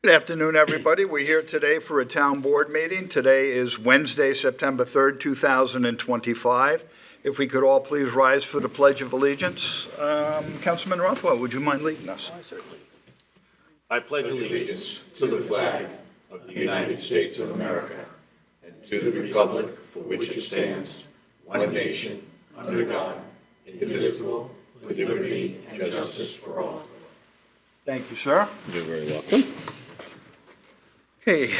Good afternoon, everybody. We're here today for a town board meeting. Today is Wednesday, September 3rd, 2025. If we could all please rise for the Pledge of Allegiance. Councilman Rothwell, would you mind leading us? Certainly. I pledge allegiance to the flag of the United States of America and to the republic for which it stands, one nation, under God, indivisible, with liberty and justice for all. Thank you, sir. You're very welcome. Hey,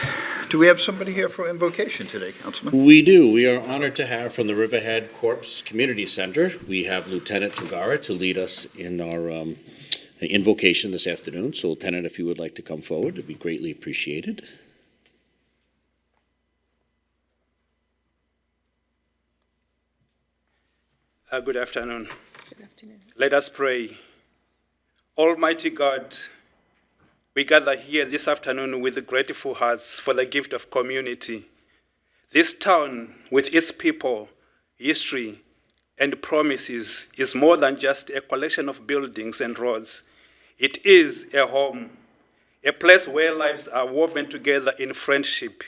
do we have somebody here for invocation today, Councilman? We do. We are honored to have from the Riverhead Corps Community Center, we have Lieutenant Togara to lead us in our invocation this afternoon. So, Lieutenant, if you would like to come forward, it'd be greatly appreciated. Good afternoon. Good afternoon. Let us pray. Almighty God, we gather here this afternoon with grateful hearts for the gift of community. This town, with its people, history, and promises, is more than just a collection of buildings and roads. It is a home, a place where lives are woven together in friendship,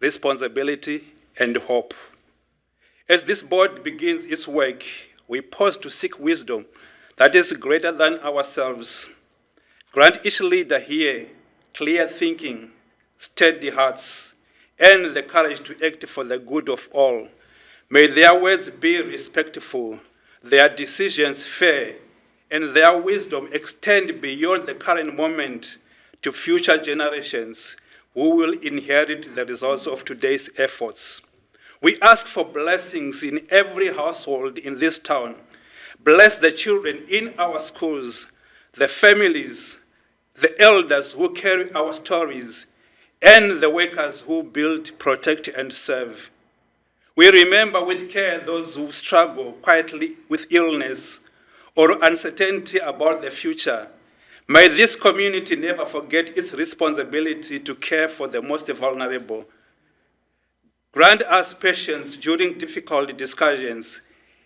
responsibility, and hope. As this board begins its work, we pause to seek wisdom that is greater than ourselves. Grant each leader here clear thinking, steady hearts, and the courage to act for the good of all. May their words be respectful, their decisions fair, and their wisdom extend beyond the current moment to future generations who will inherit the results of today's efforts. We ask for blessings in every household in this town. Bless the children in our schools, the families, the elders who carry our stories, and the workers who build, protect, and serve. We remember with care those who struggle quietly with illness or uncertainty about the future. May this community never forget its responsibility to care for the most vulnerable. Grant us patience during difficult discussions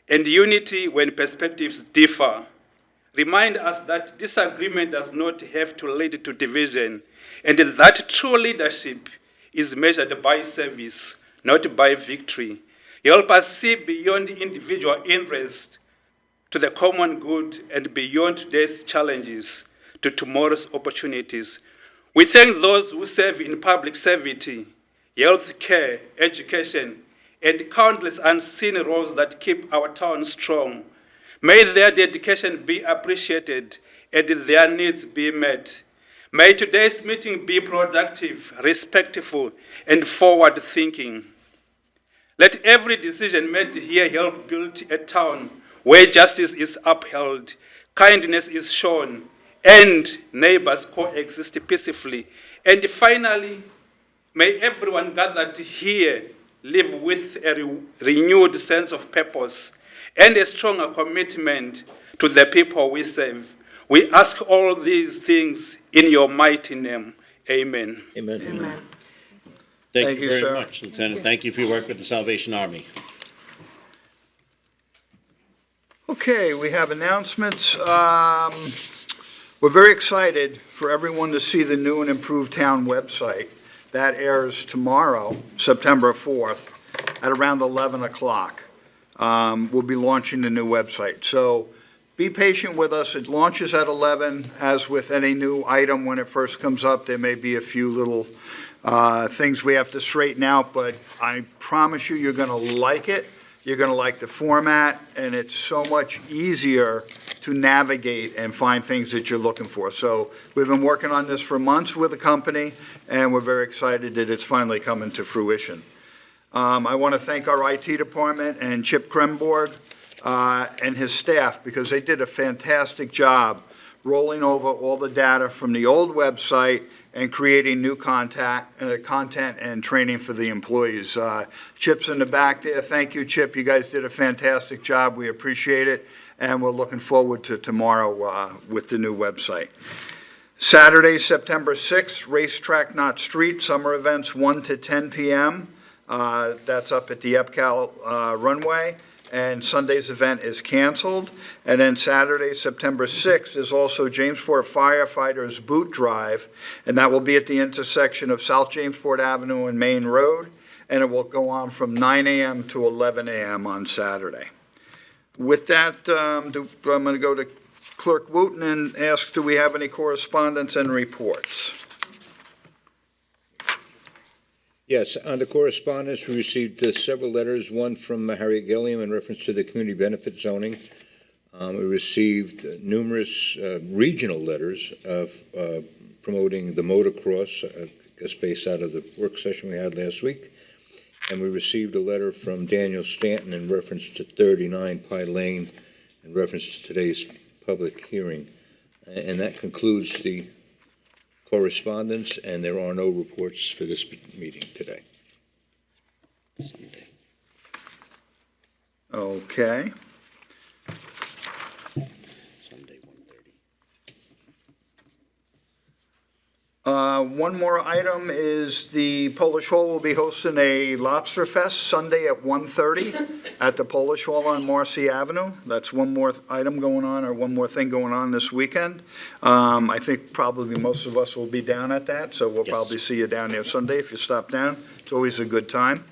and unity when perspectives differ. Remind us that disagreement does not have to lead to division, and that true leadership is measured by service, not by victory. Help us see beyond individual interest to the common good and beyond today's challenges to tomorrow's opportunities. We thank those who serve in public service, health care, education, and countless unseen roles that keep our town strong. May their dedication be appreciated and their needs be met. May today's meeting be productive, respectful, and forward-thinking. Let every decision made here help build a town where justice is upheld, kindness is shown, and neighbors coexist peacefully. And finally, may everyone gathered here live with a renewed sense of purpose and a stronger commitment to the people we serve. We ask all these things in your mighty name. Amen. Amen. Amen. Thank you very sir. much, Lieutenant. Thank you for your work with the Salvation Army. Okay, we have announcements. We're very excited for everyone to see the new and improved town website. That airs tomorrow, September 4th, at around 11 o'clock. We'll be launching the new website. So be patient with us. It launches at 11. As with any new item, when it first comes up, there may be a few little things we have to straighten out, but I promise you, you're going to like it. You're going to like the format, and it's so much easier to navigate and find things that you're looking for. So we've been working on this for months with the company, and we're very excited that it's finally coming to fruition. I want to thank our IT department and Chip Kremborg and his staff, because they did a fantastic job rolling over all the data from the old website and creating new content and training for the employees. Chip's in the back there. Thank you, Chip. You guys did a fantastic job. We appreciate it, and we're looking forward to tomorrow with the new website. Saturday, September 6th, Racetrack Not Street, summer events 1 to 10 p.m. That's up at the EPCAL runway. and Sunday's event is canceled. And then Saturday, September 6th, is also Jamesport Firefighters Boot Drive, and that will be at the intersection of South Jamesport Avenue and Main Road, and it will go on from 9 a.m. to 11 a.m. on Saturday. With that, I'm going to go to Clerk Wooten and ask, do we have any correspondence and reports? Yes, on the correspondence, we received several letters, one from Harriet Gilliam in reference to the community benefit zoning. We received numerous regional letters of promoting the motocross, I guess based out of the work session we had last week. And we received a letter from Daniel Stanton in reference to 39 Pie Lane in reference to today's public hearing. And that concludes the correspondence, and there are no reports for this meeting today. Sunday. Okay. Sunday, 1:30. One more item is the Polish Hall will be hosting a Lobster Fest Sunday at 1:30 at the Polish Hall on Marcy Avenue. That's one more item going on, or one more thing going on this weekend. I think probably most of us will be down at that, so we'll Yes. probably see you down there Sunday if you stop down. It's always a good time.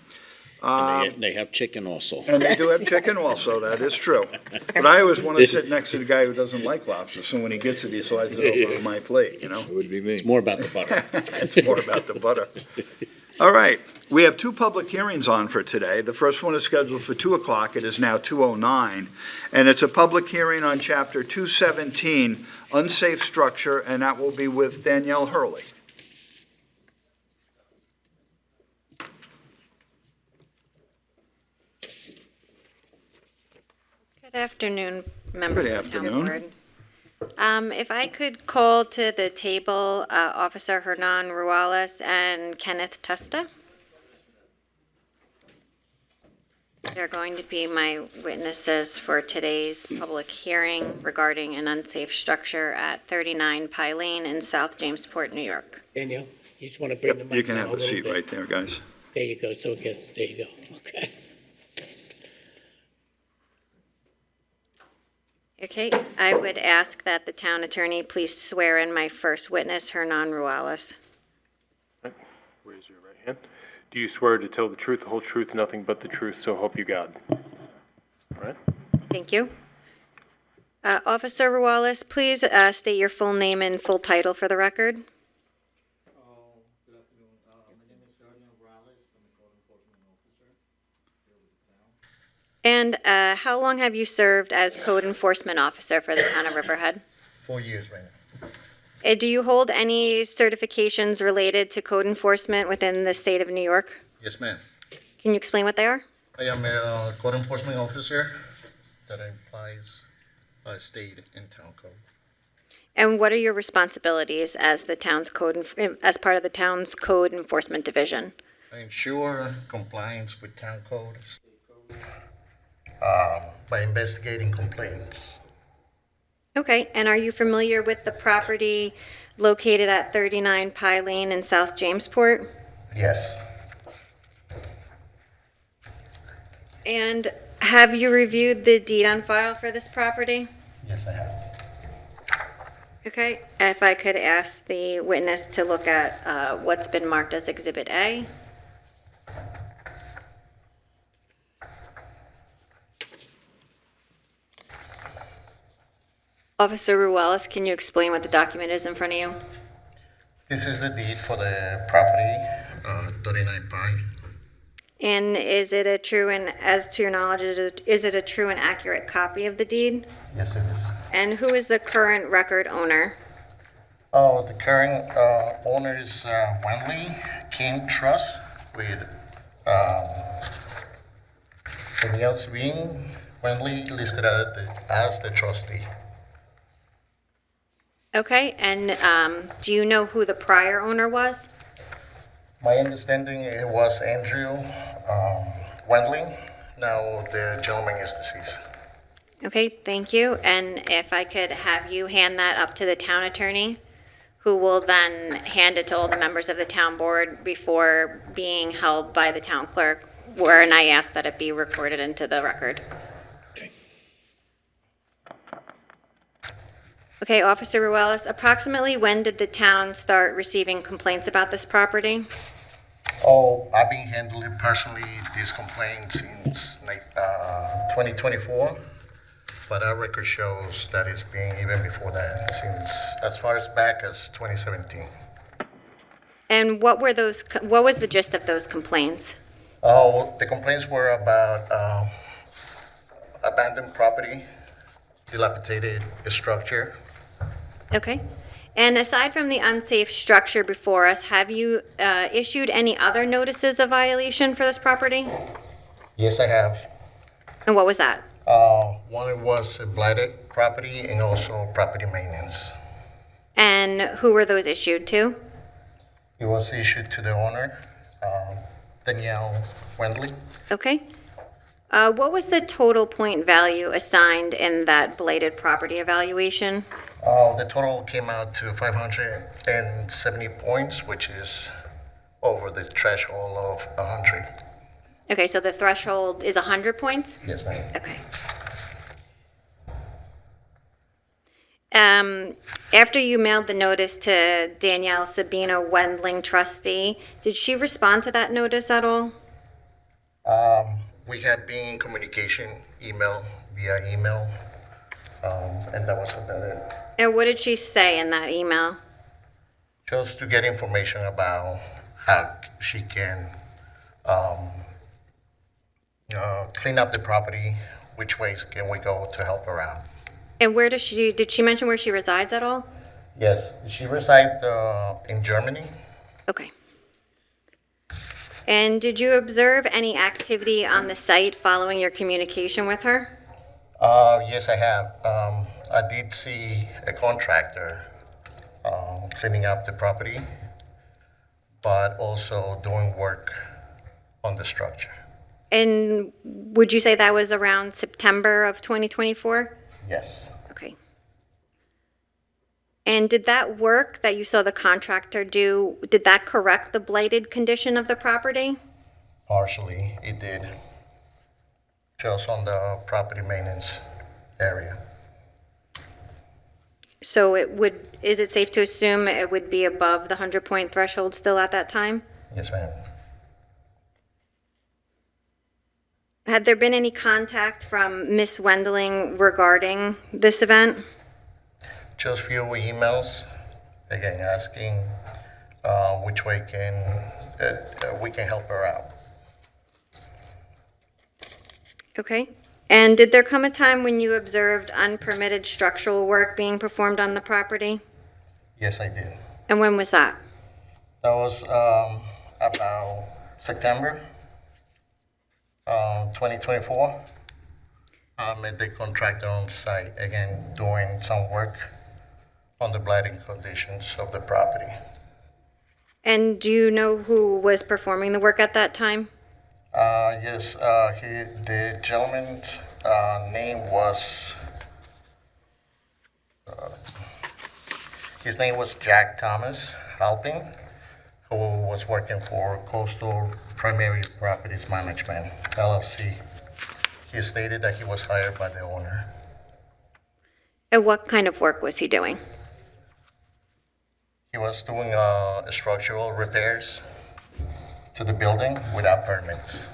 And they have chicken also. And they do have chicken also, that is true. But I always want to sit next to the guy who doesn't like lobster, so when he gets it, he slides it over on my plate, you know? It would be me. It's more about the butter. It's more about the butter. All right, we have two public hearings on for today. The first one is scheduled for 2 o'clock. It is now 2:09. And it's a public hearing on Chapter 217, Unsafe Structure, and that will be with Danielle Hurley. Good afternoon, members Good of the town afternoon. board. If I could call to the table Officer Hernan Ruales and Kenneth Tusta. They're going to be my witnesses for today's public hearing regarding an unsafe structure at 39 Pie Lane in South Jamesport, New York. Daniel, you just want to bring the Yep, mic you can down have a the little seat bit. right there, guys. There you go, so it gets, there you go, okay. Okay, I would ask that the town attorney please swear in my first witness, Hernan Ruales. Raise your right hand. Do you swear to tell the truth, the whole truth, nothing but the truth, so help you God? All right? Thank you. Officer Ruales, please state your full name and full title for the record. Good afternoon. My name is Hernan Ruales. I'm a code enforcement officer here with the town. And how long have you served as code enforcement officer for the town of Riverhead? 4 years right now. Do you hold any certifications related to code enforcement within the state of New York? Yes, ma'am. Can you explain what they are? I am a code enforcement officer that applies state and town code. And what are your responsibilities as the town's as part of the town's code enforcement division? I ensure compliance with town code, state code, by investigating complaints. Okay, and are you familiar with the property located at 39 Pie Lane in South Jamesport? Yes. And have you reviewed the deed on file for this property? Yes, I have. Okay, if I could ask the witness to look at what's been marked as Exhibit A. Officer Ruales, can you explain what the document is in front of you? This is the deed for the property, 39 Pie. And is it a true and, as to your knowledge, is it a true and accurate copy of the deed? Yes, it is. And who is the current record owner? Oh, the current owner is Wenley King Trust with Danielle Being Wenley listed as the trustee. Okay, and do you know who the prior owner was? My understanding it was Andrew Wendling. Now the gentleman is deceased. Okay, thank you. And if I could have you hand that up to the town attorney, who will then hand it to all the members of the town board before being held by the town clerk, and I ask that it be recorded into the record. Okay, Officer Ruelas, approximately when did the town start receiving complaints about this property? Oh, I've been handling personally this complaint since 2024, but our record shows that it's been even before that, since as far as back as 2017. And what was the gist of those complaints? Oh, the complaints were about abandoned property, dilapidated structure. Okay. And aside from the unsafe structure before us, have you issued any other notices of violation for this property? Yes, I have. And what was that? One was a blighted property and also property maintenance. And who were those issued to? It was issued to the owner, Danielle Wendley. Okay. What was the total point value assigned in that blighted property evaluation? The total came out to 570 points, which is over the threshold of 100. Okay, so the threshold is 100 points? Yes, ma'am. Okay. After you mailed the notice to Danielle Sabina Wendling trustee, did she respond to that notice at all? We have been in communication, via email, and that was about it. And what did she say in that email? Just to get information about how she can clean up the property, which ways can we go to help her out. And did she mention where she resides at all? Yes, she resides in Germany. Okay. And did you observe any activity on the site following your communication with her? Yes, I have. I did see a contractor cleaning up the property, but also doing work on the structure. And would you say that was around September of 2024? Yes. Okay. And did that work that you saw the contractor do, did that correct the blighted condition of the property? Partially, it did. Just on the property maintenance area. So is it safe to assume it would be above the 100-point threshold still at that time? Yes, ma'am. Had there been any contact from Ms. Wendling regarding this event? Just few emails, again, asking which way we can help her out. Okay. And did there come a time when you observed unpermitted structural work being performed on the property? Yes, I did. And when was that? That was about September 2024. I met the contractor on site, again, doing some work on the blighting conditions of the property. And do you know who was performing the work at that time? Yes, the gentleman's name was, his name was Jack Thomas Halpin, who was working for Coastal Primary Properties Management, LLC. He stated that he was hired by the owner. And what kind of work was he doing? He was doing structural repairs to the building without permits.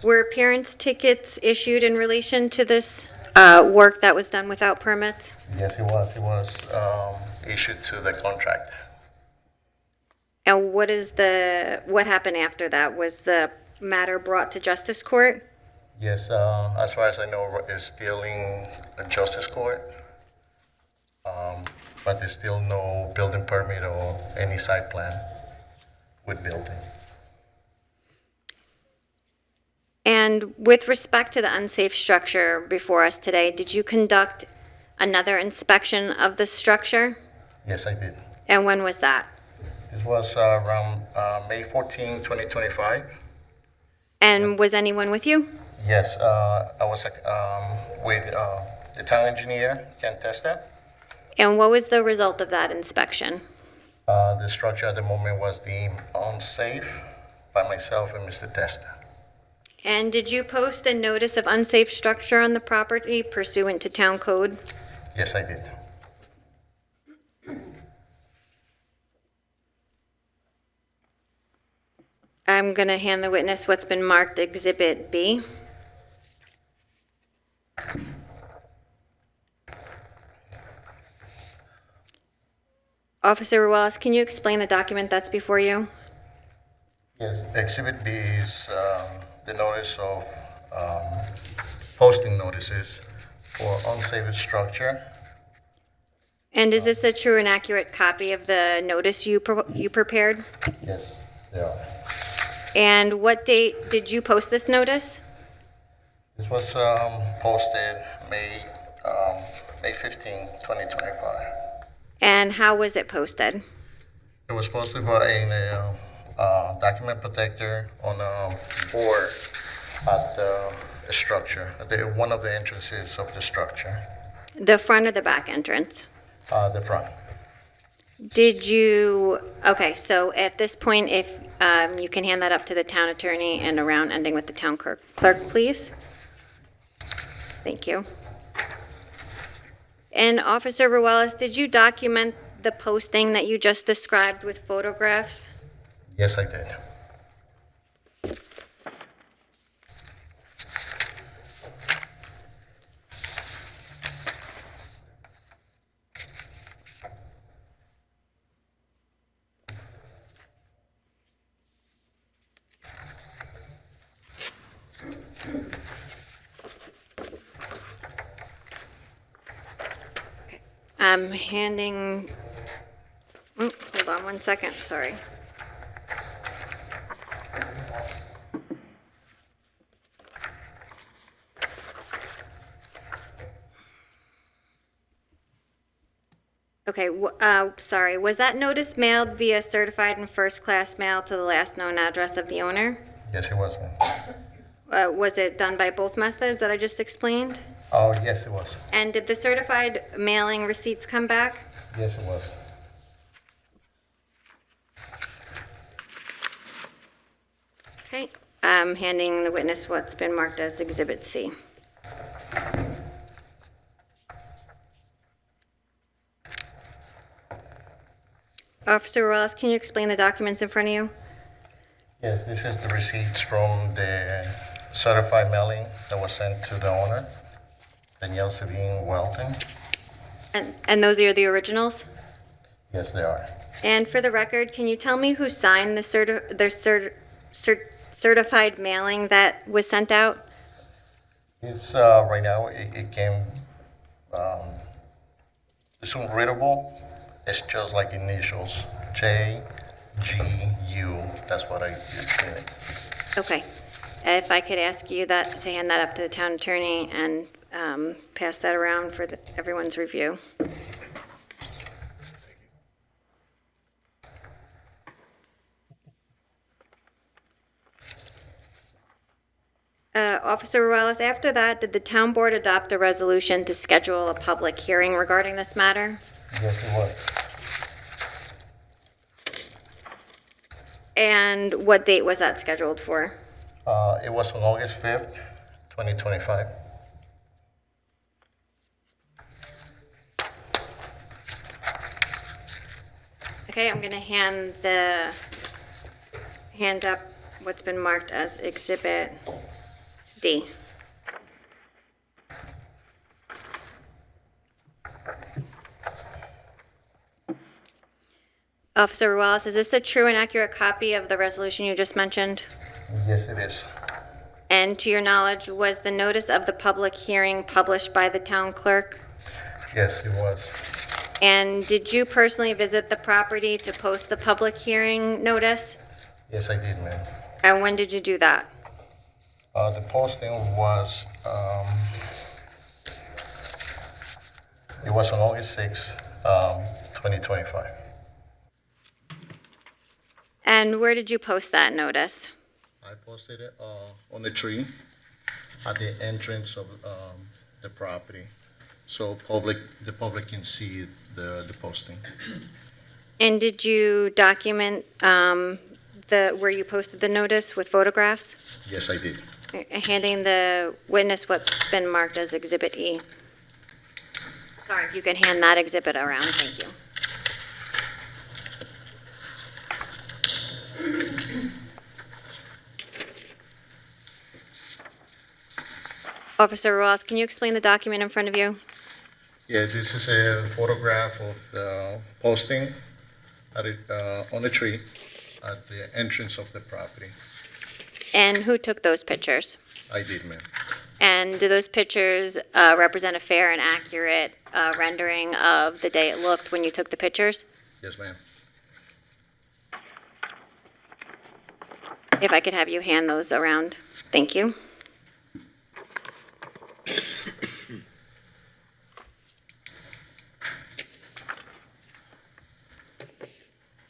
Were appearance tickets issued in relation to this work that was done without permits? Yes, he was. He was issued to the contractor. And what happened after that? Was the matter brought to justice court? Yes, as far as I know, it's still in the justice court, but there's still no building permit or any site plan with building. And with respect to the unsafe structure before us today, did you conduct another inspection of the structure? Yes, I did. And when was that? This was around May 14, 2025. And was anyone with you? Yes, I was with the town engineer, Ken Testa. And what was the result of that inspection? The structure at the moment was deemed unsafe by myself and Mr. Testa. And did you post a notice of unsafe structure on the property pursuant to town code? Yes, I did. I'm going to hand the witness what's been marked Exhibit B. Officer Wallace, can you explain the document that's before you? Yes, Exhibit B is the notice of posting notices for unsafe structure. And is this a true and accurate copy of the notice you prepared? Yes, they are. And what date did you post this notice? This was posted May 15, 2025. And how was it posted? It was posted by a document protector on a board at the structure, at one of the entrances of the structure, The front or the back entrance? the front. Did you, okay, so at this point, if you can hand that up to the town attorney and around, ending with the town clerk, please? Thank you. And Officer Ruelas, did you document the posting that you just described with photographs? Yes, I did. I'm handing, hold on one second, sorry. Okay, sorry, was that notice mailed via certified and first-class mail to the last known address of the owner? Yes, it was, ma'am. Was it done by both methods that I just explained? Oh, yes, it was. And did the certified mailing receipts come back? Yes, it was. Okay, I'm handing the witness what's been marked as Exhibit C. Officer Wallace, can you explain the documents in front of you? Yes, this is the receipts from the certified mailing that was sent to the owner, Danielle Sabine Welton. And those are the originals? Yes, they are. And for the record, can you tell me who signed the certified mailing that was sent out? It's, right now, it came, it's unreadable. It's just like initials, J, G, U. That's what I used in it. Okay. If I could ask you that, to hand that up to the town attorney and pass that around for everyone's review. Officer Ruelas, after that, did the town board adopt a resolution to schedule a public hearing regarding this matter? Yes, it was. And what date was that scheduled for? It was on August 5th, 2025. Okay, I'm gonna hand up what's been marked as Exhibit D. Officer Wallace, is this a true and accurate copy of the resolution you just mentioned? Yes, it is. And to your knowledge, was the notice of the public hearing published by the town clerk? Yes, it was. And did you personally visit the property to post the public hearing notice? Yes, I did, ma'am. And when did you do that? The posting was, it was on August 6th, 2025. And where did you post that notice? I posted it on the tree at the entrance of the property, so the public can see the posting. And did you document where you posted the notice with photographs? Yes, I did. handing the witness what's been marked as Exhibit E. Sorry, if you could hand that exhibit around, thank you. Officer Ross, can you explain the document in front of you? Yeah, this is a photograph of the posting on a tree at the entrance of the property. And who took those pictures? I did, ma'am. And do those pictures represent a fair and accurate rendering of the day it looked when you took the pictures? Yes, ma'am. If I could have you hand those around. Thank you.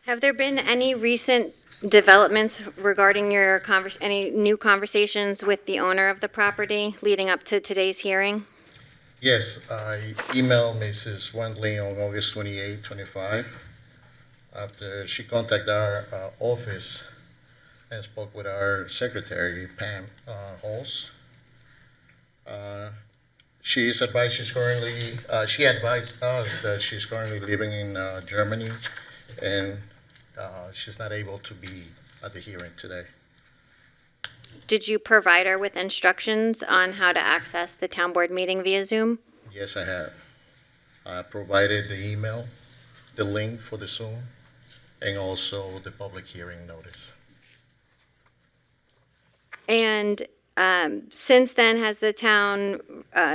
Have there been any recent developments regarding your any new conversations with the owner of the property leading up to today's hearing? Yes, I emailed Mrs. Wendley on August 28, 25, after she contacted our office and spoke with our secretary, Pam Halls. She advised she advised us that she's currently living in Germany, and she's not able to be at the hearing today. Did you provide her with instructions on how to access the town board meeting via Zoom? Yes, I have. I provided the email, the link for the Zoom, and also the public hearing notice. And since then, has the town,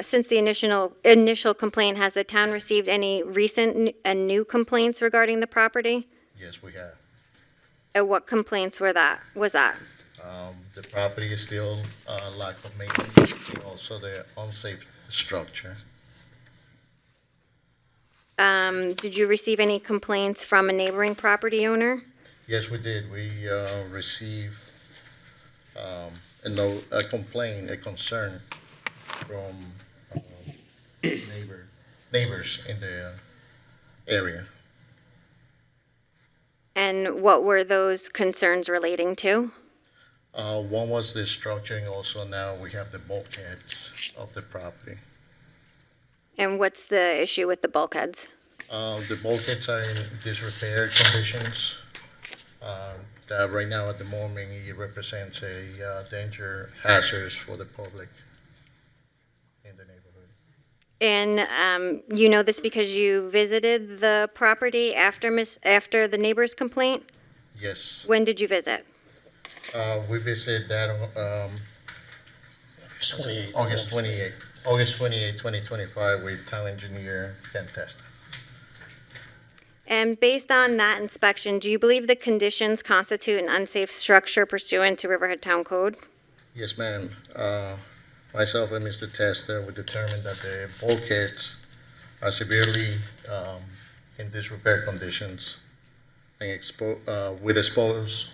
since the initial complaint, has the town received any recent and new complaints regarding the property? Yes, we have. And what complaints was that? The property is still lack of maintenance, and also the unsafe structure. Did you receive any complaints from a neighboring property owner? Yes, we did. We received a complaint, a concern from neighbors in the area. And what were those concerns relating to? One was the structure, and also now we have the bulkheads of the property. And what's the issue with the bulkheads? The bulkheads are in disrepair conditions. That right now, at the moment, it represents a danger hazard for the public in the neighborhood. And you know this because you visited the property after the neighbor's complaint? Yes. When did you visit? We visited that on August 28, 2025, with town engineer Ken Testa. And based on that inspection, do you believe the conditions constitute an unsafe structure pursuant to Riverhead Town Code? Yes, ma'am. Myself and Mr. Testa, we determined that the bulkheads are severely in disrepair conditions and with exposed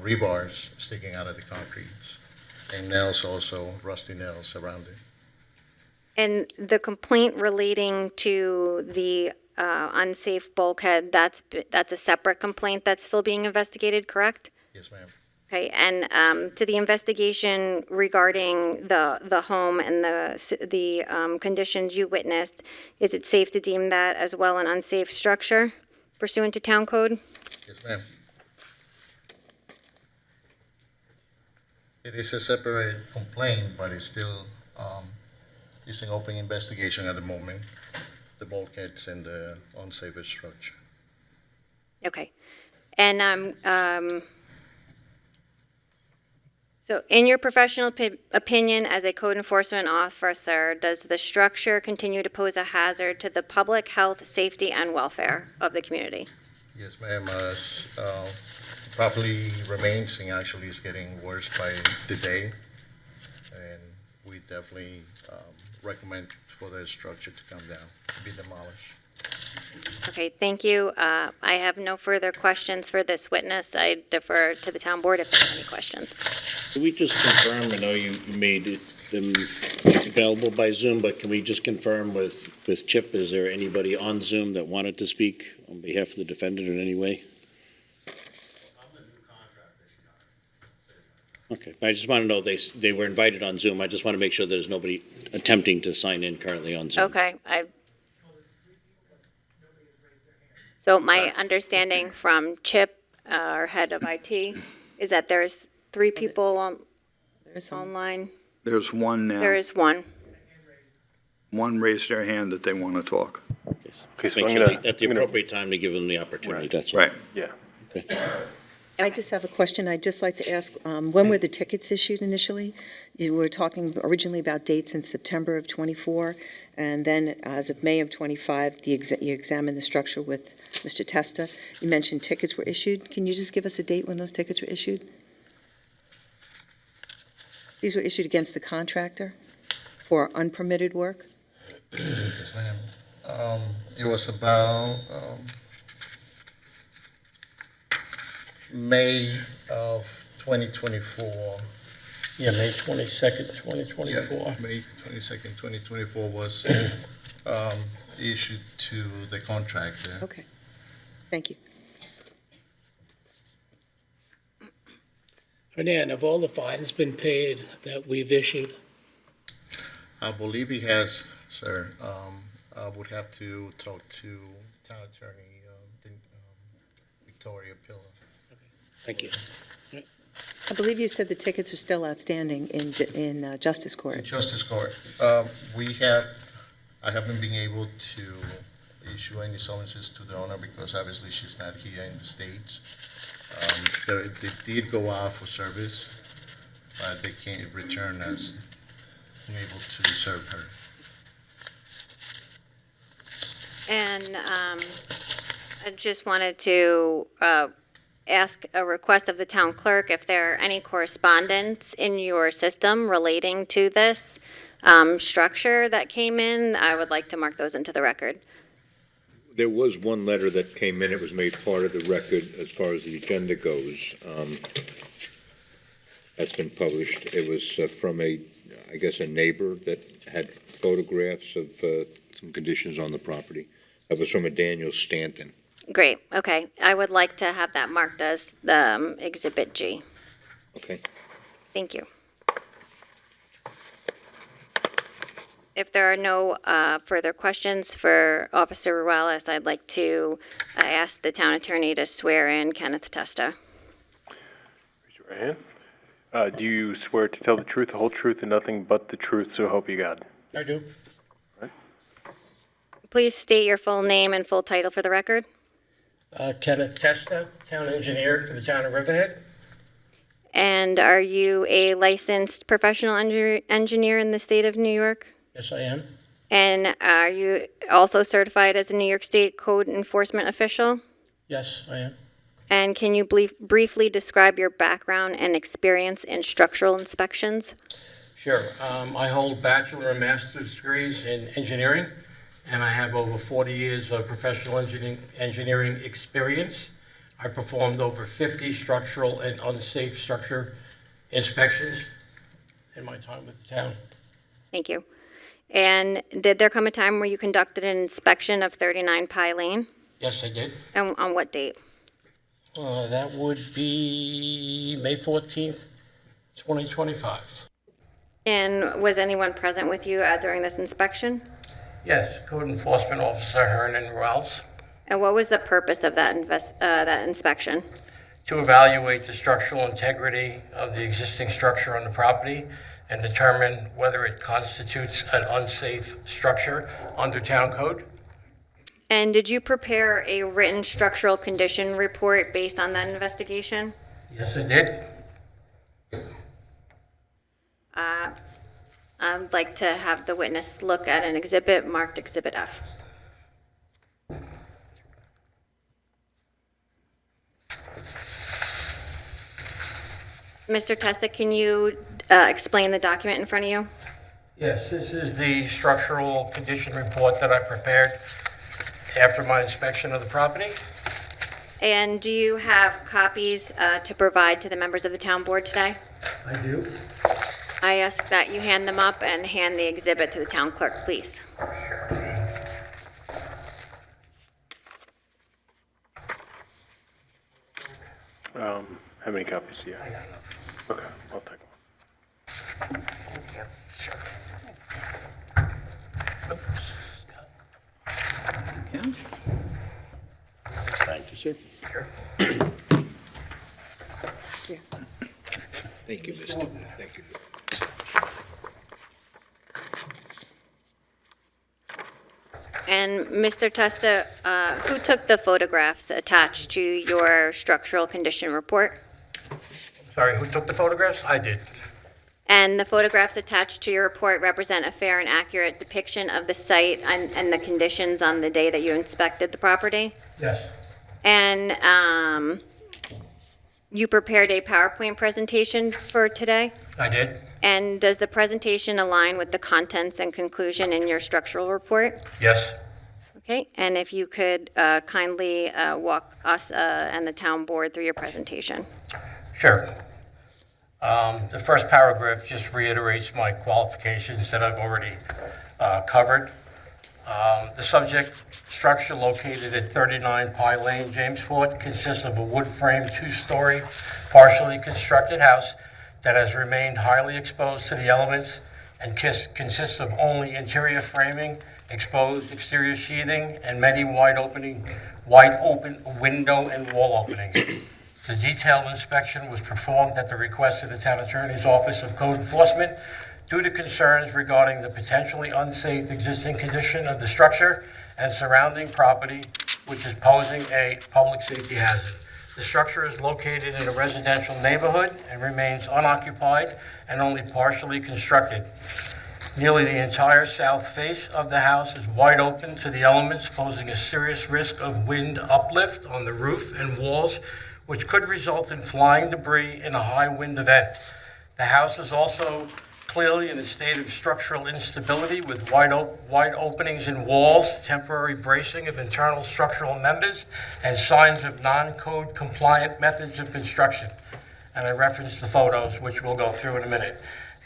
rebars sticking out of the concretes, and nails also, rusty nails around it. And the complaint relating to the unsafe bulkhead, that's a separate complaint that's still being investigated, correct? Yes, ma'am. Okay, and to the investigation regarding the home and the conditions you witnessed, is it safe to deem that as well an unsafe structure pursuant to town code? Yes, ma'am. It is a separate complaint, but it's still it's an open investigation at the moment, the bulkheads and the unsafe structure. Okay, and so in your professional opinion as a code enforcement officer, does the structure continue to pose a hazard to the public health, safety, and welfare of the community? Yes, ma'am. Properly remains and actually is getting worse by the day, and we definitely recommend for the structure to come down, to be demolished. Okay, thank you. I have no further questions for this witness. I defer to the town board if there are any questions. Can we just confirm, I know you made them available by Zoom, but can we just confirm with Chip, is there anybody on Zoom that wanted to speak on behalf of the defendant in any way? Okay, I just want to know they were invited on Zoom. I just want to make sure there's nobody attempting to sign in currently on Zoom. Okay, so my understanding from Chip, our head of IT, is that there's 3 people online. There's one now. There is one. One raised their hand that they want to talk. Okay, so Make I'm sure gonna, at the appropriate time to give them the opportunity, that's all. Right. yeah. I just have a question. I'd just like to ask, when were the tickets issued initially? You were talking originally about dates in September of '24, and then as of May of '25, you examined the structure with Mr. Testa. You mentioned tickets were issued. Can you just give us a date when those tickets were issued? These were issued against the contractor for unpermitted work? Yes, ma'am. It was about May of 2024. Yeah, May 22nd, 2024. May 22nd, 2024 was issued to the contractor. Okay. Thank you. Hernan, have all the fines been paid that we've issued? I believe he has, sir. I would have to talk to town attorney Victoria Pillar. Thank you. I believe you said the tickets are still outstanding in Justice In Court. Justice Court, I haven't been able to issue any summonses to the owner because obviously she's not here in the States. They did go out for service, but they can't return as unable to serve her. And I just wanted to ask a request of the town clerk if there are any correspondence in your system relating to this structure that came in. I would like to mark those into the record. There was one letter that came in, it was made part of the record as far as the agenda goes. That's been published. It was from a neighbor that had photographs of some conditions on the property. That was from a Daniel Stanton. Great, okay. I would like to have that marked as the Exhibit G. Okay. Thank you. If there are no further questions for Officer Ruelas, I'd like to ask the town attorney to swear in Kenneth Testa. Raise your right hand. Do you swear to tell the truth, the whole truth, and nothing but the truth, so help you God? I do. Please state your full name and full title for the record. Kenneth Testa, town engineer for the town of Riverhead. And are you a licensed professional engineer in the state of New York? Yes, I am. And are you also certified as a New York State code enforcement official? Yes, I am. And can you briefly describe your background and experience in structural inspections? Sure. I hold bachelor and master's degrees in engineering, and I have over 40 years of professional engineering experience. I performed over 50 structural and unsafe structure inspections in my time with the town. Thank you. And did there come a time where you conducted an inspection of 39 Pie Lane? Yes, I did. And on what date? That would be May 14th, 2025. And was anyone present with you during this inspection? Yes, Code Enforcement Officer Hernan Ralphs. And what was the purpose of that inspection? To evaluate the structural integrity of the existing structure on the property and determine whether it constitutes an unsafe structure under town code. And did you prepare a written structural condition report based on that investigation? Yes, I did. I'd like to have the witness look at an exhibit marked Exhibit F. Mr. Testa, can you explain the document in front of you? Yes, this is the structural condition report that I prepared after my inspection of the property. And do you have copies to provide to the members of the town board today? I do. I ask that you hand them up and hand the exhibit to the town clerk, please. How many copies do you have? Okay, I'll Officer. Thank you, Mr. Thank you. And Mr. Testa, who took the photographs attached to your structural condition report? Sorry, who took the photographs? I did. And the photographs attached to your report represent a fair and accurate depiction of the site and the conditions on the day that you inspected the property? Yes. And you prepared a PowerPoint presentation for today? I did. And does the presentation align with the contents and conclusion in your structural report? Yes. Okay, and if you could kindly walk us and the town board through your presentation. Sure. The first paragraph just reiterates my qualifications that I've already covered. The subject structure located at 39 Pie Lane, Jamesport, consists of a wood frame, 2-story, partially constructed house that has remained highly exposed to the elements and consists of only interior framing, exposed exterior sheathing, and many wide open window and wall openings. The detailed inspection was performed at the request of the Town Attorney's Office of Code Enforcement due to concerns regarding the potentially unsafe existing condition of the structure and surrounding property, which is posing a public safety hazard. The structure is located in a residential neighborhood and remains unoccupied and only partially constructed. Nearly the entire south face of the house is wide open to the elements, posing a serious risk of wind uplift on the roof and walls, which could result in flying debris in a high wind event. The house is also clearly in a state of structural instability with wide openings in walls, temporary bracing of internal structural members, and signs of non-code compliant methods of construction. And I referenced the photos, which we'll go through in a minute.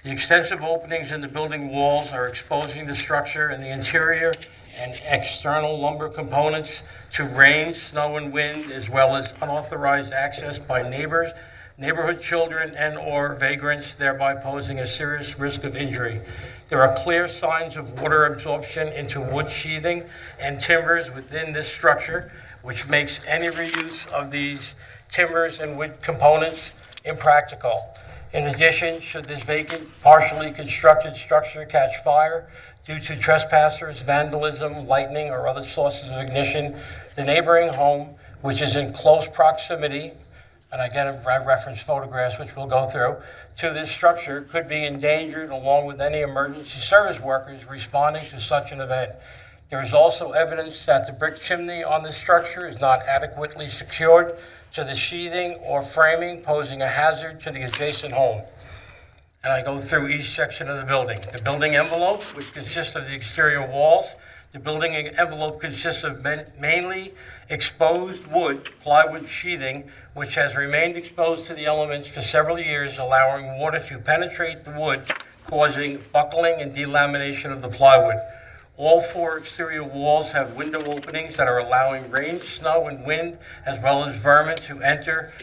The extensive openings in the building walls are exposing the structure and the interior and external lumber components to rain, snow, and wind, as well as unauthorized access by neighbors, neighborhood children, and or vagrants, thereby posing a serious risk of injury. There are clear signs of water absorption into wood sheathing and timbers within this structure, which makes any reuse of these timbers and wood components impractical. In addition, should this vacant, partially constructed structure catch fire due to trespassers, vandalism, lightning, or other sources of ignition, the neighboring home, which is in close proximity, and again, I reference photographs, which we'll go through, to this structure could be endangered along with any emergency service workers responding to such an event. There is also evidence that the brick chimney on this structure is not adequately secured to the sheathing or framing, posing a hazard to the adjacent home. And I go through each section of the building. The building envelope, which consists of the exterior walls. The building envelope consists of mainly exposed wood, plywood sheathing, which has remained exposed to the elements for several years, allowing water to penetrate the wood, causing buckling and delamination of the plywood. All 4 exterior walls have window openings that are allowing rain, snow, and wind, as well as vermin to enter,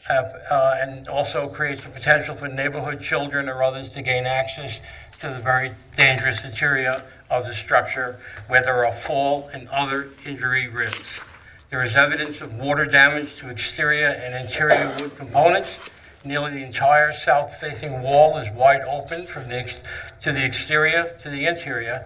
and also creates the potential for neighborhood children or others to gain access to the very dangerous interior of the structure where there are fall and other injury risks. There is evidence of water damage to exterior and interior wood components. Nearly the entire south-facing wall is wide open from the exterior to the interior.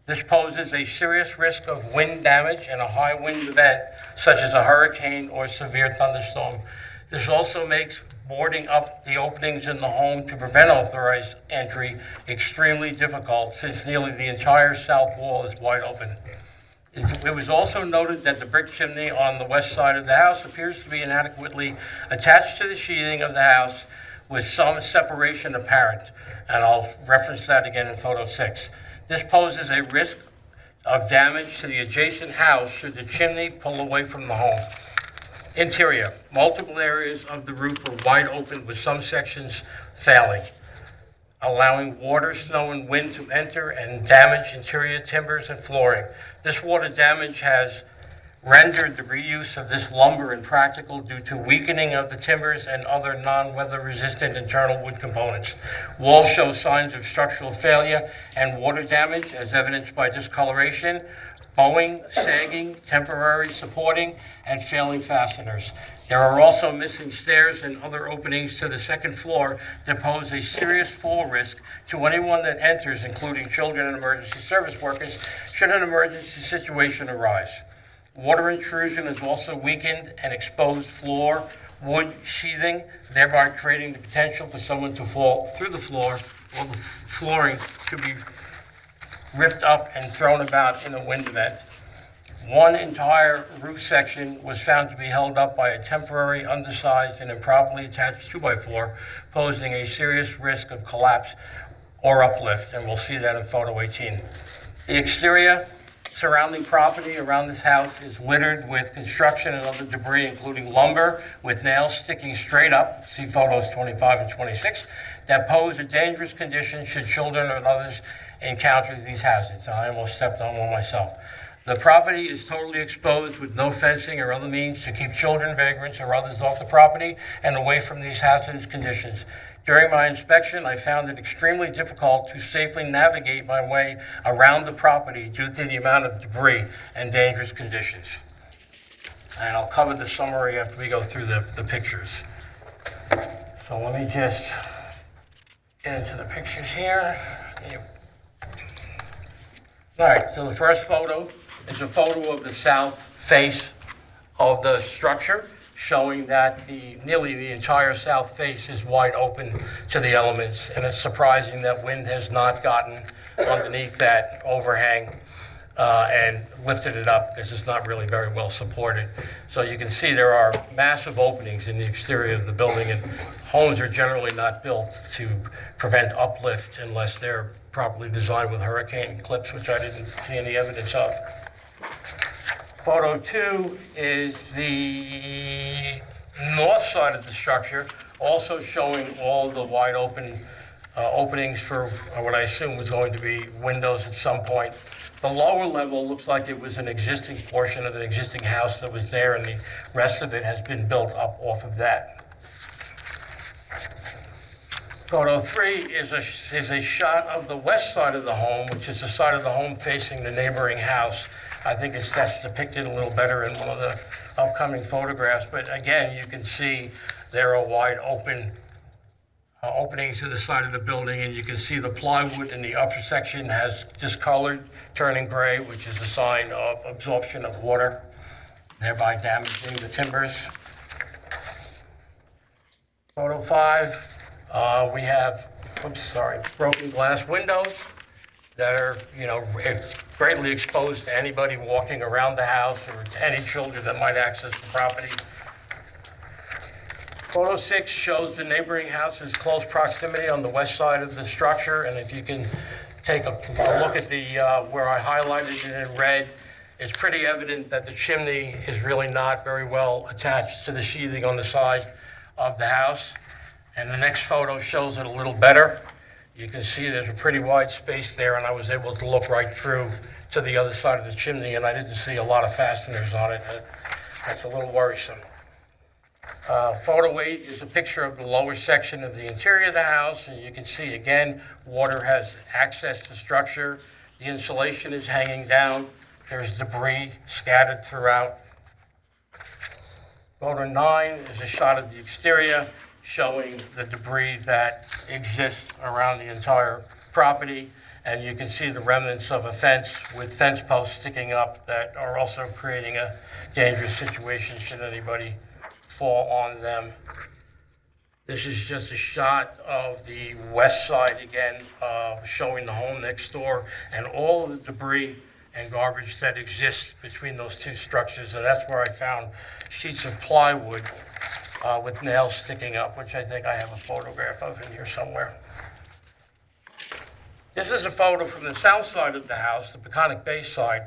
This poses a serious risk of wind damage in a high wind event, such as a hurricane or severe thunderstorm. This also makes boarding up the openings in the home to prevent unauthorized entry extremely difficult, since nearly the entire south wall is wide open. It was also noted that the brick chimney on the west side of the house appears to be inadequately attached to the sheathing of the house, with some separation apparent, and I'll reference that again in photo 6. This poses a risk of damage to the adjacent house should the chimney pull away from the home. Interior, multiple areas of the roof are wide open with some sections failing, allowing water, snow, and wind to enter and damage interior timbers and flooring. This water damage has rendered the reuse of this lumber impractical due to weakening of the timbers and other non-weather resistant internal wood components. Walls show signs of structural failure and water damage as evidenced by discoloration, bowing, sagging, temporary supporting, and failing fasteners. There are also missing stairs and other openings to the second floor that pose a serious fall risk to anyone that enters, including children and emergency service workers, should an emergency situation arise. Water intrusion has also weakened and exposed floor, wood sheathing, thereby creating the potential for someone to fall through the floor or the flooring to be ripped up and thrown about in a wind event. One entire roof section was found to be held up by a temporary, undersized, and improperly attached 2x4, posing a serious risk of collapse or uplift, and we'll see that in photo 18. The exterior surrounding property around this house is littered with construction and other debris, including lumber with nails sticking straight up, see photos 25 and 26, that pose a dangerous condition should children or others encounter these hazards. I almost stepped on one myself. The property is totally exposed with no fencing or other means to keep children, vagrants, or others off the property and away from these hazardous conditions. During my inspection, I found it extremely difficult to safely navigate my way around the property due to the amount of debris and dangerous conditions. And I'll cover the summary after we go through the pictures. So let me just get into the pictures here. All right, so the first photo is a photo of the south face of the structure, showing that nearly the entire south face is wide open to the elements, and it's surprising that wind has not gotten underneath that overhang and lifted it up, because it's not really very well supported. So you can see there are massive openings in the exterior of the building, and homes are generally not built to prevent uplift unless they're properly designed with hurricane clips, which I didn't see any evidence of. Photo 2 is the north side of the structure, also showing all the wide open openings for what I assume was going to be windows at some point. The lower level looks like it was an existing portion of an existing house that was there, and the rest of it has been built up off of that. Photo 3 is a shot of the west side of the home, which is the side of the home facing the neighboring house. I think that's depicted a little better in one of the upcoming photographs, but again, you can see there are wide open openings to the side of the building, and you can see the plywood in the upper section has discolored, turning gray, which is a sign of absorption of water, thereby damaging the timbers. Photo 5, we have, broken glass windows that are, greatly exposed to anybody walking around the house or to any children that might access the property. Photo 6 shows the neighboring house's close proximity on the west side of the structure, and if you can take a look at the where I highlighted it in red, it's pretty evident that the chimney is really not very well attached to the sheathing on the side of the house. And the next photo shows it a little better. You can see there's a pretty wide space there, and I was able to look right through to the other side of the chimney, and I didn't see a lot of fasteners on it. That's a little worrisome. Photo 8 is a picture of the lower section of the interior of the house, and you can see, again, water has access to the structure. The insulation is hanging down. There's debris scattered throughout. Photo 9 is a shot of the exterior, showing the debris that exists around the entire property, and you can see the remnants of a fence with fence posts sticking up that are also creating a dangerous situation should anybody fall on them. This is just a shot of the west side again, showing the home next door and all of the debris and garbage that exists between those two structures, and that's where I found sheets of plywood with nails sticking up, which I think I have a photograph of in here somewhere. This is a photo from the south side of the house, the Peconic Bay side,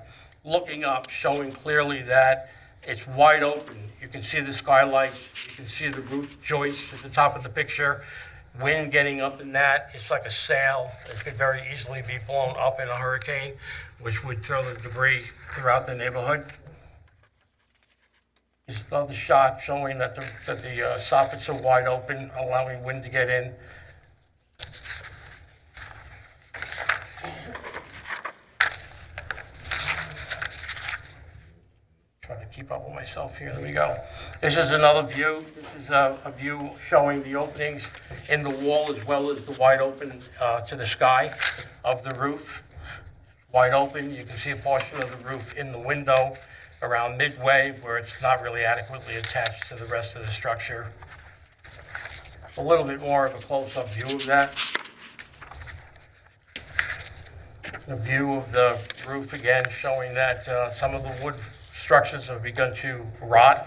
looking up, showing clearly that it's wide open. You can see the skylights, you can see the roof joists at the top of the picture, wind getting up in that. It's like a sail that could very easily be blown up in a hurricane, which would throw the debris throughout the neighborhood. This is another shot showing that the soffits are wide open, allowing wind to get in. keep up with myself here. There we go. This is another view. This is a view showing the openings in the wall as well as the wide open to the sky of the roof. Wide open. You can see a portion of the roof in the window around midway where it's not really adequately attached to the rest of the structure. A little bit more of a close-up view of that. The view of the roof again showing that some of the wood structures have begun to rot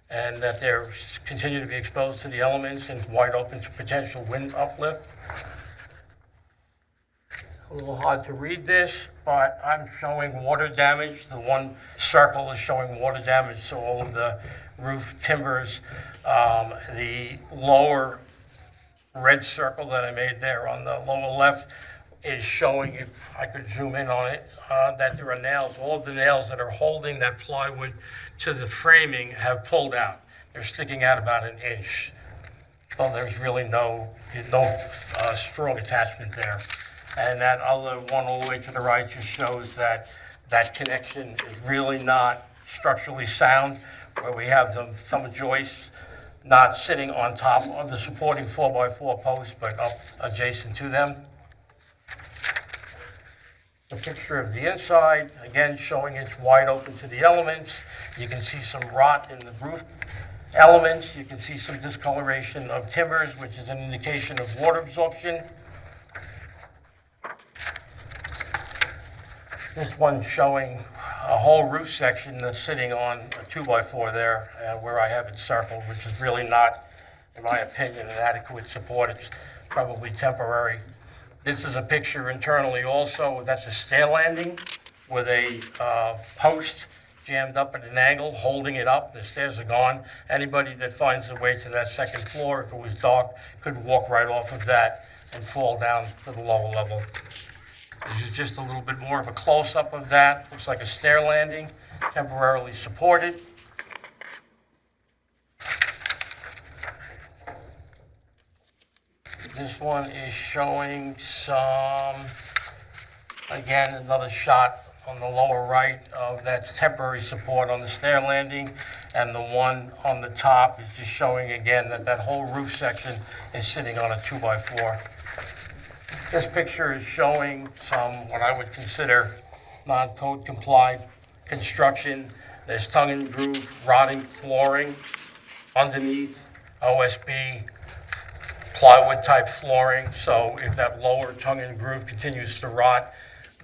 and that they're continue to be exposed to the elements and wide open to potential wind uplift. A little hard to read this, but I'm showing water damage. The one circle is showing water damage, so all of the roof timbers. The lower red circle that I made there on the lower left is showing, if I could zoom in on it, that there are nails. All of the nails that are holding that plywood to the framing have pulled out. They're sticking out about an inch. So there's really no strong attachment there. And that other one all the way to the right just shows that that connection is really not structurally sound, where we have some joists not sitting on top of the supporting 4x4 posts, but up adjacent to them. A picture of the inside, again showing it's wide open to the elements. You can see some rot in the roof elements. You can see some discoloration of timbers, which is an indication of water absorption. This one showing a whole roof section that's sitting on a 2x4 there, where I have it circled, which is really not, in my opinion, an adequate support. It's probably temporary. This is a picture internally also. That's a stair landing with a post jammed up at an angle, holding it up. The stairs are gone. Anybody that finds their way to that second floor, if it was dark, could walk right off of that and fall down to the lower level. This is just a little bit more of a close-up of that. Looks like a stair landing, temporarily supported. This one is showing again, another shot on the lower right of that temporary support on the stair landing. And the one on the top is just showing again that that whole roof section is sitting on a 2x4. This picture is showing some, what I would consider, non-code compliant construction. There's tongue and groove rotting flooring underneath OSB plywood type flooring. So if that lower tongue and groove continues to rot,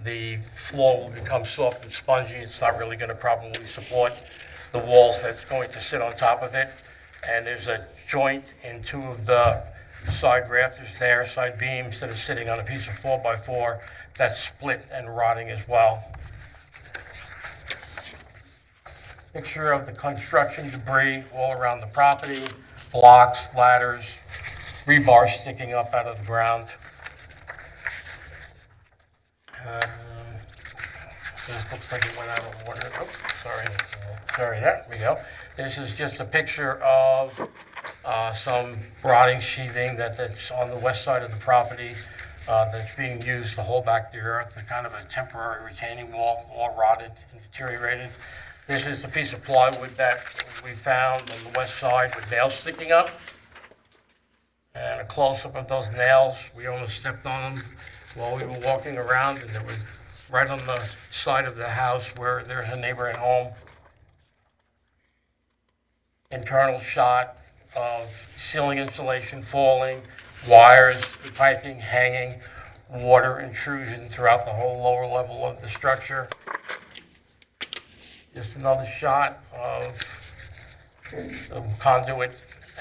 the floor will become soft and spongy. It's not really going to properly support the walls that's going to sit on top of it. And there's a joint in two of the side rafters there, side beams that are sitting on a piece of 4x4 that's split and rotting as well. Picture of the construction debris all around the property, blocks, ladders, rebar sticking up out of the ground. This looks like it went out of order. Oh, sorry, there we go. This is just a picture of some rotting sheathing that's on the west side of the property that's being used to hold back the earth. They're kind of a temporary retaining wall, all rotted and deteriorated. This is the piece of plywood that we found on the west side with nails sticking up. And a close-up of those nails. We almost stepped on them while we were walking around, and there was right on the side of the house where there's a neighbor at home. Internal shot of ceiling insulation falling, wires, piping hanging, water intrusion throughout the whole lower level of the structure. Just another shot of the conduit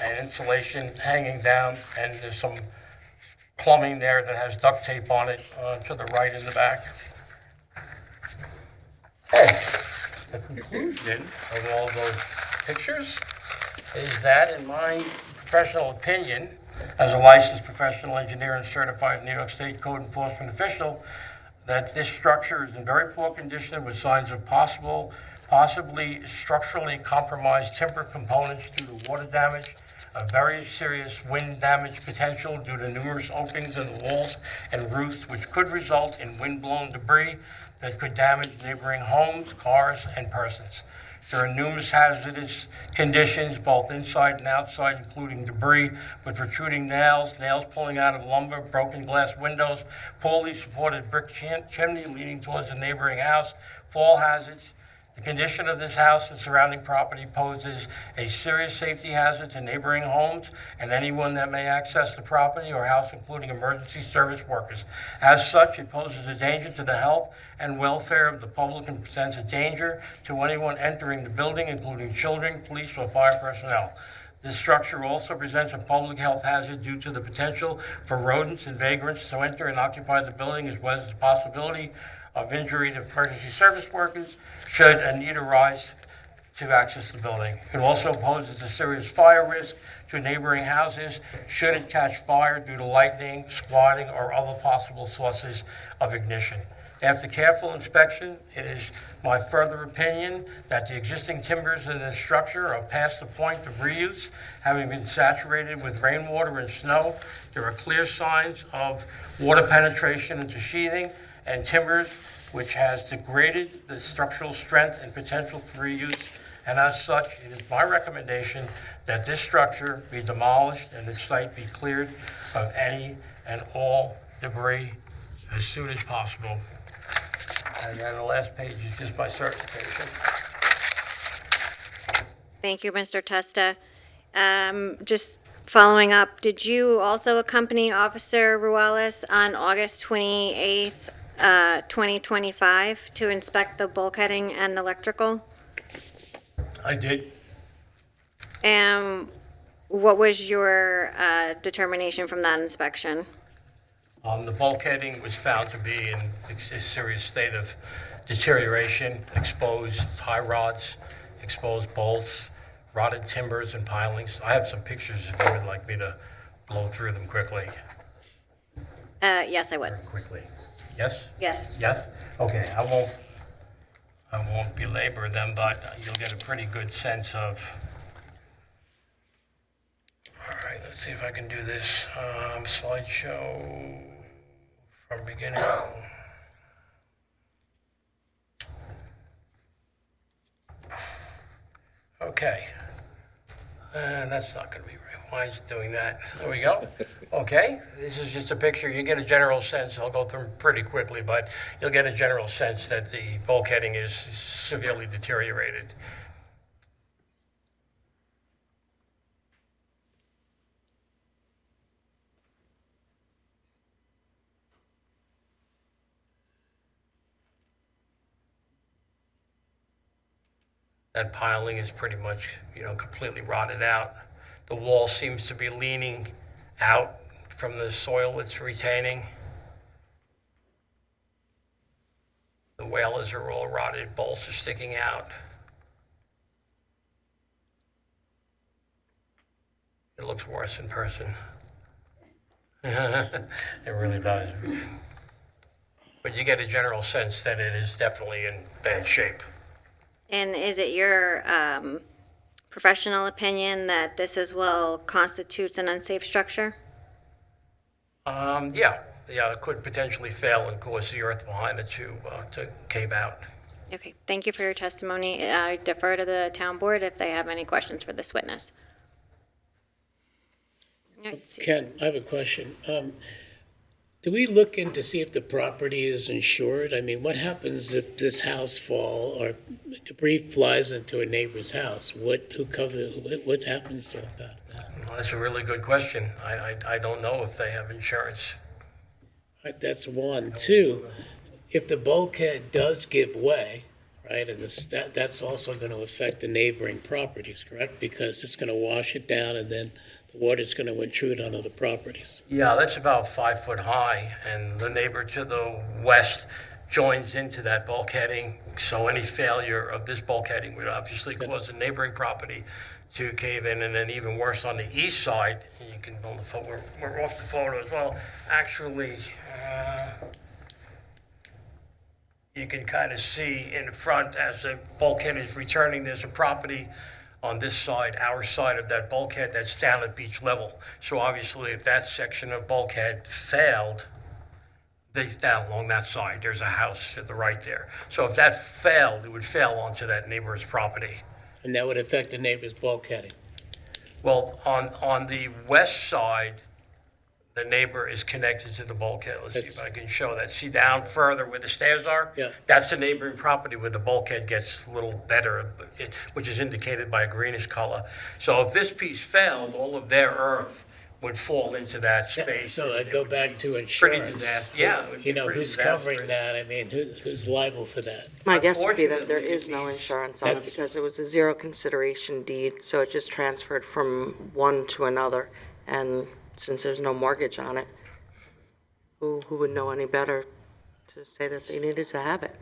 and insulation hanging down, and there's some plumbing there that has duct tape on it to the right in the back. The conclusion of all those pictures is that, in my professional opinion, as a licensed professional engineer and certified New York State code enforcement official, that this structure is in very poor condition with signs of possibly structurally compromised timber components due to water damage, a very serious wind damage potential due to numerous openings in the walls and roofs, which could result in wind-blown debris that could damage neighboring homes, cars, and persons. There are numerous hazardous conditions, both inside and outside, including debris with protruding nails, nails pulling out of lumber, broken glass windows, poorly supported brick chimney leading towards a neighboring house, fall hazards. The condition of this house and surrounding property poses a serious safety hazard to neighboring homes and anyone that may access the property or house, including emergency service workers. As such, it poses a danger to the health and welfare of the public and presents a danger to anyone entering the building, including children, police, or fire personnel. This structure also presents a public health hazard due to the potential for rodents and vagrants to enter and occupy the building, as well as the possibility of injury to emergency service workers should a need arise to access the building. It also poses a serious fire risk to neighboring houses should it catch fire due to lightning, squatting, or other possible sources of ignition. After careful inspection, it is my further opinion that the existing timbers in this structure are past the point of reuse, having been saturated with rainwater and snow. There are clear signs of water penetration into sheathing and timbers, which has degraded the structural strength and potential for reuse. And as such, it is my recommendation that this structure be demolished and the site be cleared of any and all debris as soon as possible. And then the last page is just my certification. Thank you, Mr. Testa. Just following up, did you also accompany Officer Ruelas on August 28th, 2025 to inspect the bulkheading and electrical? I did. And what was your determination from that inspection? The bulkheading was found to be in a serious state of deterioration, exposed tie rods, exposed bolts, rotted timbers and pilings. I have some pictures if you would like me to blow through them quickly. Yes, I would. Very quickly. Yes? Yes. Yes? Okay, I won't belabor them, but you'll get a pretty good sense of. All right, let's see if I can do this. Slideshow from beginning. Okay. That's not going to be right. Why is it doing that? There we go. Okay, this is just a picture. You get a general sense. I'll go through them pretty quickly, but you'll get a general sense that the bulkheading is severely deteriorated. That piling is pretty much, completely rotted out. The wall seems to be leaning out from the soil it's retaining. The whalers are all rotted, bolts are sticking out. It looks worse in person. It really does. But you get a general sense that it is definitely in bad shape. And is it your professional opinion that this as well constitutes an unsafe structure? Yeah, it could potentially fail and cause the earth behind it to cave out. Okay, thank you for your testimony. I defer to the town board if they have any questions for this witness. Ken, I have a question. Do we look in to see if the property is insured? I mean, what happens if this house or debris flies into a neighbor's house? What happens to that? Well, that's a really good question. I don't know if they have insurance. Right, that's one. Two, if the bulkhead does give way, right, and that's also going to affect the neighboring properties, correct? Because it's going to wash it down and then the water's going to intrude onto the properties. Yeah, that's about 5 foot high, and the neighbor to the west joins into that bulkheading. So any failure of this bulkheading would obviously cause a neighboring property to cave in, and then even worse on the east side. You can build the photo. We're off the photo as well. Actually, you can kind of see in front as the bulkhead is returning. There's a property on this side, our side of that bulkhead, that's down at beach level. So obviously, if that section of bulkhead failed, down along that side, there's a house to the right there. So if that failed, it would fail onto that neighbor's property. And that would affect the neighbor's bulkheading. Well, on the west side, the neighbor is connected to the bulkhead. Let's see if I can show that. See down further where the stairs are? Yeah. That's the neighboring property where the bulkhead gets a little better, which is indicated by a greenish color. So if this piece failed, all of their earth would fall into that space. So I'd go back to Pretty insurance. disaster, yeah. it would be You know, pretty who's covering disastrous. that? I mean, who's liable for that? My guess would be that there Unfortunately, is no insurance on it That's- because it was a zero consideration deed, so it just transferred from one to another. And since there's no mortgage on it, who would know any better to say that they needed to have it?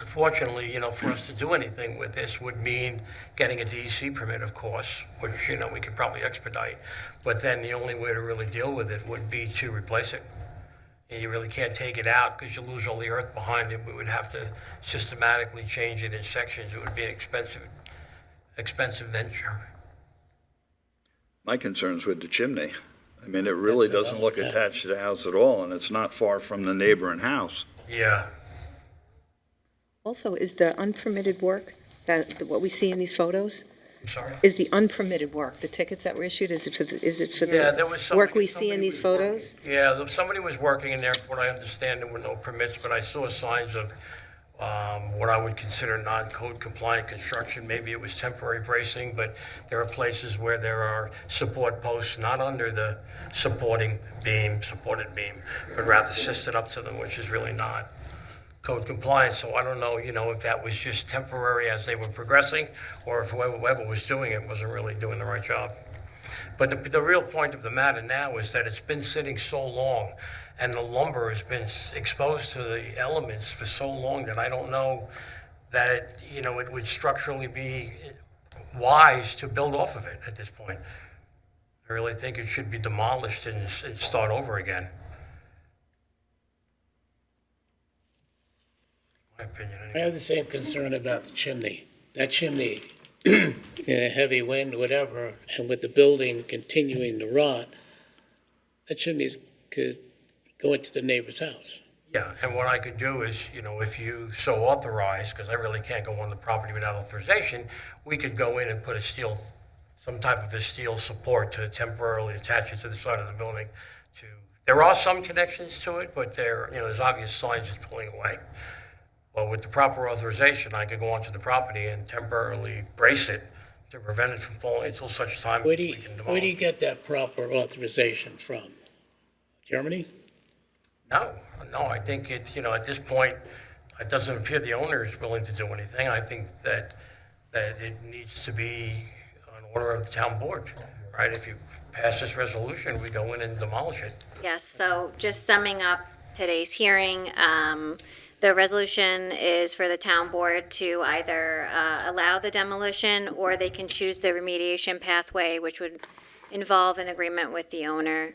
Unfortunately, for us to do anything with this would mean getting a DEC permit, of course, which, we could probably expedite. But then the only way to really deal with it would be to replace it. And you really can't take it out because you lose all the earth behind it. We would have to systematically change it in sections. It would be an expensive venture. My concern's with the chimney. I mean, it really doesn't look attached to the house at all, and it's not far from the neighboring house. Yeah. Also, is the unpermitted work, what we see in these photos, I'm sorry? is the unpermitted work, the tickets that were issued, is it for Yeah, there was the work somebody- we see in these photos? Yeah, somebody was working in there, from what I understand, there were no permits, but I saw signs of what I would consider non-code compliant construction. Maybe it was temporary bracing, but there are places where there are support posts not under the supported beam, but rather assisted up to them, which is really not code compliant. So I don't know, if that was just temporary as they were progressing, or if whoever was doing it wasn't really doing the right job. But the real point of the matter now is that it's been sitting so long, and the lumber has been exposed to the elements for so long that I don't know that, it would structurally be wise to build off of it at this point. I really think it should be demolished and start over again. My opinion, I anyway. have the same concern about the chimney. That chimney, in a heavy wind, whatever, and with the building continuing to rot, that chimney could go into the neighbor's house. Yeah, and what I could do is, if you so authorize, because I really can't go on the property without authorization, we could go in and put some type of a steel support to temporarily attach it to the side of the building. There are some connections to it, but there's obvious signs it's pulling away. Well, with the proper authorization, I could go onto the property and temporarily brace it to prevent it from falling until such time Where as do we you, can where do you demolish. get that proper authorization from? Germany? No, I think at this point, it doesn't appear the owner is willing to do anything. I think that it needs to be an order of the town board, right? If you pass this resolution, we go in and demolish it. Yes, so just summing up today's hearing, the resolution is for the town board to either allow the demolition, or they can choose the remediation pathway, which would involve an agreement with the owner.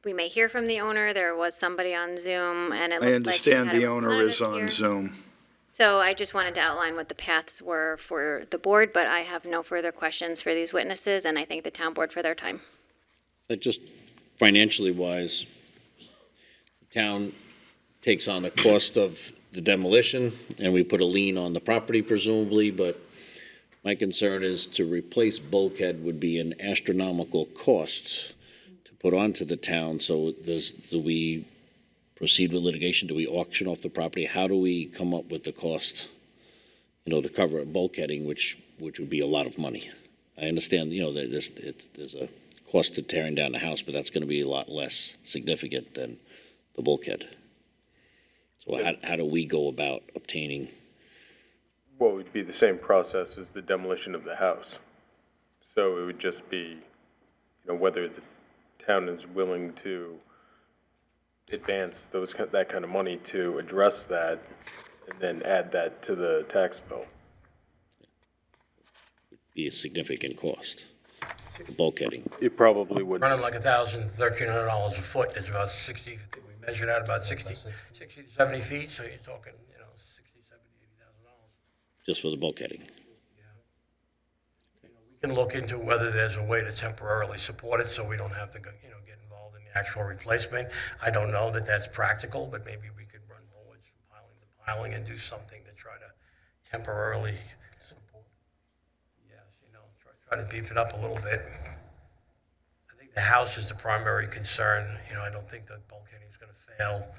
We may hear from the owner. There was somebody on Zoom, and it I looked like she had understand a the owner is representative on here. Zoom. So I just wanted to outline what the paths were for the board, but I have no further questions for these witnesses, and I thank the town board for their time. Just financially wise, the town takes on the cost of the demolition, and we put a lien on the property presumably, but my concern is to replace bulkhead would be an astronomical cost to put onto the town. So do we proceed with litigation? Do we auction off the property? How do we come up with the cost, to cover bulkheading, which would be a lot of money? I understand, that there's a cost to tearing down the house, but that's going to be a lot less significant than the bulkhead. So how do we go about obtaining? What would be the same process as the demolition of the house. So it would just be, whether the town is willing to advance that kind of money to address that, and then add that to the tax bill. Be a significant cost, the bulkheading. It probably would. Running like $1,300 a foot is about 60, I think we measured out about 60 to 70 feet, so you're talking, 60, 70, $80,000. Just for the bulkheading. We can look into whether there's a way to temporarily support it so we don't have to, get involved in the actual replacement. I don't know that that's practical, but maybe we could run boards from piling to piling and do something to try to temporarily support. Yes, try to beef it up a little bit. I think the house is the primary concern. I don't think the bulkheading is going to fail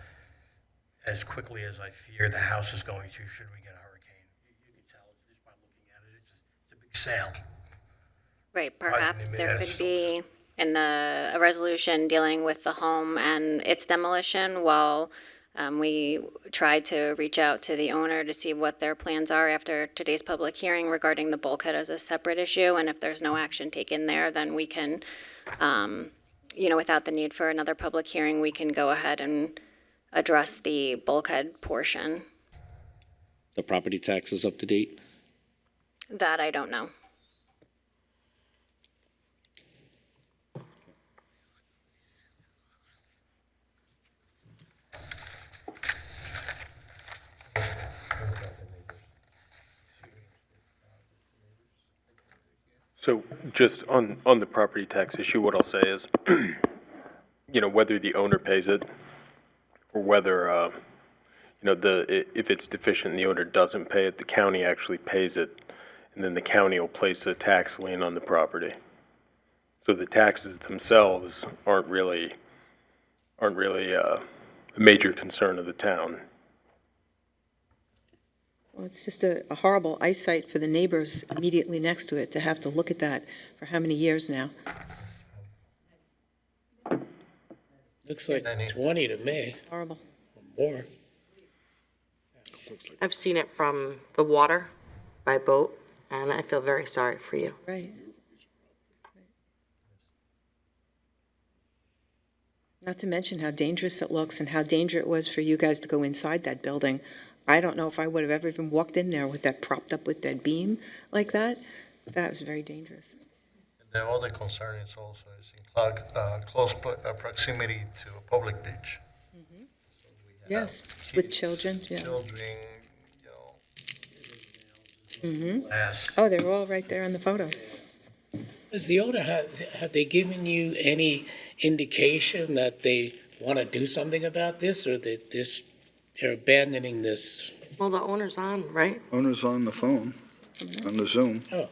as quickly as I fear the house is going to should we get a hurricane. You can tell just by looking at it, it's a big sail. Right, perhaps there could be a resolution dealing with the home and its demolition while we try to reach out to the owner to see what their plans are after today's public hearing regarding the bulkhead as a separate issue. And if there's no action taken there, then we can, without the need for another public hearing, we can go ahead and address the bulkhead portion. The property tax is up to date? That I don't know. So just on the property tax issue, what I'll say is, whether the owner pays it or whether, if it's deficient and the owner doesn't pay it, the county actually pays it, and then the county will place a tax lien on the property. So the taxes themselves aren't really a major concern of the town. Well, it's just a horrible eyesight for the neighbors immediately next to it to have to look at that for how many years now? Looks like 20 to me. Horrible. Or more. I've seen it from the water by boat, and I feel very sorry for you. Right. Not to mention how dangerous it looks and how dangerous it was for you guys to go inside that building. I don't know if I would have ever even walked in there with that propped up with that beam like that. That was very dangerous. The other concern is also in close proximity to a public beach. Mm-hmm. Yes, with children, yeah. Children, Mm-hmm. Yes. Oh, they were all right there in the photos. Does the owner, have they given you any indication that they want to do something about this, or that they're abandoning this? Well, the owner's on, right? Owner's on the phone, on the Zoom. Oh,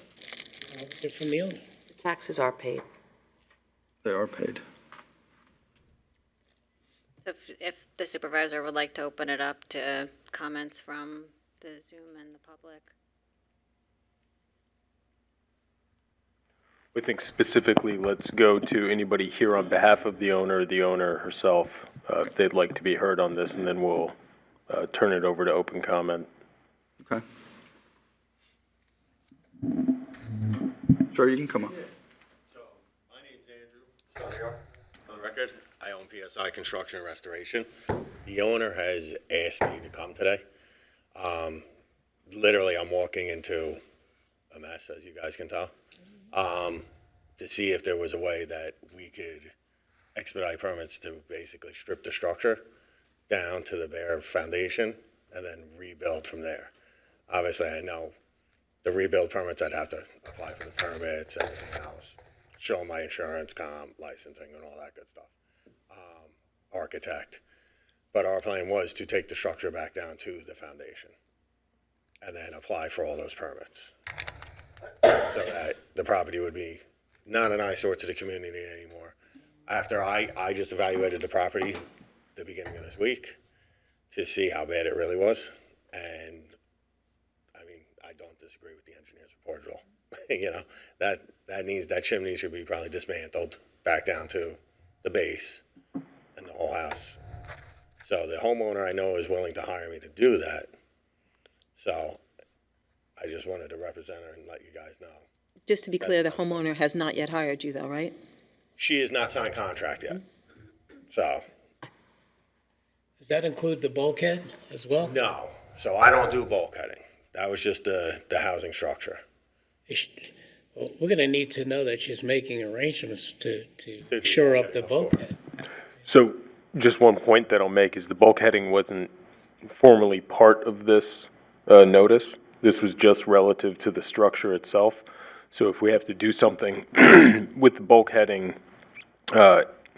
they're from the owner. The taxes are paid. They are paid. So if the supervisor would like to open it up to comments from the Zoom and the public. I think specifically, let's go to anybody here on behalf of the owner herself, if they'd like to be heard on this, and then we'll turn it over to open comment. Okay. Sure, you can come up. So, my name's Andrew. On record, I own PSI Construction and Restoration. The owner has asked me to come today. Literally, I'm walking into a mess, as you guys can tell, to see if there was a way that we could expedite permits to basically strip the structure down to the bare foundation and then rebuild from there. Obviously, I know the rebuild permits, I'd have to apply for the permits, everything else, show my insurance, comp, licensing, and all that good stuff. Architect. But our plan was to take the structure back down to the foundation and then apply for all those permits so that the property would be not an eyesore to the community anymore. After I just evaluated the property the beginning of this week to see how bad it really was, and I mean, I don't disagree with the engineer's report at all. That chimney should be probably dismantled back down to the base and the whole house. So the homeowner I know is willing to hire me to do that. So I just wanted to represent her and let you guys know. Just to be clear, the homeowner has not yet hired you though, right? She has not signed contract yet. So. Does that include the bulkhead as well? No. So I don't do bulkheading. That was just the housing structure. Well, we're going to need to know that she's making arrangements to shore up the bulkhead. So just one point that I'll make is the bulkheading wasn't formally part of this notice. This was just relative to the structure itself. So if we have to do something with the bulkheading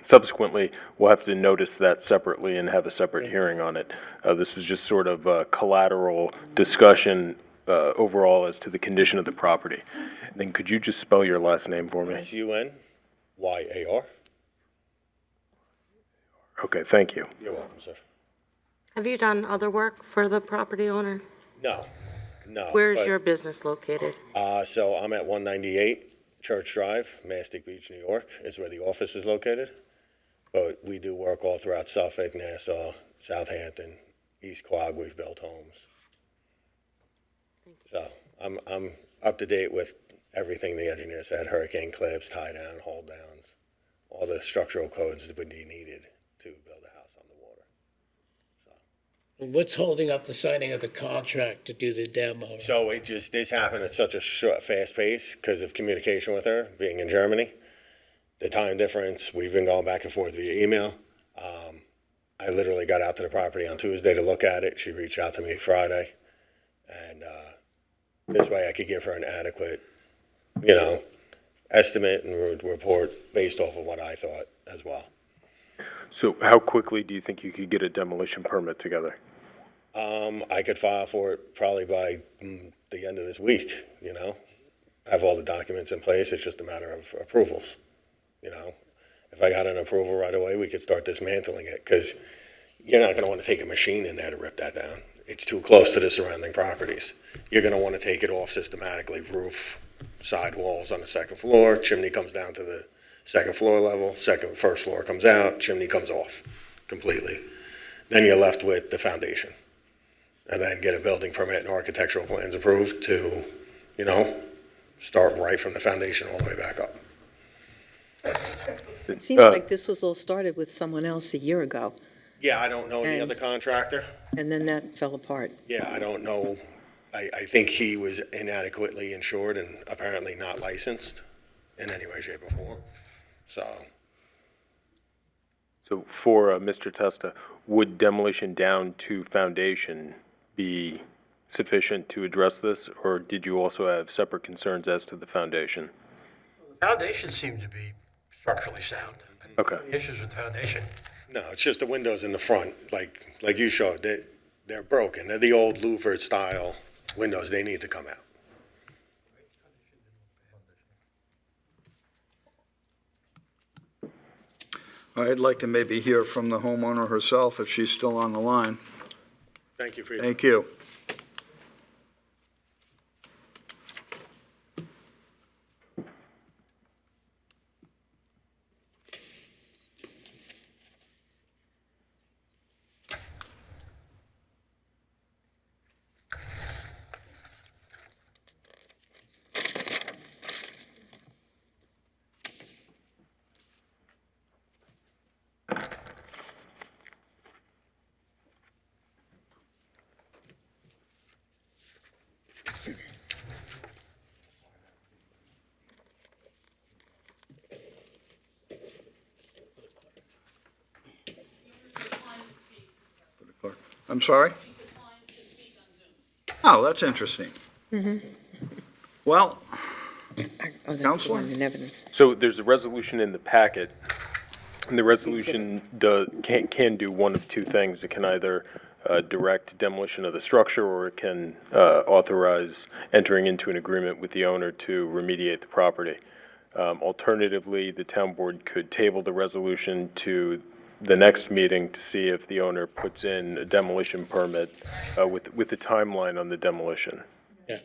subsequently, we'll have to notice that separately and have a separate hearing on it. This is just sort of a collateral discussion overall as to the condition of the property. And then could you just spell your last name for me? SUNYAR. Okay, thank you. You're welcome, sir. Have you done other work for the property owner? No. Where's but- your business located? So I'm at 198 Church Drive, Mastic Beach, New York, is where the office is located. But we do work all throughout Suffolk, Nassau, Southampton, East Quogue. We've built homes. So I'm up to date with everything the engineer said: hurricane clips, tie down, hold downs, all the structural codes that would be needed to build a house on the water. What's holding up the signing of the contract to do the demo? So this happened at such a fast pace because of communication with her being in Germany. The time difference, we've been going back and forth via email. I literally got out to the property on Tuesday to look at it. She reached out to me Friday. And this way I could give her an adequate, estimate and report based off of what I thought as well. So how quickly do you think you could get a demolition permit together? I could file for it probably by the end of this week, have all the documents in place. It's just a matter of approvals, If I got an approval right away, we could start dismantling it because you're not going to want to take a machine in there to rip that down. It's too close to the surrounding properties. You're going to want to take it off systematically, roof, side walls on the second floor, chimney comes down to the second floor level, first floor comes out, chimney comes off completely. Then you're left with the foundation. And then get a building permit and architectural plans approved to, start right from the foundation all the way back up. It seems like this was all started with someone else a year ago, Yeah, I don't know the And- other contractor. and then that fell apart. Yeah, I don't know. I think he was inadequately insured and apparently not licensed in any way, shape, or form. So for Mr. Testa, would demolition down to foundation be sufficient to address this, or did you also have separate concerns as to the foundation? The foundation seemed to be structurally sound. Okay. Issues with the foundation. No, it's just the windows in the front, like you showed, they're broken. They're the old louvered style windows. They need to come out. I'd like to maybe hear from the homeowner herself if she's still on the line. Thank you for your. Thank you. I'm sorry? Oh, that's interesting. Well, Oh, that's the Counselor? one in evidence. So there's a resolution in the packet, and the resolution can do one of two things. It can either direct demolition of the structure, or it can authorize entering into an agreement with the owner to remediate the property. Alternatively, the town board could table the resolution to the next meeting to see if the owner puts in a demolition permit with the timeline on the demolition. Yeah.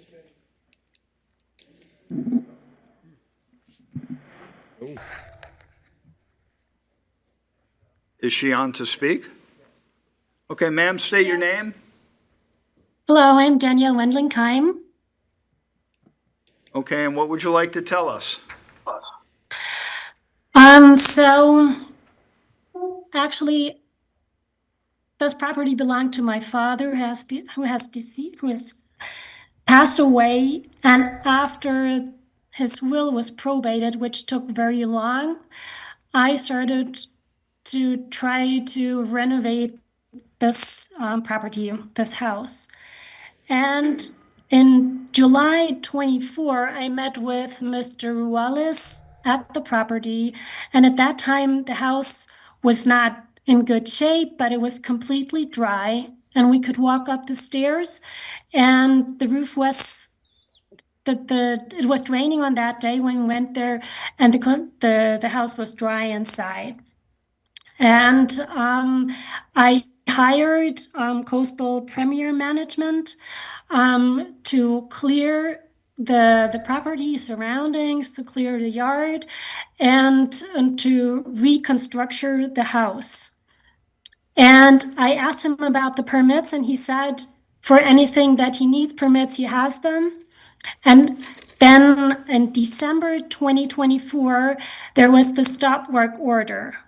is she on to speak? Okay, ma'am, state your name. Hello, I'm Danielle Wendling-Keim. Okay, and what would you like to tell us? So actually, this property belonged to my father, who has passed away, and after his will was probated, which took very long, I started to try to renovate this property, this house. And in July 24, I met with Mr. Ruales at the property. And at that time, the house was not in good shape, but it was completely dry. And we could walk up the stairs, and the roof was it was raining on that day when we went there, and the house was dry inside. And I hired Coastal Premier Management to clear the property surroundings, to clear the yard, and to reconstruct the house. And I asked him about the permits, and he said for anything that he needs permits, he has them. And then in December 2024, there was the stop work order.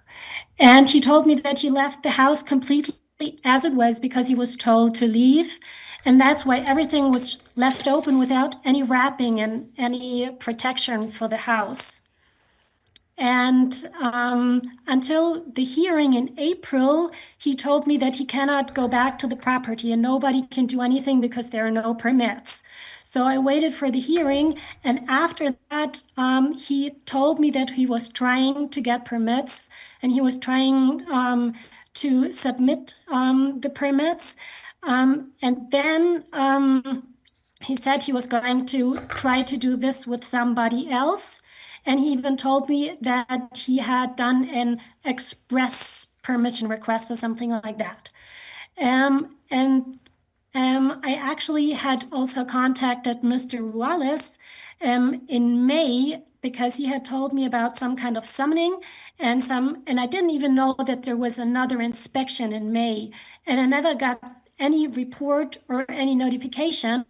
And he told me that he left the house completely as it was because he was told to leave. And that's why everything was left open without any wrapping and any protection for the house. And until the hearing in April, he told me that he cannot go back to the property and nobody can do anything because there are no permits. So I waited for the hearing, and after that, he told me that he was trying to get permits and he was trying to submit the permits. And then he said he was going to try to do this with somebody else. And he even told me that he had done an express permission request or something like that. I actually had also contacted Mr. Ruales in May because he had told me about some kind of summoning and I didn't even know that there was another inspection in May. And I never got any report or any notification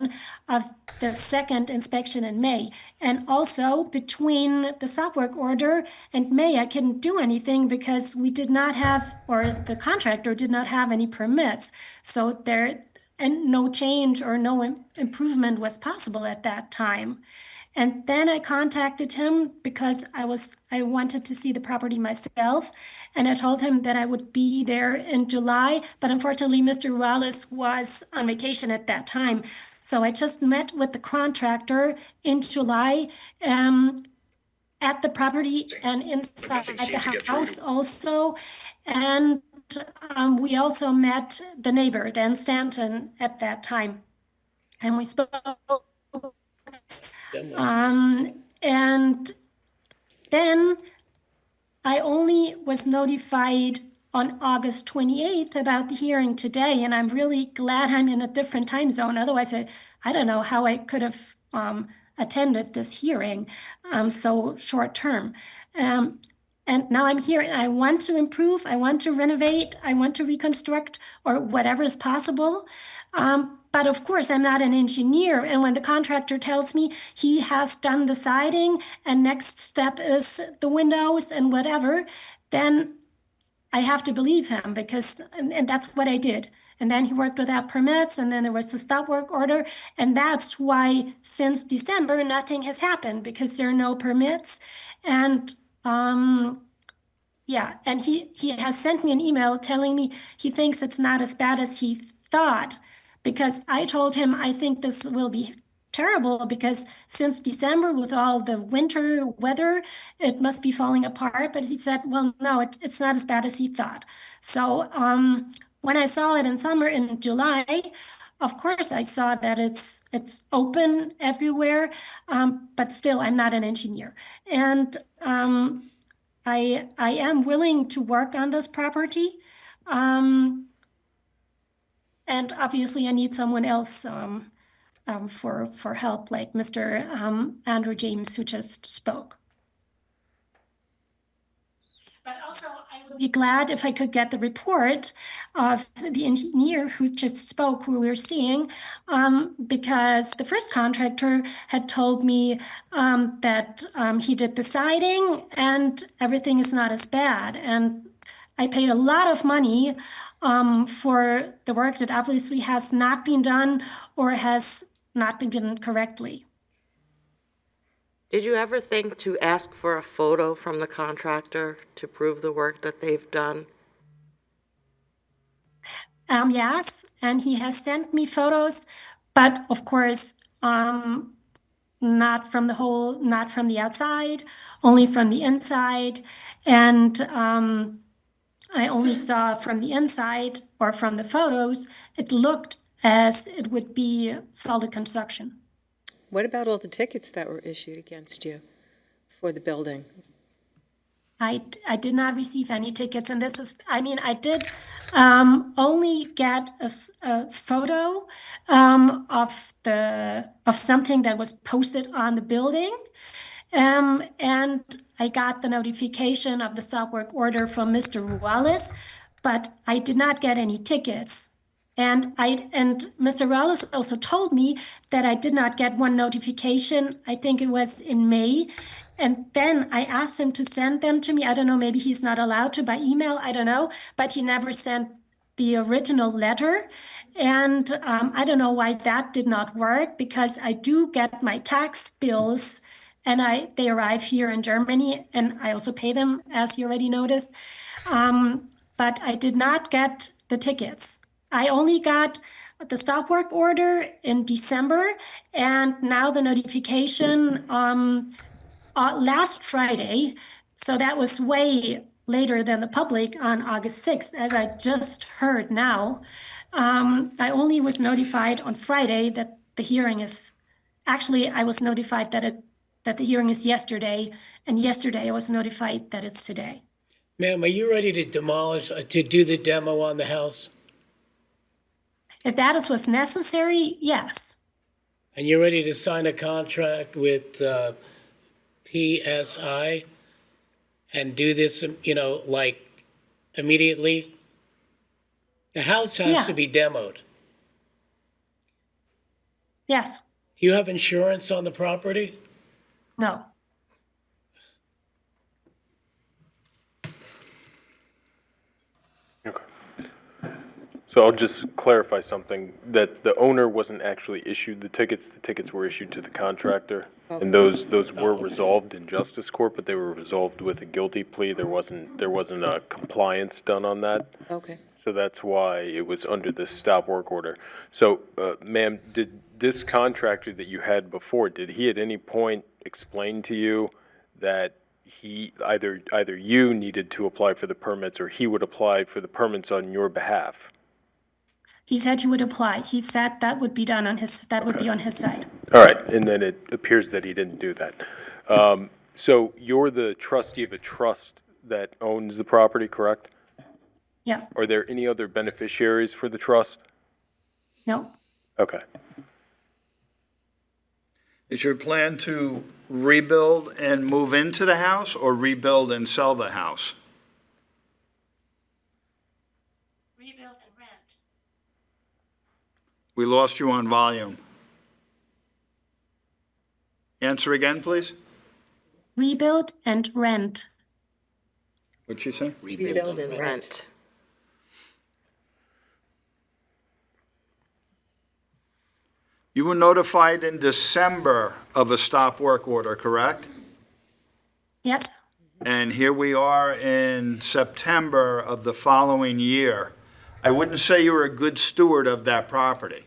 of the second inspection in May. And also between the stop work order and May, I couldn't do anything because we did not have, or the contractor did not have any permits. So and no change or no improvement was possible at that time. And then I contacted him because I wanted to see the property myself. And I told him that I would be there in July, but unfortunately, Mr. Ruales was on vacation at that time. So I just met with the contractor in July at the property and inside the house also. And we also met the neighbor, Dan Stanton, at that time. And we spoke. And then I only was notified on August 28th about the hearing today, and I'm really glad I'm in a different time zone. Otherwise, I don't know how I could have attended this hearing so short term. And now I'm here and I want to improve, I want to renovate, I want to reconstruct, or whatever is possible. But of course, I'm not an engineer. And when the contractor tells me he has done the siding and next step is the windows and whatever, then I have to believe him because, and that's what I did. And then he worked without permits, and then there was the stop work order. And that's why since December, nothing has happened because there are no permits. And yeah, and he has sent me an email telling me he thinks it's not as bad as he thought, because I told him I think this will be terrible because since December with all the winter weather, it must be falling apart. But he said, well, no, it's not as bad as he thought. So when I saw it in July, of course I saw that it's open everywhere, but still I'm not an engineer. And I am willing to work on this property. And obviously I need someone else for help, like Mr. Andrew James, who just spoke. But also, I would be glad if I could get the report of the engineer who just spoke, who we're seeing, because the first contractor had told me that he did the siding and everything is not as bad. And I paid a lot of money for the work that obviously has not been done or has not been done correctly. Did you ever think to ask for a photo from the contractor to prove the work that they've done? Yes, and he has sent me photos, but of course, not from the outside, only from the inside. And I only saw from the inside or from the photos, it looked as it would be solid construction. What about all the tickets that were issued against you for the building? I did not receive any tickets, and this is, I mean, I did only get a photo of something that was posted on the building, and I got the notification of the stop work order from Mr. Ruales, but I did not get any tickets. And Mr. Ruales also told me that I did not get one notification. I think it was in May. And then I asked him to send them to me. I don't know, maybe he's not allowed to by email, I don't know, but he never sent the original letter. And I don't know why that did not work, because I do get my tax bills and they arrive here in Germany, and I also pay them, as you already noticed. But I did not get the tickets. I only got the stop work order in December, and now the notification last Friday, so that was way later than the public, on August 6th, as I just heard now. I only was notified on Friday that the hearing is, actually, I was notified that the hearing is yesterday, and yesterday I was notified that it's today. Ma'am, are you ready to demolish, to do the demo on the house? If that is what's necessary, yes. And you're ready to sign a contract with PSI and do this, like immediately? The house has to be demoed. Yes. Do you have insurance on the property? No. So I'll just clarify something, that the owner wasn't actually issued the tickets were issued to the contractor. And those were resolved in justice court, but they were resolved with a guilty plea. There wasn't a compliance done on that. Okay. So that's why it was under this stop work order. So, ma'am, did this contractor that you had before, did he at any point explain to you that he, either you needed to apply for the permits or he would apply for the permits on your behalf? He said he would apply. He said that would be done on his, would be on his side. All right, and then it appears that he didn't do that. So you're the trustee of a trust that owns the property, correct? Yeah. Are there any other beneficiaries for the trust? No. Okay. Is your plan to rebuild and move into the house, or rebuild and sell the house? Rebuild and rent. We lost you on volume. Answer again, please. Rebuild and rent. What'd she say? Rebuild and rent. You were notified in December of a stop work order, correct? Yes. And here we are in September of the following year. I wouldn't say you were a good steward of that property.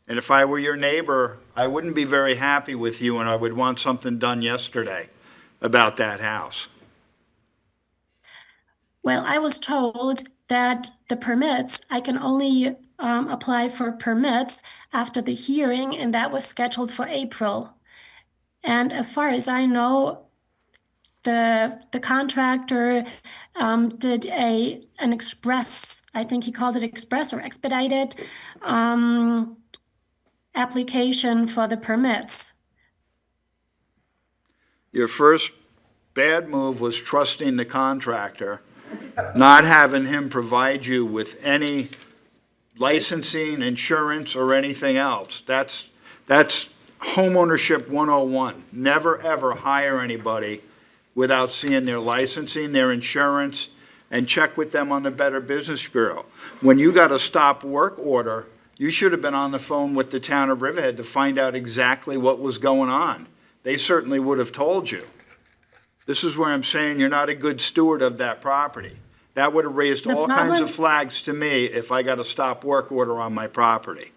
And if I were your neighbor, I wouldn't be very happy with you, and I would want something done yesterday about that house. Well, I was told that the permits, I can only apply for permits after the hearing, and that was scheduled for April. And as far as I know, the contractor did an express, I think he called it express or expedited, application for the permits. Your first bad move was trusting the contractor, not having him provide you with any licensing, insurance, or anything else. That's homeownership 101. Never, ever hire anybody without seeing their licensing, their insurance, and check with them on the Better Business Bureau. When you got a stop work order, you should have been on the phone with the town of Riverhead to find out exactly what was going on. They certainly would have told you. This is where I'm saying you're not a good steward of that property. That would have raised all kinds of flags to me if I got a stop work order on my property.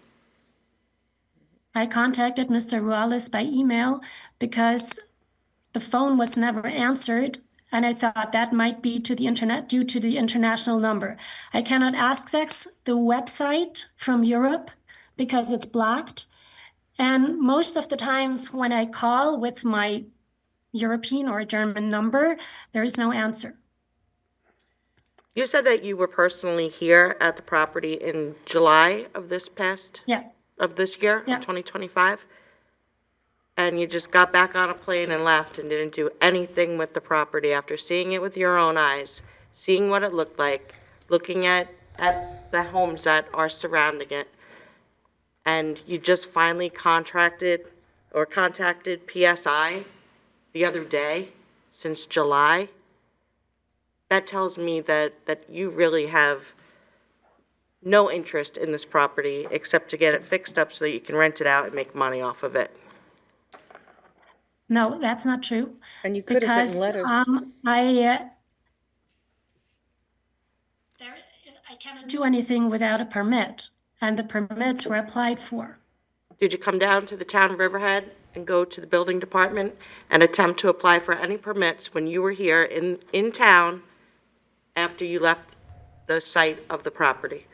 I contacted Mr. Ruales by email because the phone was never answered, and I thought that might be to the internet due to the international number. I cannot access the website from Europe because it's blocked. And most of the times when I call with my European or German number, there is no answer. You said that you were personally here at the property in July of this year, Yeah. of 2025? And you just got back on a plane and left and didn't do anything with the property after seeing it with your own eyes, seeing what it looked like, looking at the homes that are surrounding it, and you just finally contacted PSI the other day, since July? That tells me that you really have no interest in this property except to get it fixed up so that you can rent it out and make money off of it. No, that's not true. And you could have written letters. I cannot do anything without a permit, and the permits were applied for. Did you come down to the town of Riverhead and go to the building department and attempt to apply for any permits when you were here in town after you left the site of the property?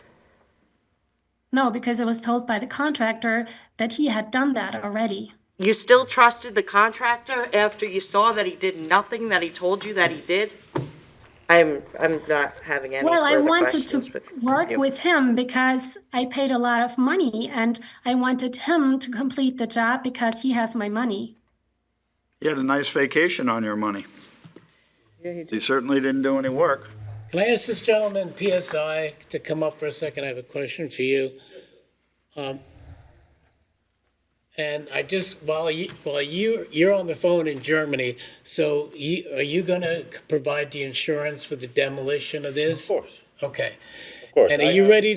No, because I was told by the contractor that he had done that already. You still trusted the contractor after you saw that he did nothing that he told you that he did? I'm not having any Well, I further wanted to questions with work you. with him because I paid a lot of money, and I wanted him to complete the job because he has my money. You had a nice vacation on your money. Yeah, he did. You certainly didn't do any work. Can I ask this gentleman, PSI, to come up for a second? I have a question for you. And I just, while you're on the phone in Germany, so are you gonna provide the insurance for the demolition of this? Of course. Okay. Of course. And are you ready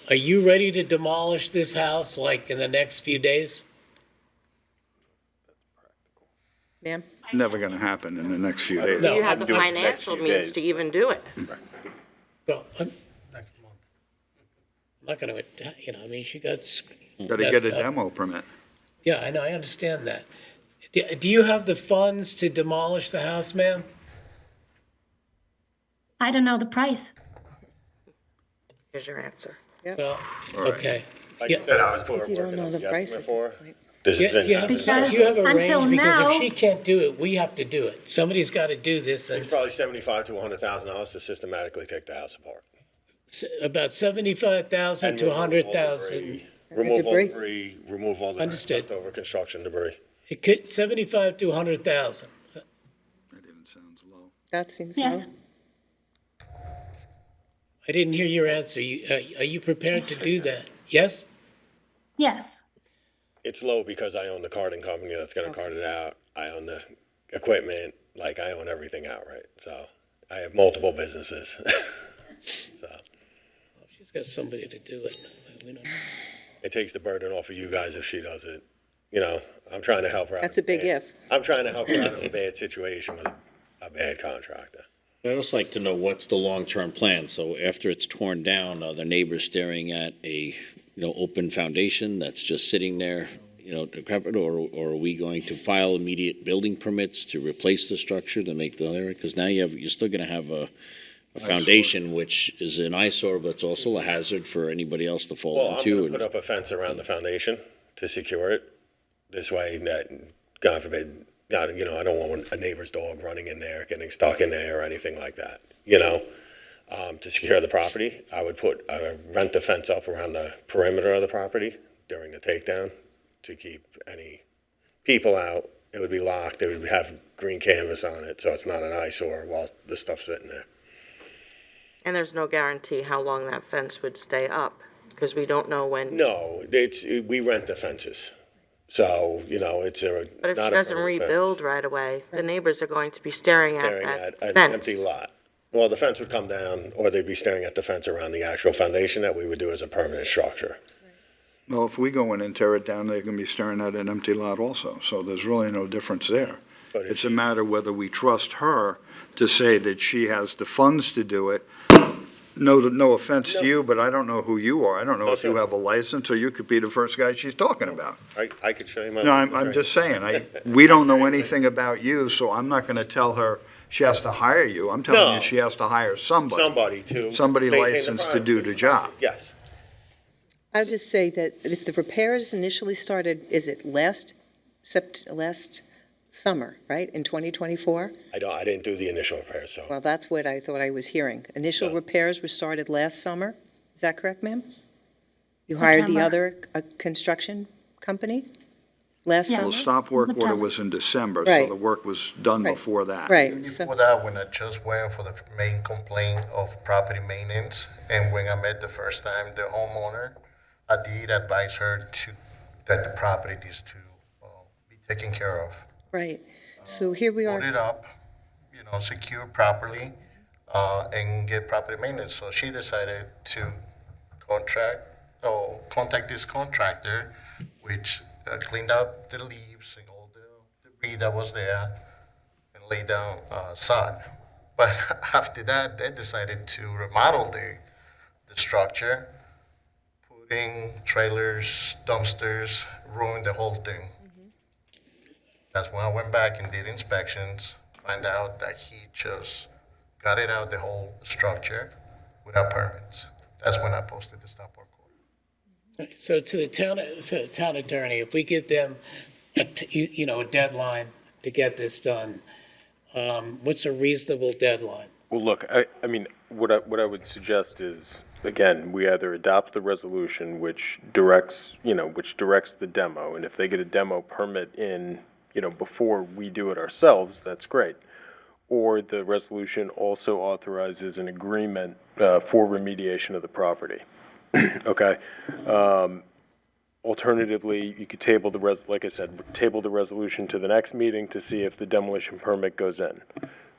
are you ready to demolish this house, like, in the next few days? Ma'am? Never going to happen in the next few days. Do you have the Do it in the next financial few means days. to even do it? Well, I'm not gonna, I mean, she got. Got to get a demo permit. Yeah, I know, I understand that. Do you have the funds to demolish the house, ma'am? I don't know the price. Here's your answer. Well, All right. okay. Like Yeah. you said, I was If you don't working know on the the price estimate at this for. point. This Yeah, has been. you have, Because you have until arranged, because now- if she can't do it, we have to do it. Somebody's gotta do this, It's and probably $75,000 to $100,000 to systematically take the house apart. about 75,000 And to remove all 100,000. debris, Remove all debris. debris, remove all the Understood. leftover construction debris. It could, 75 to 100,000. That even sounds low. That seems Yes. low. I didn't hear your answer. Are you prepared to do that? Yes? Yes. It's low because I own the carting company that's gonna cart it out. I own the equipment, like I own everything outright. So I have multiple businesses. So She's got somebody to do it. We don't know. it takes the burden off of you guys if she does it. You know, I'm trying to help her out. That's a big if. I'm trying to help her out of a bad situation with a bad contractor. I'd also like to know what's the long-term plan. So after it's torn down, are the neighbors staring at a, open foundation that's just sitting there, decrepit, or are we going to file immediate building permits to replace the structure to make the area? Because now you're still going to have a foundation which is an eyesore, but it's also a hazard for anybody else to fall Well, I'm into. gonna put up a fence around the foundation to secure it. This way that, God forbid, I don't want a neighbor's dog running in there, getting stuck in there or anything like that, To secure the property, I would rent the fence up around the perimeter of the property during the takedown to keep any people out. It would be locked, it would have green canvas on it, so it's not an eyesore while the stuff's sitting there. And there's no guarantee how long that fence would stay up, because we don't know when. No, we rent the fences. So, it's But if she not a doesn't permanent fence. rebuild right away, the neighbors are going to be staring at Staring that at an fence. empty lot. Well, the fence would come down, or they'd be staring at the fence around the actual foundation that we would do as a permanent structure. Well, if we go in and tear it down, they're going to be staring at an empty lot also. So there's really no difference there. But if It's a matter whether we trust her to say that she has the funds to do it, no offense to you, but I don't know who you are. I don't know if you Okay. have a license, or you could be the first guy she's talking about. I could show you my. No, I'm license right just saying, we don't know anything about you, so I'm not gonna tell her she has to hire you. I'm telling No. you she has to hire somebody. maintain Somebody the licensed to do the job. Yes. I'll just say that if the repairs initially started, is it last summer, right, in 2024? I didn't do the initial repair, so. Well, that's what I thought I was hearing. Initial Yeah. repairs were started last summer. Is that correct, ma'am? You hired the September. other construction company last Yeah. summer? Well, stop work order September. was in December, so Right. the work was done Right. before that. Right, so, Before that, when I just went for the main complaint of property maintenance, and when I met the first time the homeowner, I did advise her that the property needs to be taken care of. right. So here we Put are. it up, secure properly, and get property maintenance. So she decided to contact this contractor, which cleaned up the leaves and all the debris that was there and laid down sod. But after that, they decided to remodel the structure, putting trailers, dumpsters, ruined the whole thing. That's when I went back and did inspections, find out that he just gutted out the whole structure without permits. That's when I posted the stop work order. So to the town attorney, if we give them, a deadline to get this done, what's a reasonable deadline? Well, look, I mean, what I would suggest is, again, we either adopt the resolution which directs the demo, and if they get a demo permit in, before we do it ourselves, that's great. Or the resolution also authorizes an agreement for remediation of the property. Okay? Alternatively, you could table table the resolution to the next meeting to see if the demolition permit goes in.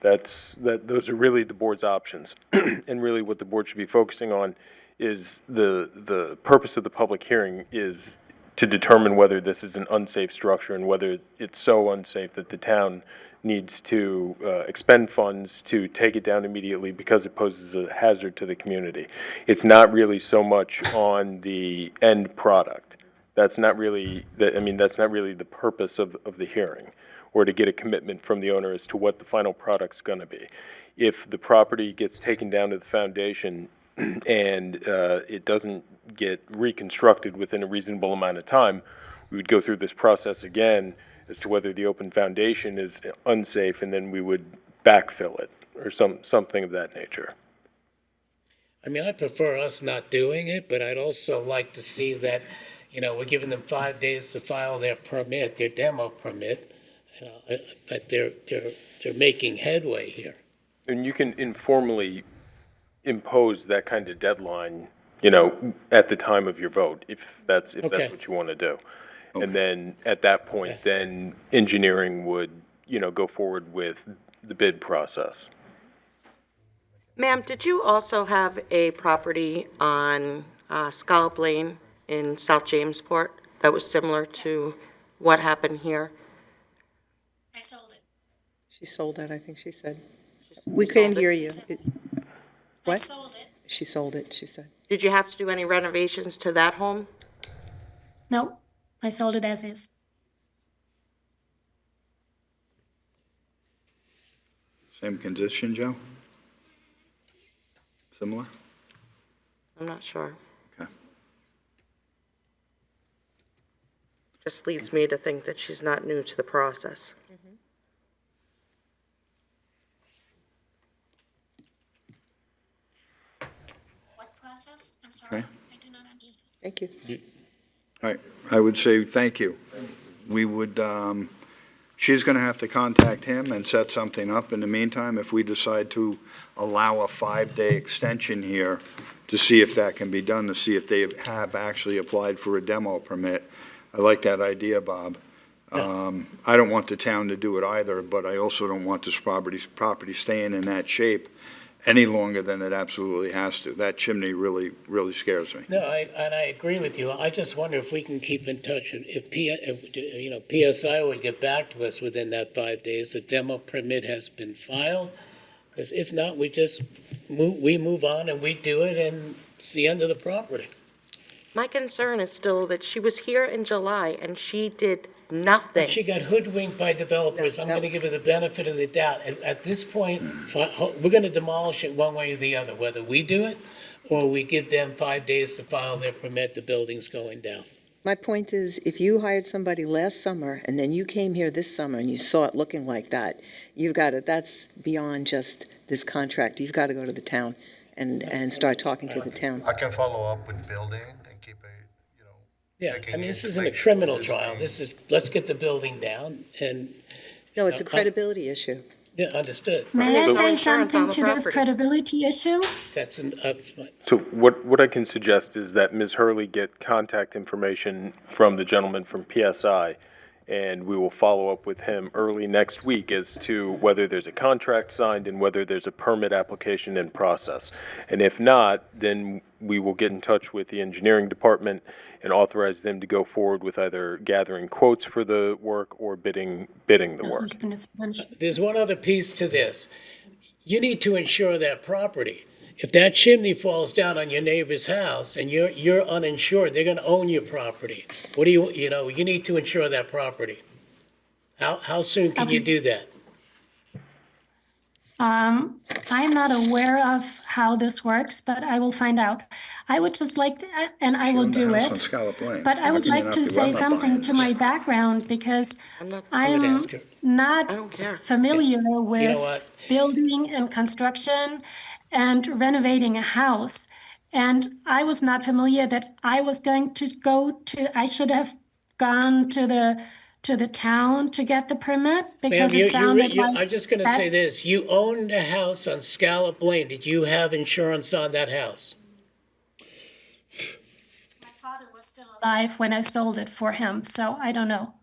Those are really the board's options. And really what the board should be focusing on is the purpose of the public hearing is to determine whether this is an unsafe structure and whether it's so unsafe that the town needs to expend funds to take it down immediately because it poses a hazard to the community. It's not really so much on the end product. That's not really the purpose of the hearing, or to get a commitment from the owner as to what the final product's gonna be. If the property gets taken down to the foundation and it doesn't get reconstructed within a reasonable amount of time, we would go through this process again as to whether the open foundation is unsafe, and then we would backfill it, or something of that nature. I mean, I prefer us not doing it, but I'd also like to see that, we're giving them 5 days to file their permit, their demo permit, that they're making headway here. And you can informally impose that kind of deadline, at the time of your vote, if that's Okay. what you want to do. And then, at that point, then engineering would, go forward with the bid process. Ma'am, did you also have a property on Scallop Lane in South Jamesport that was similar to what happened here? I sold it. She sold it, I think she said. We couldn't hear you. What? I sold it. She sold it, she said. Did you have to do any renovations to that home? No, I sold it as is. Same condition, Joe? Similar? I'm not sure. Okay. Just leads me to think that she's not new to the process. What process? I'm sorry, Okay. I did not understand. Thank you. All right, I would say thank you. We would, she's gonna have to contact him and set something up. In the meantime, if we decide to allow a 5-day extension here to see if that can be done, to see if they have actually applied for a demo permit. I like that idea, Bob. I don't want the town to do it either, but I also don't want this property staying in that shape any longer than it absolutely has to. That chimney really, really scares me. No, and I agree with you. I just wonder if we can keep in touch, if PSI would get back to us within that 5 days, the demo permit has been filed. Because if not, we we move on and we do it, and it's the end of the property. My concern is still that she was here in July and she did nothing. She got hoodwinked by developers. I'm gonna give her the benefit of the doubt. At this point, we're gonna demolish it one way or the other, whether we do it or we give them 5 days to file their permit, the building's going down. My point is, if you hired somebody last summer and then you came here this summer and you saw it looking like that, you've got to, that's beyond just this contract. You've got to go to the town and start talking to the town. I can follow up with building and keep a, Yeah, checking I mean, this in to isn't a make sure criminal this trial. thing- This is, let's get the building down and, No, it's a credibility issue. yeah, understood. May I no say insurance on something the to this property. credibility issue? That's an, So what I can suggest is that Ms. Hurley get contact information from the gentleman from PSI, and we will follow up with him early next week as to whether there's a contract signed and whether there's a permit application in process. And if not, then we will get in touch with the engineering department and authorize them to go forward with either gathering quotes for the work or bidding the work. there's one other piece to this. You need to insure that property. If that chimney falls down on your neighbor's house and you're uninsured, they're gonna own your property. What do you need to insure that property. How soon can you do that? I'm not aware of how this works, but I will find out. I would just like, and I will do House on it. Scallop Lane. But I How would can you like not to be- say I'm not something buying to this. my background because gonna I'm ask her. not care. familiar with what? building and construction and renovating a house. And I was not familiar that I was going to I should have gone to the town to get the permit because Ma'am, it sounded like. I'm just gonna that- say this, you owned a house on Scallop Lane. Did you have insurance on that house? My father was still alive when I sold it for him, so I don't know.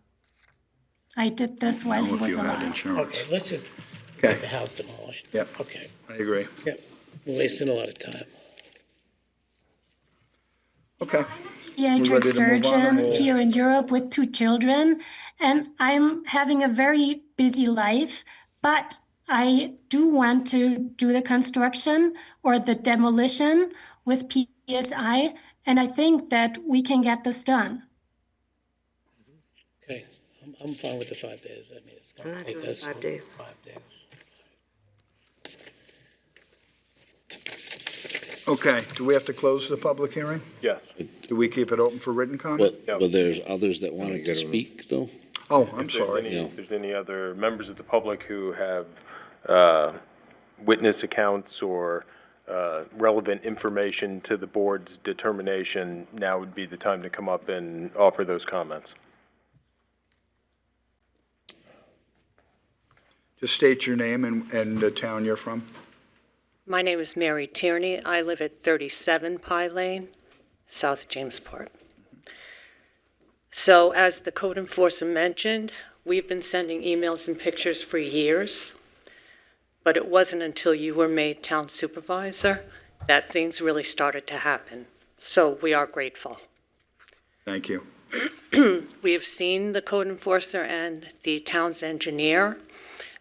I did this while he Know if was you had alive. insurance. Okay, let's just Okay, get the house demolished. yep, Okay, I agree. yep, we're wasting a lot of time. Okay. Pediatric ready to move on, surgeon or- here in Europe with 2 children, and I'm having a very busy life, but I do want to do the construction or the demolition with PSI, and I think that we can get this done. Okay, I'm fine with the 5 days. I mean, it's I'm gonna not take doing us 5 days. 5 days. Okay, do we have to close the public hearing? Yes. Do we keep it open for written Well, comment? well, there's others that wanted to speak, though. Oh, I'm If there's sorry. any- Yeah. If there's any other members of the public who have witness accounts or relevant information to the board's determination, now would be the time to come up and offer those comments. Just state your name and the town you're from. My name is Mary Tierney. I live at 37 Pie Lane, South Jamesport. So as the code enforcer mentioned, we've been sending emails and pictures for years, but it wasn't until you were made town supervisor that things really started to happen. So we are grateful. Thank you. We have seen the code enforcer and the town's engineer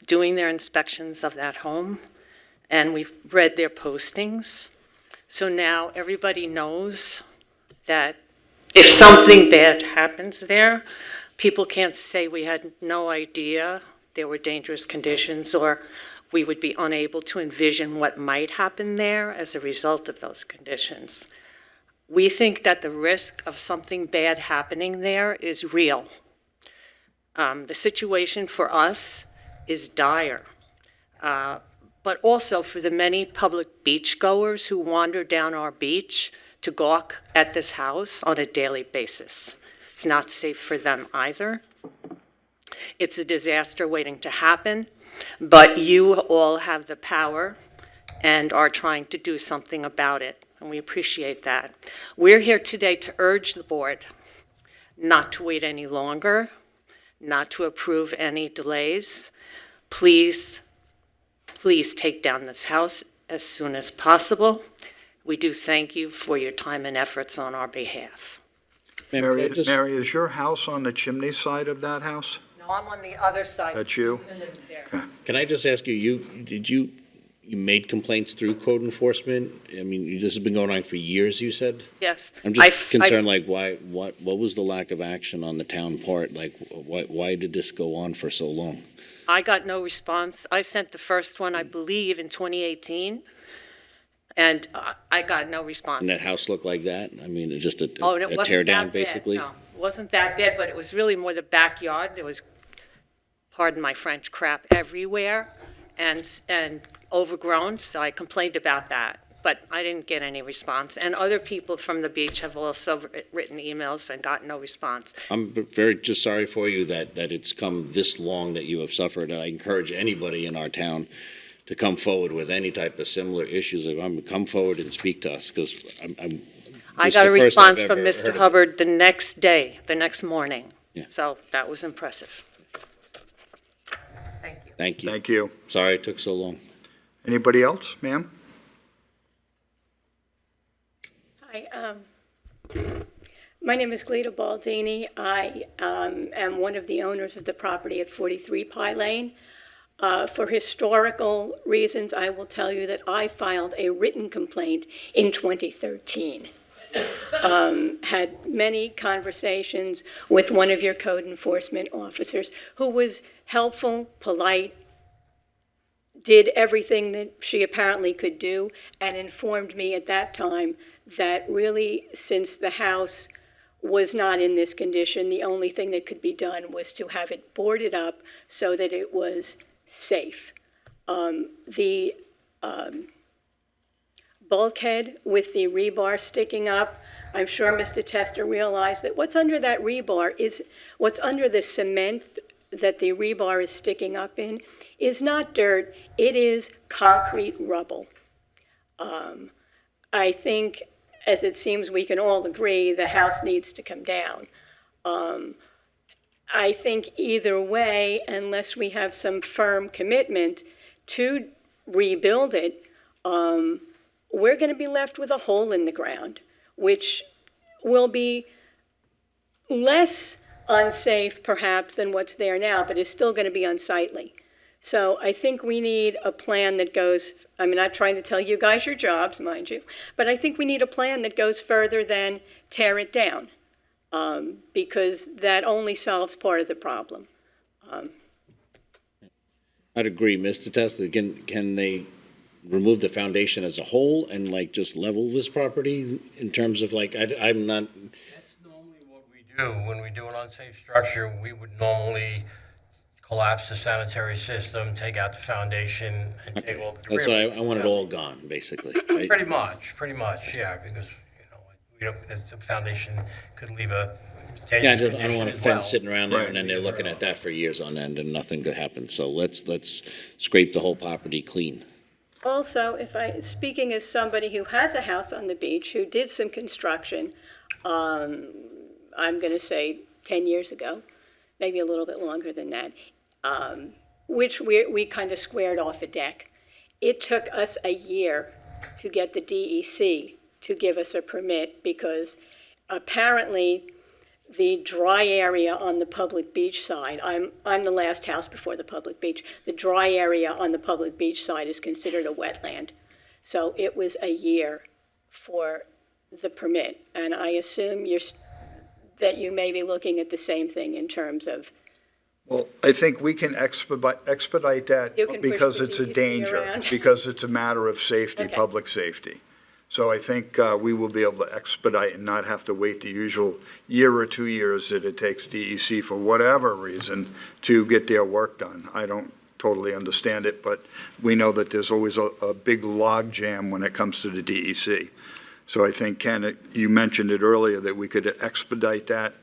doing their inspections of that home, and we've read their postings. So now everybody knows that if something bad happens there, people can't say we had no idea there were dangerous conditions, or we would be unable to envision what might happen there as a result of those conditions. We think that the risk of something bad happening there is real. The situation for us is dire, but also for the many public beachgoers who wander down our beach to gawk at this house on a daily basis. It's not safe for them either. It's a disaster waiting to happen, but you all have the power and are trying to do something about it, and we appreciate that. We're here today to urge the board not to wait any longer, not to approve any delays. Please, please take down this house as soon as possible. We do thank you for your time and efforts on our behalf. Ma'am, Mary, could I just- Mary, is your house on the chimney side of that house? No, I'm on the other side. That's you? Susan is there. Okay. Can I just ask you, you made complaints through code enforcement? I mean, this has been going on for years, you said? Yes. I'm just concerned, like, what was the lack of action on the town part? Like, why did this go on for so long? I got no response. I sent the first one, I believe, in 2018, and I got no response. And that house looked like that? I mean, it's just a And it wasn't tear down, that bad, basically? no. It wasn't that bad, but it was really more the backyard. There was, pardon my French, crap everywhere and overgrown, so I complained about that. But I didn't get any response. And other people from the beach have also written emails and got no response. I'm very just sorry for you that it's come this long that you have suffered. And I encourage anybody in our town to come forward with any type of similar issues. Come forward and speak to us, because I got a response from Mr. Hubbard the next day, the next morning. Yeah. So that was impressive. Thank you. Thank you. Sorry it took so long. Anybody else, ma'am? Hi, my name is Glita Baldini. I am one of the owners of the property at 43 Pie Lane. For historical reasons, I will tell you that I filed a written complaint in 2013. Had many conversations with one of your code enforcement officers who was helpful, polite, did everything that she apparently could do, and informed me at that time that really, since the house was not in this condition, the only thing that could be done was to have it boarded up so that it was safe. The bulkhead with the rebar sticking up, I'm sure Mr. Tester realized that what's under that rebar is, what's under the cement that the rebar is sticking up in is not dirt, it is concrete rubble. I think, as it seems we can all agree, the house needs to come down. I think either way, unless we have some firm commitment to rebuild it, we're going to be left with a hole in the ground, which will be less unsafe perhaps than what's there now, but is still going to be unsightly. So I think we need a plan that goes, I'm not trying to tell you guys your jobs, mind you, but I think we need a plan that goes further than tear it down, because that only solves part of the problem. I'd agree, Mr. Testa. Can they remove the foundation as a whole and like just level this property in terms of like, I'm not. That's normally what we do. When we do an unsafe structure, we would normally collapse the sanitary system, take out the foundation, and take all the debris. That's what I want it all gone, basically. Right? Pretty much, yeah, because, the foundation could leave a Yeah, dangerous I don't want a condition as fence well. sitting around there and then they're looking at that for years on end and nothing could happen. So let's scrape the whole property clean. Also, speaking as somebody who has a house on the beach, who did some construction, I'm going to say 10 years ago, maybe a little bit longer than that, which we kind of squared off a deck. It took us a year to get the DEC to give us a permit because apparently the dry area on the public beach side, I'm the last house before the public beach, the dry area on the public beach side is considered a wetland. So it was a year for the permit. And I assume that you may be looking at the same thing in terms of. Well, I think we can expedite that You can push because the it's a DEC danger, around. because it's a matter of safety, Okay. public safety. So I think we will be able to expedite and not have to wait the usual year or 2 years that it takes DEC for whatever reason to get their work done. I don't totally understand it, but we know that there's always a big log jam when it comes to the DEC. So I think, Ken, you mentioned it earlier that we could expedite that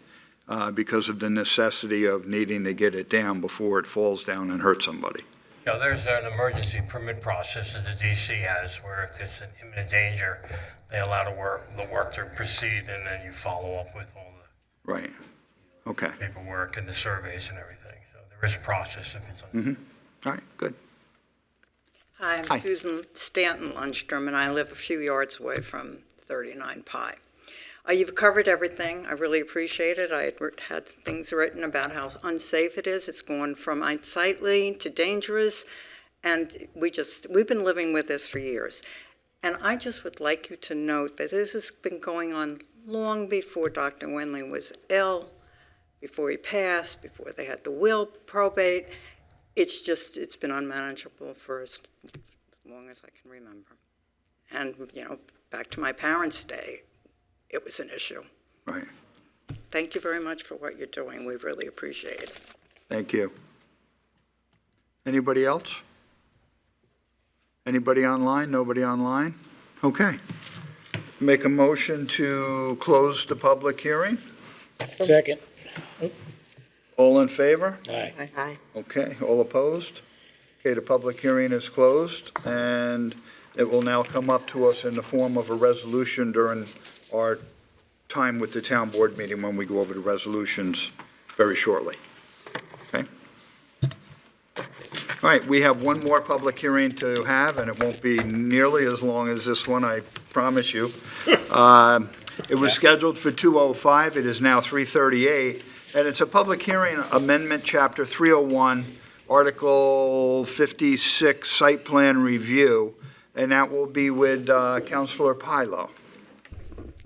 because of the necessity of needing to get it down before it falls down and hurts somebody. Yeah, there's an emergency permit process that the DC has where if there's an imminent danger, they allow the work to proceed, and then you follow up with all the Right. Okay. paperwork and the surveys and everything. So there is a process if it's Mm-hmm. All right, good. Hi, I'm Hi. Susan Stanton Lundstrom, and I live a few yards away from 39 Pie. You've covered everything. I really appreciate it. I had things written about how unsafe it is. It's gone from unsightly to dangerous, And we've been living with this for years. And I just would like you to note that this has been going on long before Dr. Wendling was ill, before he passed, before they had the will probate. It's been unmanageable for as long as I can remember. And, back to my parents' day, it was an issue. Right. Thank you very much for what you're doing. We really appreciate it. Thank you. Anybody else? Anybody online? Nobody online? Okay. Make a motion to close the public hearing. Second. All in favor? Aye. Aye. Okay, all opposed? Okay, the public hearing is closed, and it will now come up to us in the form of a resolution during our time with the town board meeting when we go over the resolutions very shortly. Okay? All right, we have one more public hearing to have, and it won't be nearly as long as this one, I promise you. It was scheduled for 2:05, it is now 3:38, and it's a public hearing amendment, Chapter 301, Article 56, Site Plan Review, and that will be with Councilor Pilo.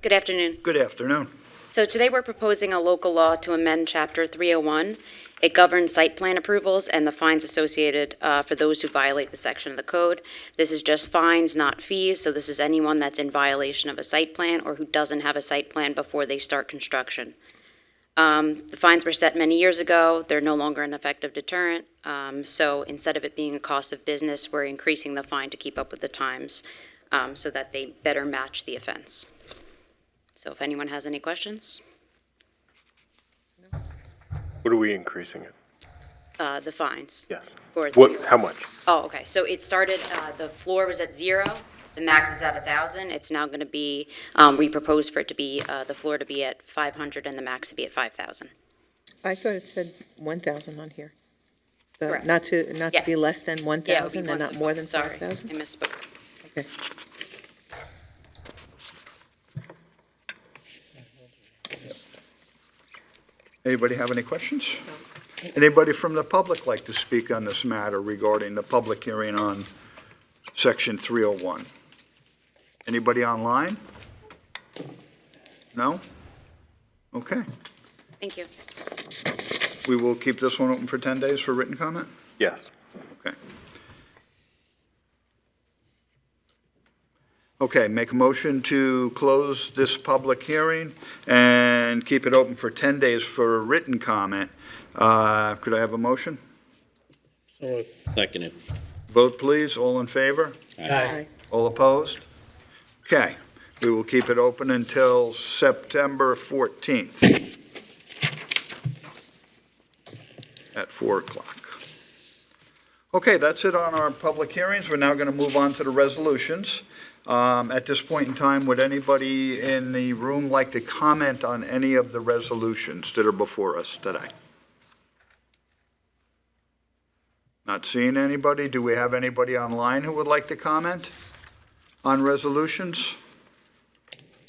Good afternoon. Good afternoon. So today we're proposing a local law to amend Chapter 301. It governs site plan approvals and the fines associated for those who violate the section of the code. This is just fines, not fees, so this is anyone that's in violation of a site plan or who doesn't have a site plan before they start construction. The fines were set many years ago. They're no longer an effective deterrent. So instead of it being a cost of business, we're increasing the fine to keep up with the times so that they better match the offense. So if anyone has any questions? What are we increasing it? The fines. Yes. For How much? Oh, okay. So it started, the floor was at 0, the max is at 1,000. It's now going to be, we propose for it to be, the floor to be at 500 and the max to be at 5,000. I thought it said 1,000 on here. Correct. Not to be less than Yeah, 1,000 and not more than Sorry, 5,000? I misspoke. Okay. Anybody have any questions? Anybody from the public like to speak on this matter regarding the public hearing on Section 301? Anybody online? No? Okay. Thank you. We will keep this one open for 10 days for written comment? Yes. Okay. Okay, make a motion to close this public hearing and keep it open for 10 days for a written comment. Could I have a motion? So Seconded. Vote, please. All in favor? Aye. All opposed? Okay, we will keep it open until September 14th at 4 o'clock. Okay, that's it on our public hearings. We're now going to move on to the resolutions. At this point in time, would anybody in the room like to comment on any of the resolutions that are before us today? Not seeing anybody. Do we have anybody online who would like to comment on resolutions?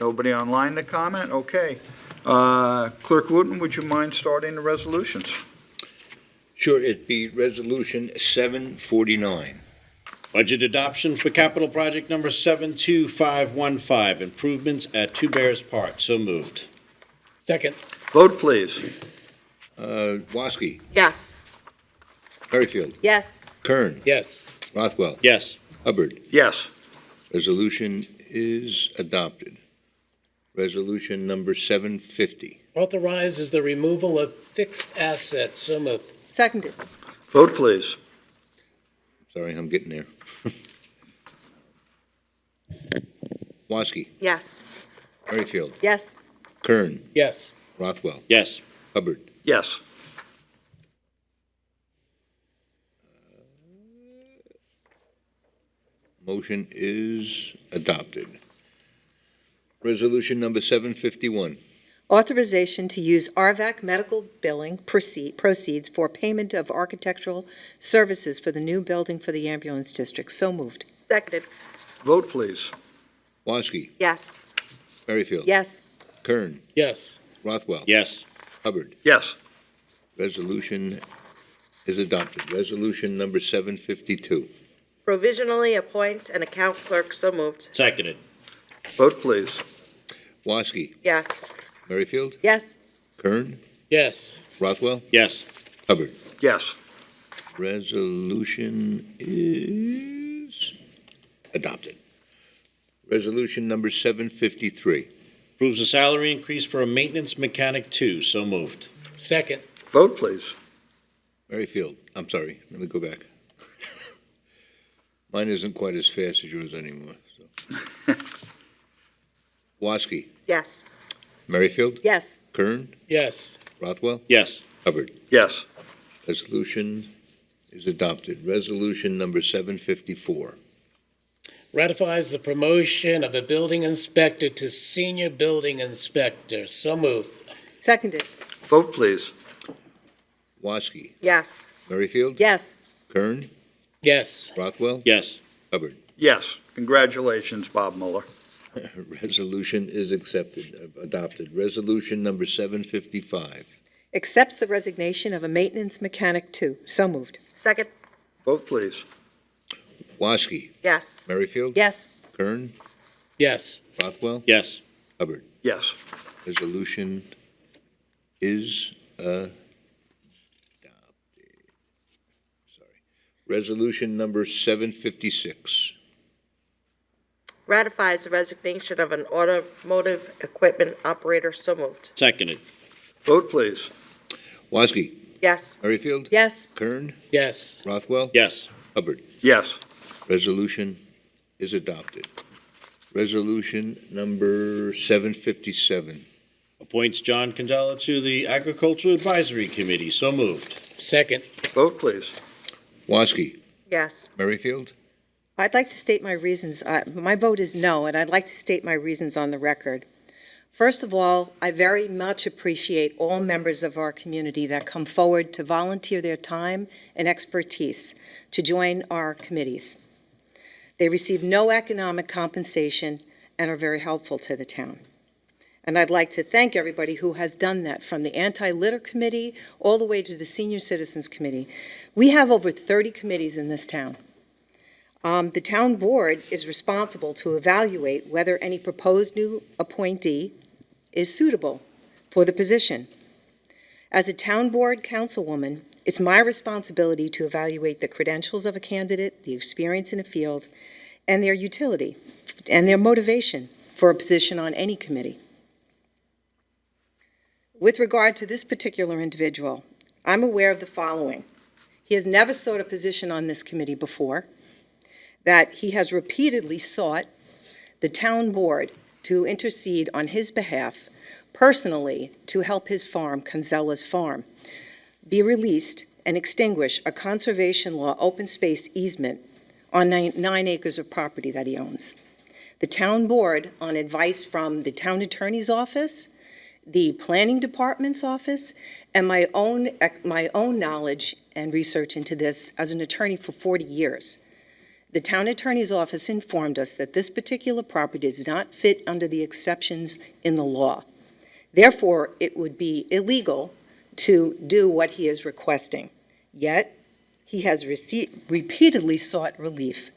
Nobody online to comment? Okay. Clerk Wooten, would you mind starting the resolutions? Sure, it'd be Resolution 749. Budget adoption for capital project number 72515, improvements at Two Bears Park. So moved. Second. Vote, please. Woski, Yes. Merrifield, Yes. Kern, Yes. Rothwell, Yes. Hubbard. Yes. Resolution is adopted. Resolution number 750. Authorizes the removal of fixed assets. So moved. Seconded. Vote, please. Sorry, I'm getting there. Woski, Yes. Merrifield, Yes. Kern, Yes. Rothwell, Yes. Hubbard. Yes. Motion is adopted. Resolution number 751. Authorization to use RVAC medical billing proceeds for payment of architectural services for the new building for the ambulance district. So moved. Seconded. Vote, please. Woski, Yes. Merrifield. Yes. Kern, Yes. Rothwell. Yes. Hubbard. Yes. Resolution is adopted. Resolution number 752. Provisionally appoints an account clerk, so moved. Seconded. Vote, please. Woski, Yes. Merrifield, Yes. Kern, Yes. Rothwell, Yes. Hubbard. Yes. Resolution is adopted. Resolution number 753. Approves a salary increase for a maintenance mechanic 2. So moved. Second. Vote, please. Merrifield, I'm sorry, let me go back. Mine isn't quite as fast as yours anymore. So. Woski, Yes. Merrifield, Yes. Kern, Yes. Rothwell, Yes. Hubbard. Yes. Resolution is adopted. Resolution number 754. Ratifies the promotion of a building inspector to senior building inspector. So moved. Seconded. Vote, please. Woski, Yes. Merrifield, Yes. Kern, Yes. Rothwell, Yes. Hubbard. Yes. Congratulations, Bob Mueller. Resolution is adopted. Resolution number 755. Accepts the resignation of a maintenance mechanic 2. So moved. Second. Vote, please. Woski, Yes. Merrifield, Yes. Kern, Yes. Rothwell, Yes. Hubbard. Yes. Resolution is adopted. Sorry. Resolution number 756. Ratifies the resignation of an automotive equipment operator, so moved. Seconded. Vote, please. Woski, Yes. Merrifield, Yes. Kern, Yes. Rothwell, Yes. Hubbard. Yes. Resolution is adopted. Resolution number 757. Appoints John Candela to the Agricultural Advisory Committee. So moved. Second. Vote, please. Woski, Yes. Merrifield, I'd like to state my reasons. My vote is no, and I'd like to state my reasons on the record. First of all, I very much appreciate all members of our community that come forward to volunteer their time and expertise to join our committees. They receive no economic compensation and are very helpful to the town. And I'd like to thank everybody who has done that, from the Anti-Litter Committee all the way to the Senior Citizens Committee. We have over 30 committees in this town. The town board is responsible to evaluate whether any proposed new appointee is suitable for the position. As a town board councilwoman, it's my responsibility to evaluate the credentials of a candidate, the experience in the field, and their utility, and their motivation for a position on any committee. With regard to this particular individual, I'm aware of the following. He has never sought a position on this committee before, that he has repeatedly sought the town board to intercede on his behalf personally to help his farm, Canzella's Farm, be released and extinguish a conservation law open space easement on 9 acres of property that he owns. The town board, on advice from the town attorney's office, the planning department's office, and my own knowledge and research into this as an attorney for 40 years, the town attorney's office informed us that this particular property does not fit under the exceptions in the law. Therefore, it would be illegal to do what he is requesting. Yet, he has repeatedly sought relief.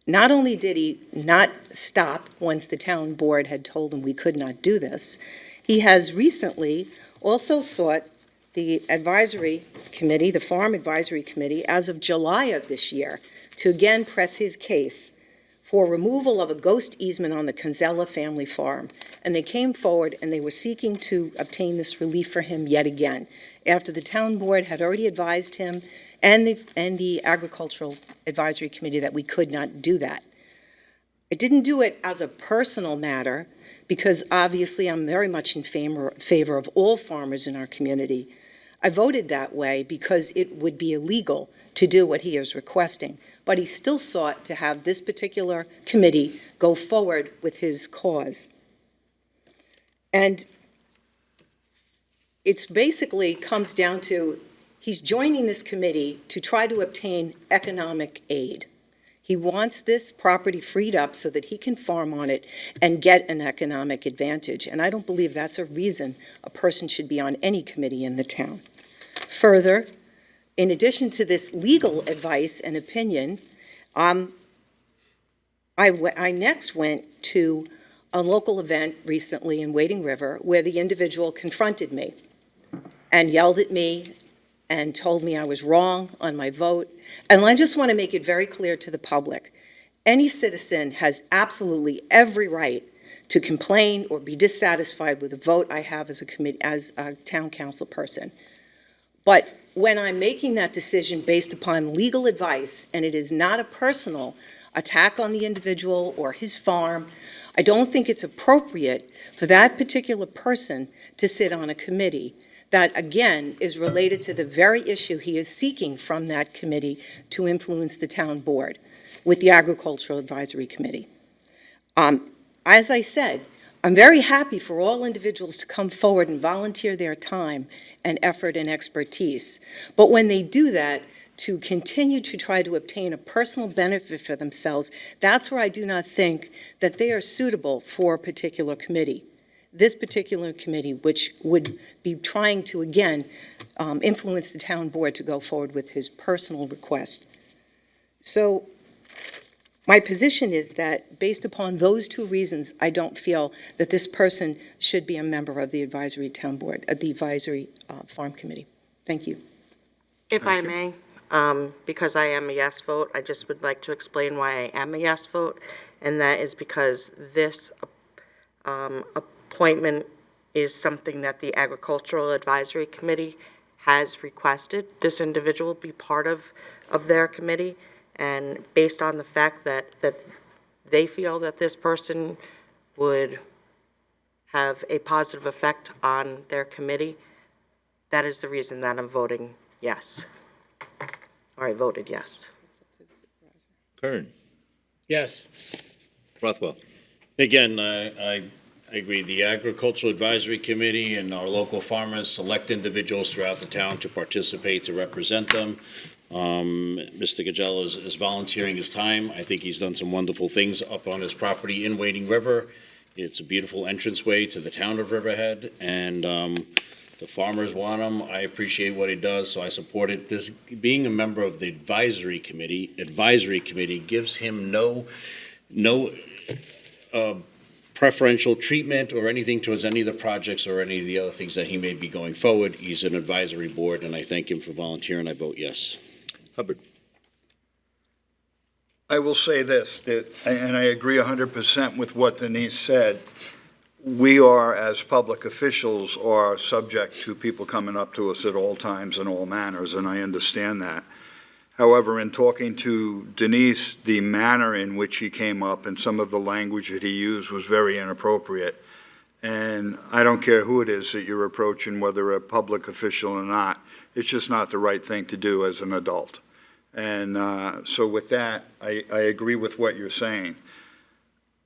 Not only did he not stop once the town board had told him we could not do this, he has recently also sought the advisory committee, the Farm Advisory Committee, as of July of this year, to again press his case for removal of a ghost easement on the Canzella family farm. And they came forward and they were seeking to obtain this relief for him yet again, after the town board had already advised him and the Agricultural Advisory Committee that we could not do that. I didn't do it as a personal matter, because obviously I'm very much in favor of all farmers in our community. I voted that way because it would be illegal to do what he is requesting, but he still sought to have this particular committee go forward with his cause. And it's basically comes down to he's joining this committee to try to obtain economic aid. He wants this property freed up so that he can farm on it and get an economic advantage. And I don't believe that's a reason a person should be on any committee in the town. Further, in addition to this legal advice and opinion, I next went to a local event recently in Wading River where the individual confronted me and yelled at me and told me I was wrong on my vote. And I just want to make it very clear to the public, any citizen has absolutely every right to complain or be dissatisfied with the vote I have as a town council person. But when I'm making that decision based upon legal advice, and it is not a personal attack on the individual or his farm, I don't think it's appropriate for that particular person to sit on a committee that, again, is related to the very issue he is seeking from that committee to influence the town board with the Agricultural Advisory Committee. As I said, I'm very happy for all individuals to come forward and volunteer their time and effort and expertise. But when they do that, to continue to try to obtain a personal benefit for themselves, that's where I do not think that they are suitable for a particular committee. This particular committee, which would be trying to, again, influence the town board to go forward with his personal request. So my position is that based upon those two reasons, I don't feel that this person should be a member of the advisory town board, of the advisory farm committee. Thank you. If I may, because I am a yes vote, I just would like to explain why I am a yes vote, and that is because this appointment is something that the Agricultural Advisory Committee has requested. This individual be part of their committee, and based on the fact that they feel that this person would have a positive effect on their committee, that is the reason that I'm voting yes. Or I voted yes. Kern. Yes. Rothwell. Again, I agree. The Agricultural Advisory Committee and our local farmers select individuals throughout the town to participate, to represent them. Mr. Gagel is volunteering his time. I think he's done some wonderful things up on his property in Wading River. It's a beautiful entranceway to the town of Riverhead, and the farmers want him. I appreciate what he does, so I support it. This, being a member of the advisory committee gives him no preferential treatment or anything towards any of the projects or any of the other things that he may be going forward. He's an advisory board, and I thank him for volunteering. I vote yes. Hubbard. I will say this, and I agree 100% with what Denise said. We are, as public officials, are subject to people coming up to us at all times and all manners, and I understand that. However, in talking to Denise, the manner in which he came up and some of the language that he used was very inappropriate. And I don't care who it is that you're approaching, whether a public official or not, it's just not the right thing to do as an adult. And so with that, I agree with what you're saying.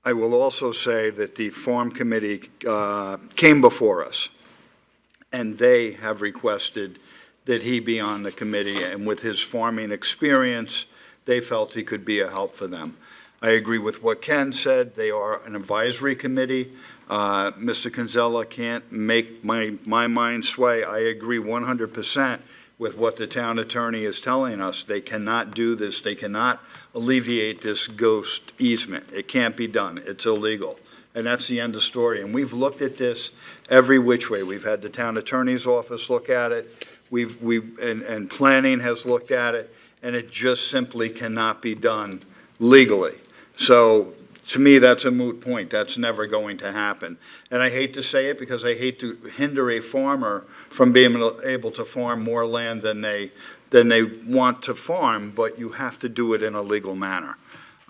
I will also say that the farm committee came before us, and they have requested that he be on the committee, and with his farming experience, they felt he could be a help for them. I agree with what Ken said. They are an advisory committee. Mr. Kinsella can't make my mind sway. I agree 100% with what the town attorney is telling us. They cannot do this. They cannot alleviate this ghost easement. It can't be done. It's illegal. And that's the end of the story. And we've looked at this every which way. We've had the town attorney's office look at it. And planning has looked at it, and it just simply cannot be done legally. So to me, that's a moot point. That's never going to happen. And I hate to say it because I hate to hinder a farmer from being able to farm more land than they want to farm, but you have to do it in a legal manner.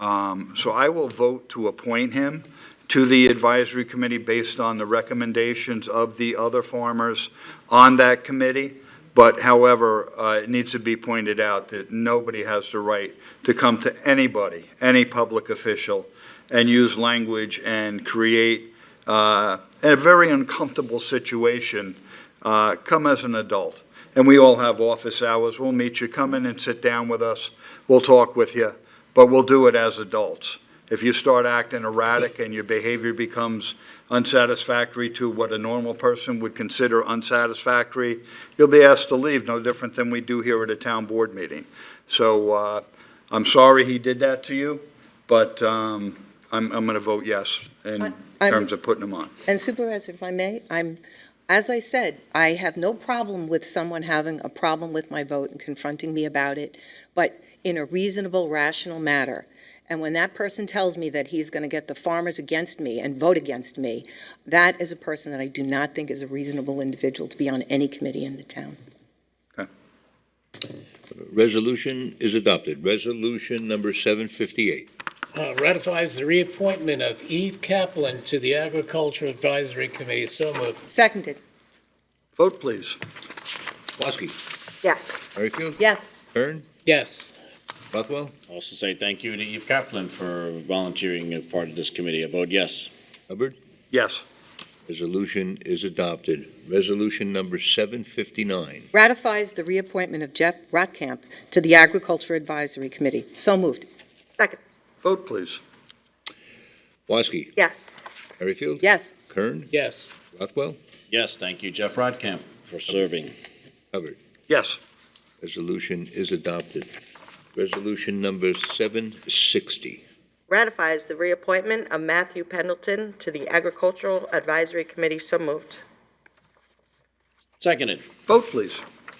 So I will vote to appoint him to the advisory committee based on the recommendations of the other farmers on that committee. But however, it needs to be pointed out that nobody has the right to come to anybody, any public official, and use language and create a very uncomfortable situation. Come as an adult. And we all have office hours. We'll meet you. Come in and sit down with us. We'll talk with you. But we'll do it as adults. if you start acting erratic and your behavior becomes unsatisfactory to what a normal person would consider unsatisfactory, you'll be asked to leave, no different than we do here at a town board meeting. So I'm sorry he did that to you, but I'm going to vote yes in terms of putting him on. And Supervisor, if I may, as I said, I have no problem with someone having a problem with my vote and confronting me about it, but in a reasonable, rational manner. And when that person tells me that he's going to get the farmers against me and vote against me, that is a person that I do not think is a reasonable individual to be on any committee in the town. Resolution is adopted. Resolution number 758. Ratifies the reappointment of Eve Kaplan to the Agricultural Advisory Committee. So moved. Seconded. Vote, please. Woski. Yes. Merrifield. Yes. Kern. Yes. Rothwell. Also say thank you to Eve Kaplan for volunteering as part of this committee. I vote yes. Hubbard. Yes. Resolution is adopted. Resolution number 759. Ratifies the reappointment of Jeff Rotkamp to the Agriculture Advisory Committee. So moved. Second. Vote, please. Woski. Yes. Merrifield. Yes. Kern. Yes. Rothwell. Yes, thank you, Jeff Rodkamp, for serving. Hubbard. Yes. Resolution is adopted. Resolution number 760. Ratifies the reappointment of Matthew Pendleton to the Agricultural Advisory Committee. So moved. Seconded. Vote, please.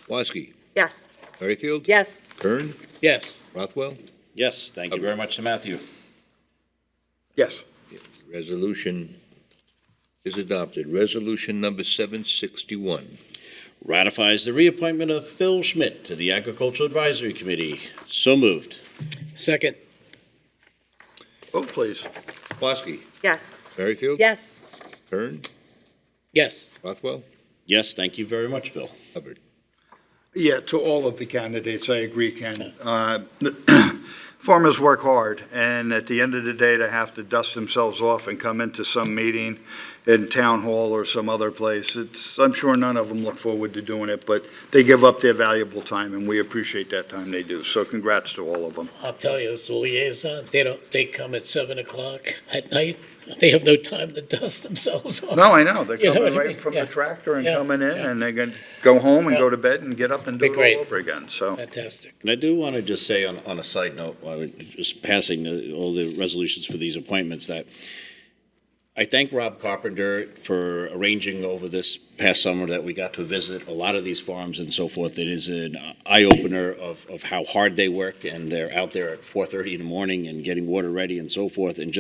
Woski. Yes. Merrifield. Yes. Kern. Yes. Rothwell. Yes, thank you very much to Matthew. Yes. Resolution is adopted. Resolution number 761. Ratifies the reappointment of Phil Schmidt to the Agricultural Advisory Committee. So moved. Second. Vote, please. Woski. Yes. Merrifield. Yes. Kern. Yes. Rothwell. Yes, thank you very much, Phil. Hubbard. Yeah, to all of the candidates, I agree, Ken. Farmers work hard, and at the end of the day, to have to dust themselves off and come into some meeting in town hall or some other place, I'm sure none of them look forward to doing it, but they give up their valuable time, and we appreciate that time they do. So congrats to all of them. I'll tell you, as the liaison, they come at 7:00 at night. They have no time to dust themselves off. No, I know. They're You know coming what I right mean? from Yeah. the tractor and Yeah. coming in, Yeah. and they're going to go home and Yeah. go to bed and get up and do They're it great. all over again, so. Fantastic. And I do want to just say on a side note, while we're just passing all the resolutions for these appointments, that I thank Rob Carpenter for arranging over this past summer that we got to visit a lot of these farms and so forth. It is an eye-opener of how hard they work, and they're out there at 4:30 in the morning and getting water ready and so forth, and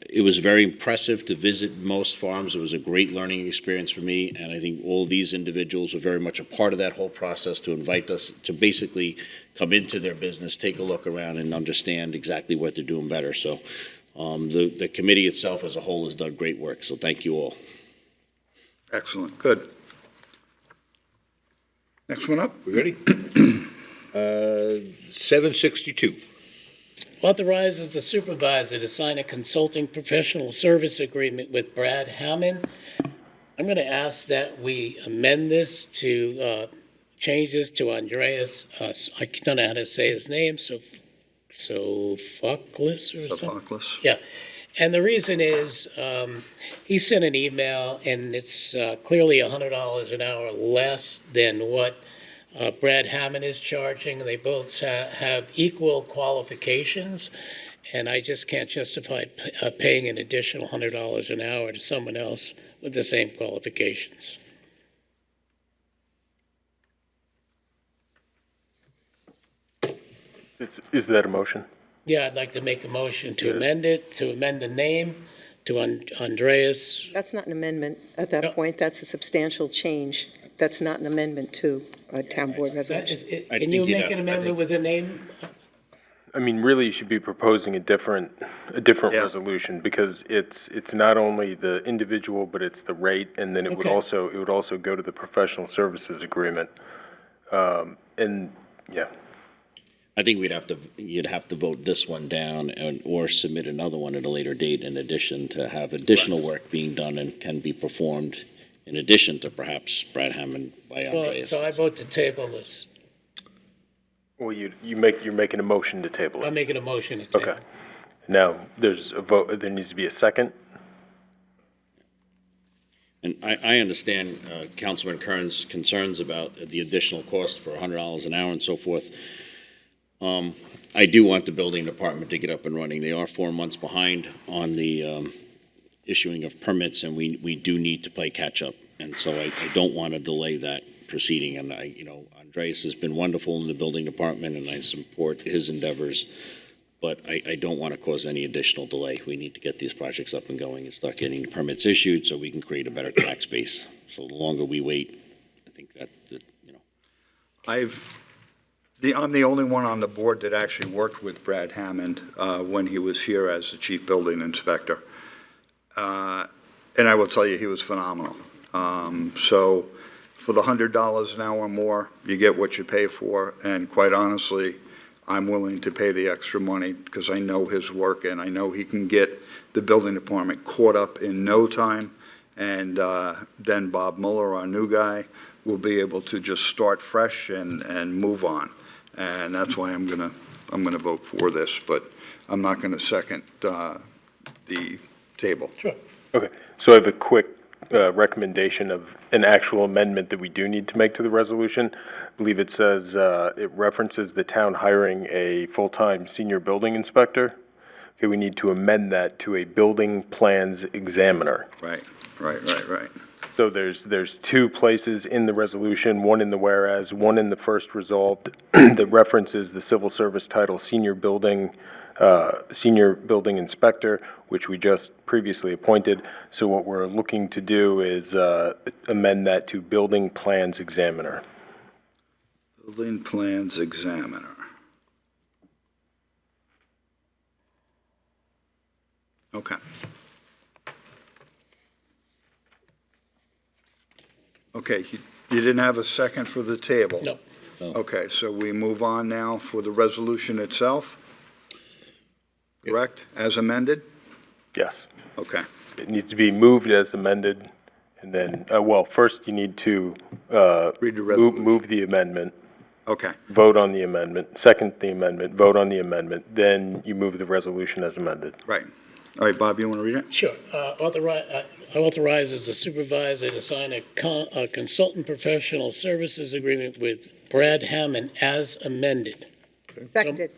it was very impressive to visit most farms. It was a great learning experience for me, and I think all these individuals were very much a part of that whole process to invite us to basically come into their business, take a look around, and understand exactly what they're doing better. So the committee itself as a whole has done great work, so thank you all. Excellent, good. Next one up. We ready? 762. Authorizes the supervisor to sign a consulting professional service agreement with Brad Hammond. I'm going to ask that we amend this to change this to Andreas, I don't know how to say his name, Sophocles or something? Sophocles. Yeah. And the reason is, he sent an email, and it's clearly $100 an hour less than what Brad Hammond is charging. They both have equal qualifications, and I just can't justify paying an additional $100 an hour to someone else with the same qualifications. Is that a motion? Yeah, I'd like to make a motion to amend it, to amend the name to Andreas. That's not an amendment at that point. That's a substantial change. That's not an amendment to a town board resolution. Can you make an amendment with the name? I mean, really, you should be proposing a different resolution, because it's not only the individual, but it's the rate, and then it would also go to the professional services agreement. And yeah. I think you'd have to vote this one down or submit another one at a later date in addition to have additional work being done and can be performed in addition to perhaps Brad Hammond by Andreas. So I vote to table this. Well, you're making a motion to table it. I'm making a motion to table. Okay. Now, there's a vote, there needs to be a second. And I understand Councilman Kern's concerns about the additional cost for $100 an hour and so forth. I do want the building department to get up and running. They are 4 months behind on the issuing of permits, and we do need to play catch-up. And so I don't want to delay that proceeding. And Andreas has been wonderful in the building department, and I support his endeavors. But I don't want to cause any additional delay. We need to get these projects up and going and start getting the permits issued so we can create a better tax base. So the longer we wait, I think that. I'm the only one on the board that actually worked with Brad Hammond when he was here as the chief building inspector. And I will tell you, he was phenomenal. So for the $100 an hour more, you get what you pay for. And quite honestly, I'm willing to pay the extra money because I know his work and I know he can get the building department caught up in no time. And then Bob Mueller, our new guy, will be able to just start fresh and move on. And that's why I'm gonna vote for this, but I'm not gonna second the table. Sure. Okay, so I have a quick recommendation of an actual amendment that we do need to make to the resolution. I believe it says, it references the town hiring a full-time senior building inspector. Okay, we need to amend that to a building plans examiner. Right. So there's 2 places in the resolution, one in the whereas, one in the first resolved, that references the civil service title senior building inspector, which we just previously appointed. So what we're looking to do is amend that to building plans examiner. Building plans examiner. Okay. Okay, you didn't have a second for the table? No. Okay, so we move on now for the resolution itself? Correct, as amended? Yes. Okay. It needs to be moved as amended, and then, first you need to Read the resolution. move the amendment. Okay. Vote on the amendment, second the amendment, vote on the amendment, then you move the resolution as amended. Right. All right, Bob, you want to read it? Sure. Authorizes the supervisor to sign a consultant professional services agreement with Brad Hammond as amended. Seconded.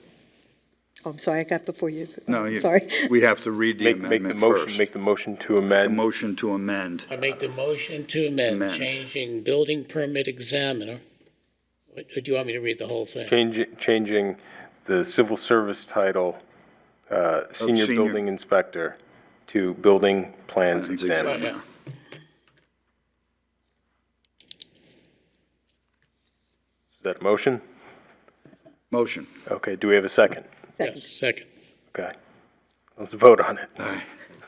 Oh, I'm sorry, I got before you. No, Sorry. we have to read the amendment first. Make the motion to amend. Motion to amend. I make the motion to amend, changing building permit examiner. Or do you want me to read the whole thing? Changing the civil service title, senior building inspector, to building plans examiner. Is that a motion? Motion. Okay, do we have a second? Yes, second. Okay, let's vote on it. All right.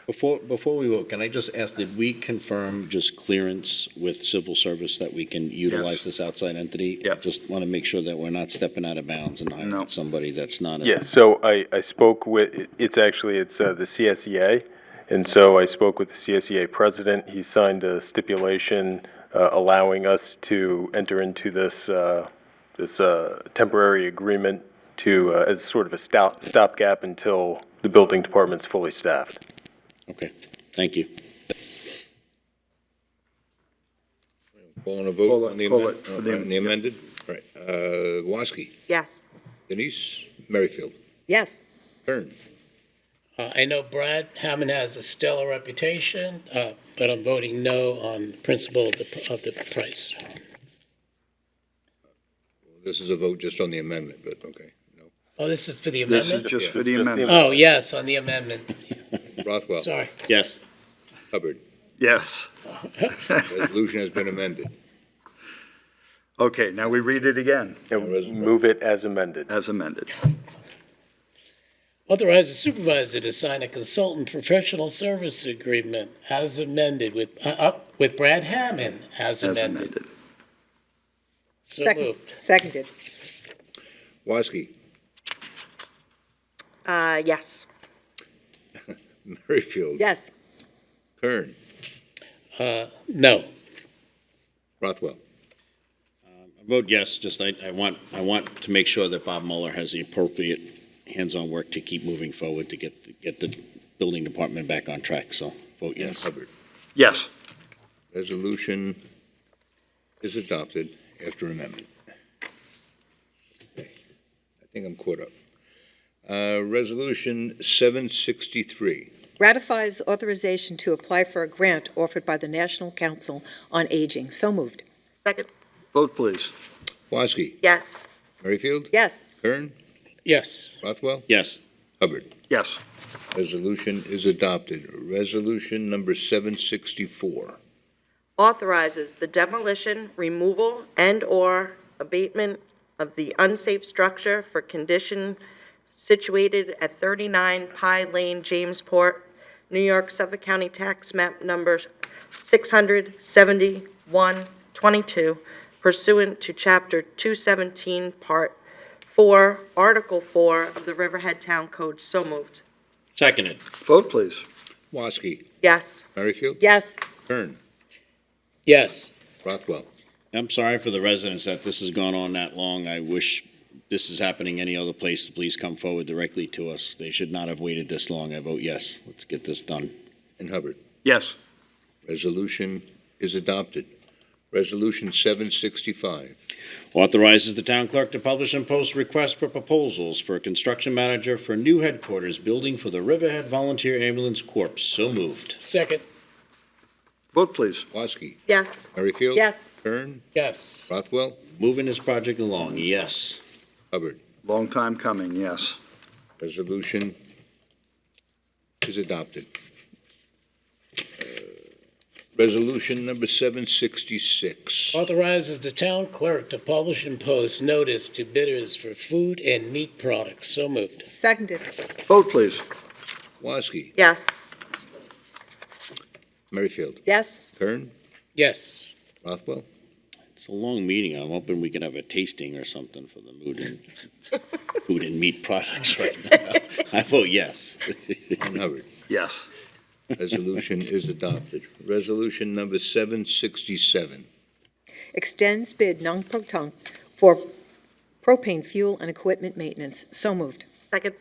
Before we vote, can I just ask, did we confirm just clearance with civil service that we can utilize this outside entity? Yep. Just want to make sure that we're not stepping out of bounds and hiring somebody that's not. Yes, so I spoke with, it's the CSEA, and so I spoke with the CSEA president. He signed a stipulation allowing us to enter into this temporary agreement to, as sort of a stopgap until the building department's fully staffed. Okay, thank you. Call on a vote on the Call amendment? it for the- On the amended? All right. Woski. Yes. Denise. Merrifield. Yes. Kern. I know Brad Hammond has a stellar reputation, but I'm voting no on principle of the price. This is a vote just on the amendment, but okay. No. Oh, this is for the This amendment? is just for the amendment. Oh, yes, on the amendment. Rothwell. Sorry. Yes. Hubbard. Yes. Resolution has been amended. Okay, now we read it again. And move it as amended. As amended. Authorize the supervisor to sign a consultant professional service agreement as amended with Brad Hammond as amended. So moved. Seconded. Woski. Yes. Merrifield. Yes. Kern. No. Rothwell. I vote yes, just I want to make sure that Bob Mueller has the appropriate hands-on work to keep moving forward to get the building department back on track, so vote yes. Hubbard. Yes. Resolution is adopted after amendment. Okay. I think I'm caught up. Resolution 763. Ratifies authorization to apply for a grant offered by the National Council on Aging. So moved. Second. Vote, please. Woski. Yes. Merrifield. Yes. Kern. Yes. Rothwell. Yes. Hubbard. Yes. Resolution is adopted. Resolution number 764. Authorizes the demolition, removal, and/or abatement of the unsafe structure for condition situated at 39 Pie Lane, Jamesport, New York, Suffolk County Tax Map Number 67122, pursuant to Chapter 217, Part 4, Article 4 of the Riverhead Town Code. So moved. Seconded. Vote, please. Woski. Yes. Merrifield. Yes. Kern. Yes. Rothwell. I'm sorry for the residents that this has gone on that long. I wish this is happening any other place. Please come forward directly to us. They should not have waited this long. I vote yes. Let's get this done. And Hubbard. Yes. Resolution is adopted. Resolution 765. Authorizes the town clerk to publish and post requests for proposals for a construction manager for new headquarters building for the Riverhead Volunteer Ambulance Corps. So moved. Second. Vote, please. Woski. Yes. Merrifield. Yes. Kern. Yes. Rothwell. Moving this project along, yes. Hubbard. Long time coming, yes. Resolution is adopted. Resolution number 766. Authorizes the town clerk to publish and post notice to bidders for food and meat products. So moved. Seconded. Vote, please. Woski. Yes. Merrifield. Yes. Kern. Yes. Rothwell. It's a long meeting. I'm hoping we can have a tasting or something for the food and meat products right now. I vote yes. And Hubbard. Yes. Resolution is adopted. Resolution number 767. Extends bid non-proton for propane fuel and equipment maintenance. So moved. Second.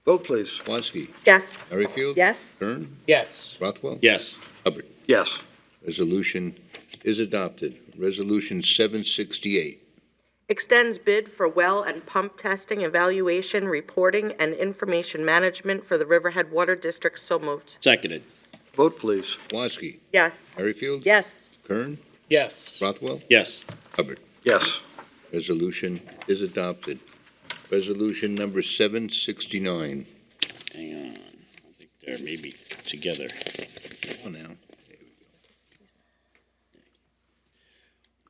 Vote, please. Woski. Yes. Merrifield. Yes. Kern. Yes. Rothwell. Yes. Hubbard. Yes. Resolution is adopted. Resolution 768. Extends bid for well and pump testing, evaluation, reporting, and information management for the Riverhead Water District. So moved. Seconded. Vote, please. Woski. Yes. Merrifield. Yes. Kern. Yes. Rothwell. Yes. Hubbard. Yes. Resolution is adopted. Resolution number 769. Hang on. I think they're maybe together. Come on now.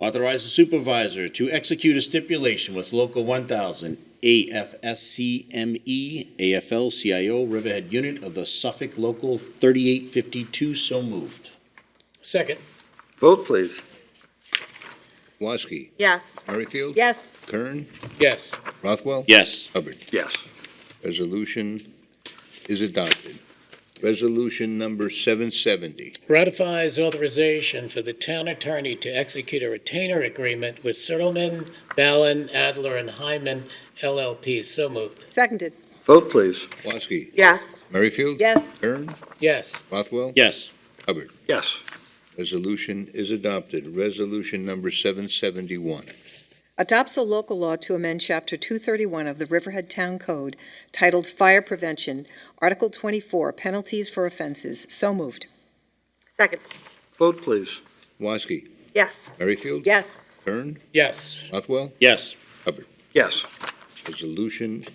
Authorize the supervisor to execute a stipulation with Local 1000, AFSCME, AFL-CIO Riverhead Unit of the Suffolk Local 3852. So moved. Second. Vote, please. Woski. Yes. Merrifield. Yes. Kern. Yes. Rothwell. Yes. Hubbard. Yes. Resolution is adopted. Resolution number 770. Ratifies authorization for the town attorney to execute a retainer agreement with Settleman, Ballin, Adler, and Hyman LLP. So moved. Seconded. Vote, please. Woski. Yes. Merrifield. Yes. Kern. Yes. Rothwell. Yes. Hubbard. Yes. Resolution is adopted. Resolution number 771. Adopts a local law to amend Chapter 231 of the Riverhead Town Code titled Fire Prevention, Article 24, Penalties for Offenses. So moved. Second. Vote, please. Woski. Yes. Merrifield. Yes. Kern. Yes. Rothwell. Yes. Hubbard. Yes. Resolution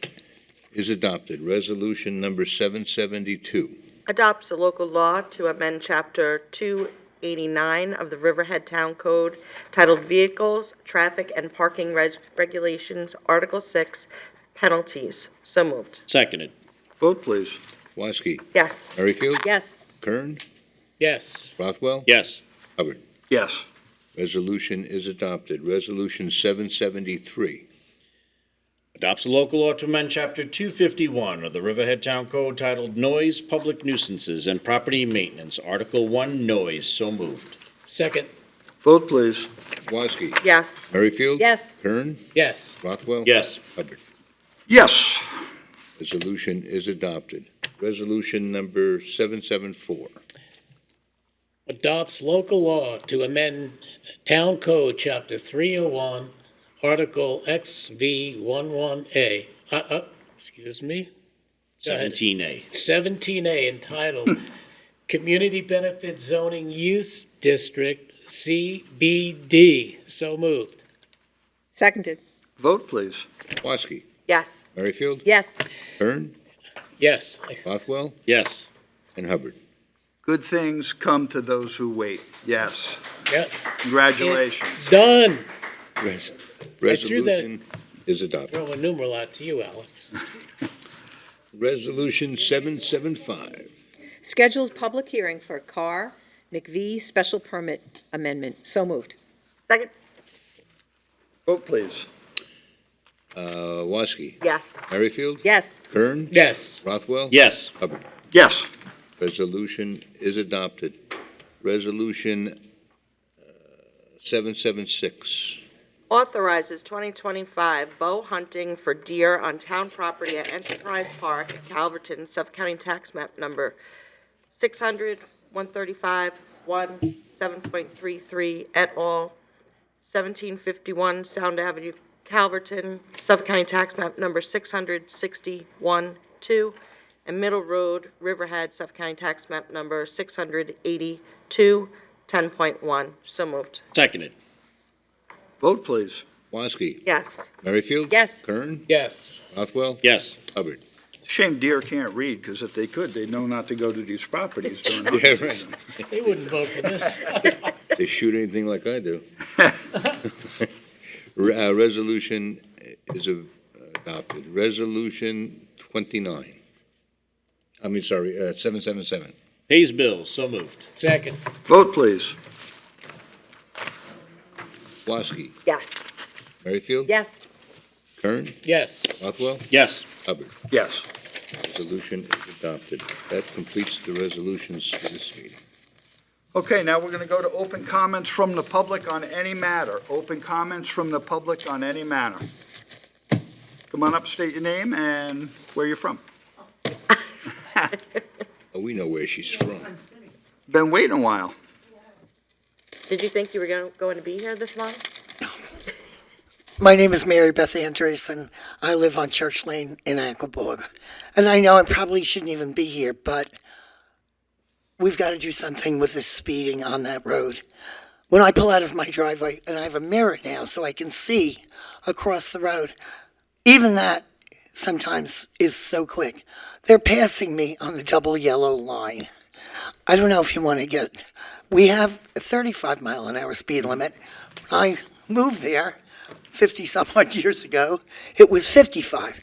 is adopted. Resolution number 772. Adopts a local law to amend Chapter 289 of the Riverhead Town Code titled Vehicles, Traffic, and Parking Regulations, Article 6, Penalties. So moved. Seconded. Vote, please. Woski. Yes. Merrifield. Yes. Kern. Yes. Rothwell. Yes. Hubbard. Yes. Resolution is adopted. Resolution 773. Adopts a local law to amend Chapter 251 of the Riverhead Town Code titled Noise, Public Nuisances, and Property Maintenance, Article 1, Noise. So moved. Second. Vote, please. Woski. Yes. Merrifield. Yes. Kern. Yes. Rothwell. Yes. Hubbard. Yes. Resolution is adopted. Resolution number 774. Adopts local law to amend Town Code, Chapter 301, Article XV11A. Excuse me? Go ahead. 17A. 17A, entitled Community Benefit Zoning Use District, CBD. So moved. Seconded. Vote, please. Woski. Yes. Merrifield. Yes. Kern. Yes. Bothwell. Yes. And Hubbard. Good things come to those who wait. Yes. Yep. Congratulations. It's done. Resolution is adopted. Throw a numeral out to you, Alex. Resolution 775. Schedules public hearing for Carr McVie special permit amendment. So moved. Second. Vote, please. Woski. Yes. Merrifield. Yes. Kern. Yes. Rothwell. Yes. Hubbard. Yes. Resolution is adopted. Resolution 776. Authorizes 2025 bow hunting for deer on town property at Enterprise Park, Calverton, Suffolk County Tax Map Number 600, 135, 1, 7.33 et al., 1751 Sound Avenue, Calverton, Suffolk County Tax Map Number 661, 2, and Middle Road, Riverhead, Suffolk County Tax Map Number 682, 10.1. So moved. Seconded. Vote, please. Woski. Yes. Merrifield. Yes. Kern. Yes. Rothwell. Yes. Hubbard. Shame deer can't read, because if they could, they'd know not to go to these properties during hunting Yeah, right. season. They wouldn't vote for this. They shoot anything like I do. Resolution is adopted. Resolution 29. 777. Pays bills. So moved. Second. Vote, please. Woski. Yes. Merrifield. Yes. Kern. Yes. Rothwell. Yes. Hubbard. Yes. Resolution is adopted. That completes the resolutions for this meeting. Okay, now we're going to go to open comments from the public on any matter. Open comments from the public on any matter. Come on up, state your name and where you're from. Oh, we know where she's from. Been waiting a while. Did you think you were going to be here this month? My name is Mary Beth Andreessen. I live on Church Lane in Anchorborg. And I know I probably shouldn't even be here, but we've got to do something with the speeding on that road. When I pull out of my driveway, and I have a mirror now so I can see across the road, even that sometimes is so quick. They're passing me on the double yellow line. I don't know if you want to get... We have a 35-mile-an-hour speed limit. When I moved there 50-some-odd years ago, it was 55.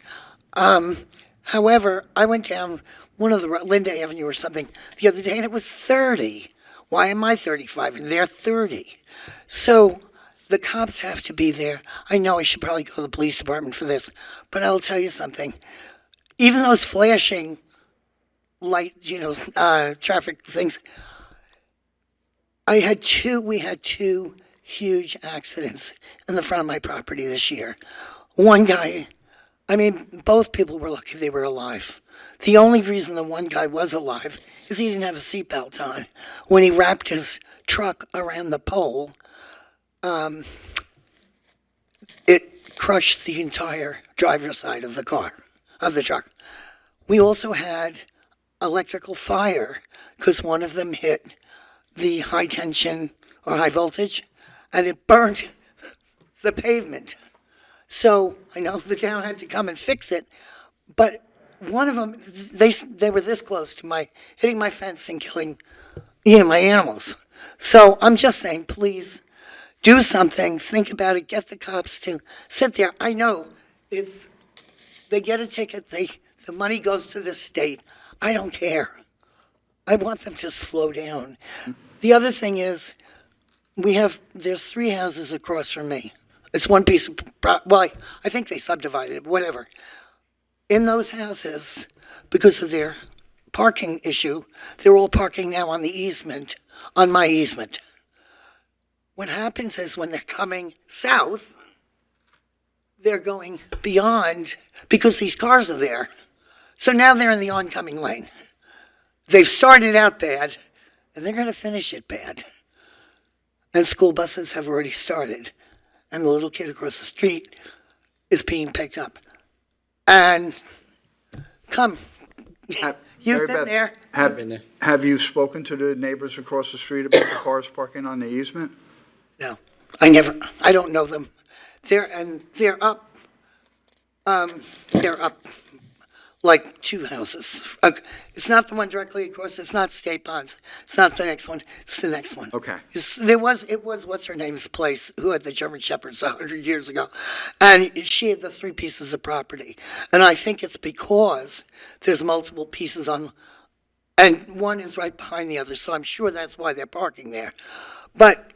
However, I went down one of the Linda Avenue or something the other day, and it was 30. Why am I 35 and they're 30? So the cops have to be there. I know I should probably go to the police department for this, but I'll tell you something. Even those flashing light, traffic things, we had two huge accidents in the front of my property this year. One guy, both people were lucky they were alive. The only reason the one guy was alive is he didn't have a seatbelt on. When he wrapped his truck around the pole, it crushed the entire driver's side of the truck. We also had electrical fire because one of them hit the high tension or high voltage, and it burnt the pavement. So I know the town had to come and fix it, but one of them, they were this close to hitting my fence and killing, my animals. So I'm just saying, please do something, think about it, get the cops to sit there. I know if they get a ticket, the money goes to the state. I don't care. I want them to slow down. The other thing is, there's 3 houses across from me. It's one piece of, I think they subdivided it, whatever. In those houses, because of their parking issue, they're all parking now on the easement, on my easement. What happens is when they're coming south, they're going beyond, because these cars are there. So now they're in the oncoming lane. They've started out bad, and they're going to finish it bad. And school buses have already started, and the little kid across the street is being picked up. And come, you've Mary been Beth, there. Have you spoken to the neighbors across the street about the cars parking on the easement? No, I don't know them. They're up like two houses. It's not the one directly across, it's not State Bonds, it's not the next one, it's the next one. Okay. It was, what's her name's place, who had the German Shepherds 100 years ago, and she had the 3 pieces of property. And I think it's because there's multiple pieces on, and one is right behind the other, so I'm sure that's why they're parking there. But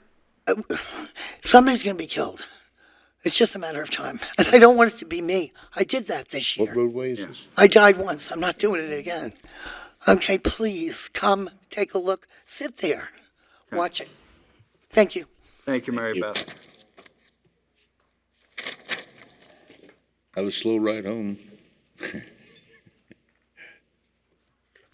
somebody's gonna be killed. It's just a matter of time. And I don't want it to be me. I did that this year. What roadway is this? I died once. I'm not doing it again. Okay, please come take a look. Sit there. Watch it. Thank you. Thank you, Mary Beth. Have a slow ride home.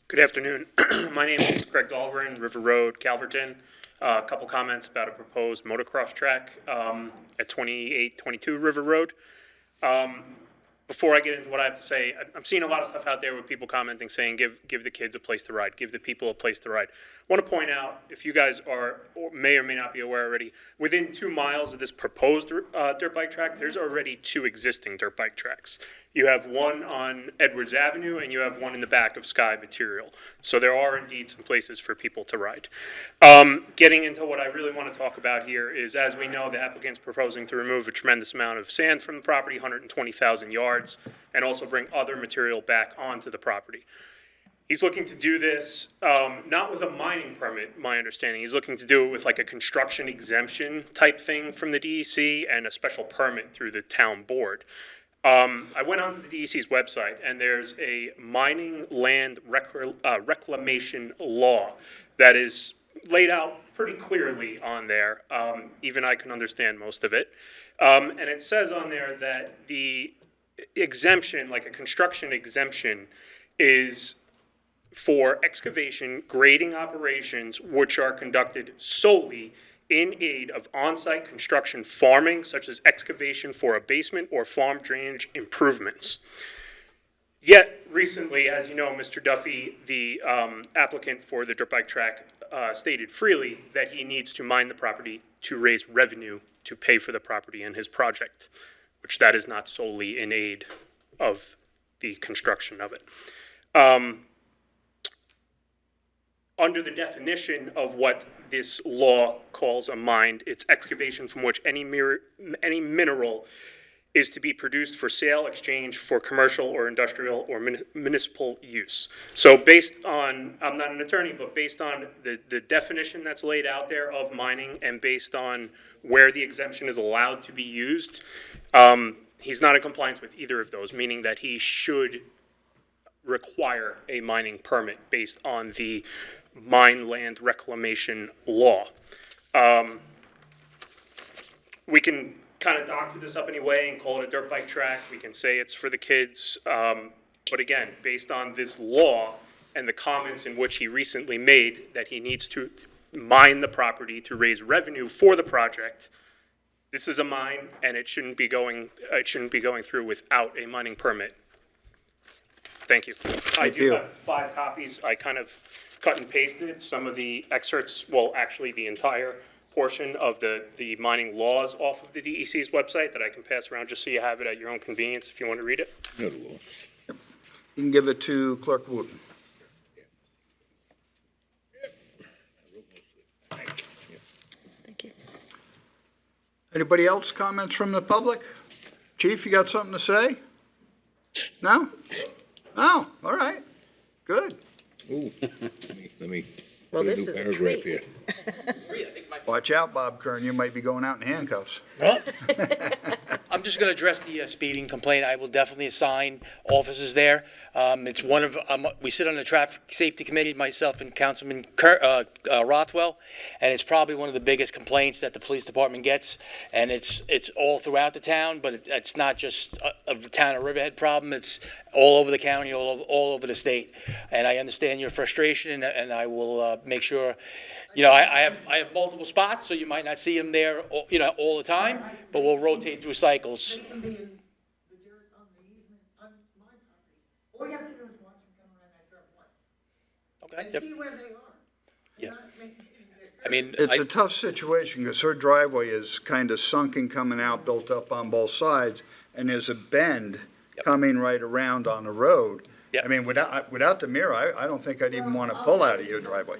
Good afternoon. My name is Greg Dahlgren, River Road, Calverton. A couple comments about a proposed motocross track at 2822 River Road. Before I get into what I have to say, I'm seeing a lot of stuff out there with people commenting saying give the kids a place to ride, give the people a place to ride. I want to point out, if you guys are or may or may not be aware already, within 2 miles of this proposed dirt bike track, there's already 2 existing dirt bike tracks. You have one on Edwards Avenue and you have one in the back of Sky Material. So there are indeed some places for people to ride. Getting into what I really want to talk about here is, as we know, the applicant's proposing to remove a tremendous amount of sand from the property, 120,000 yards, and also bring other material back onto the property. He's looking to do this not with a mining permit, my understanding. He's looking to do it with like a construction exemption type thing from the DEC and a special permit through the town board. I went onto the DEC's website, and there's a mining land reclamation law that is laid out pretty clearly on there. Even I can understand most of it. And it says on there that the exemption, like a construction exemption, is for excavation, grading operations, which are conducted solely in aid of on-site construction farming, such as excavation for a basement or farm drainage improvements. Yet, recently, as you know, Mr. Duffy, the applicant for the dirt bike track, stated freely that he needs to mine the property to raise revenue to pay for the property in his project, which that is not solely in aid of the construction of it. Under the definition of what this law calls a mine, it's excavation from which any mineral is to be produced for sale, exchange for commercial or industrial or municipal use. So based on, I'm not an attorney, but based on the definition that's laid out there of mining and based on where the exemption is allowed to be used, he's not in compliance with either of those, meaning that he should require a mining permit based on the mine land reclamation law. We can kind of doctor this up anyway and call it a dirt bike track. We can say it's for the kids. But again, based on this law and the comments in which he recently made that he needs to mine the property to raise revenue for the project, this is a mine and it shouldn't be going through without a mining permit. Thank you. I do have 5 copies. I kind of cut and pasted some of the excerpts, well, actually the entire portion of the mining laws off of the DEC's website that I can pass around just so you have it at your own convenience if you want to read it. You can give it to Clerk Wooten. Thank you. Anybody else comments from the public? Chief, you got something to say? No? Oh, all right. Good. Ooh, let me Well, put a this new is a paragraph treat. here. Watch out, Bob Kern, you might be going out in handcuffs. I'm just going to address the speeding complaint. I will definitely assign officers there. It's one of, we sit on the traffic safety committee, myself and Councilman Rothwell, and it's probably one of the biggest complaints that the police department gets. And it's all throughout the town, but it's not just the town of Riverhead problem. It's all over the county, all over the state. And I understand your frustration, and I will make sure. You know, I have multiple spots, so you might not see them there, all the time, but we'll rotate through cycles. They can be in the dirt on the easement on my property. All you have to do is watch them come around that curve once. Okay. And Yep. see where they are. Yeah. Not making it- I mean, It's a tough situation because her driveway is kind of sunken coming out, built up on both sides, and there's a bend coming right around on the road. I mean, without the mirror, I don't think I'd even want to pull out of your driveway.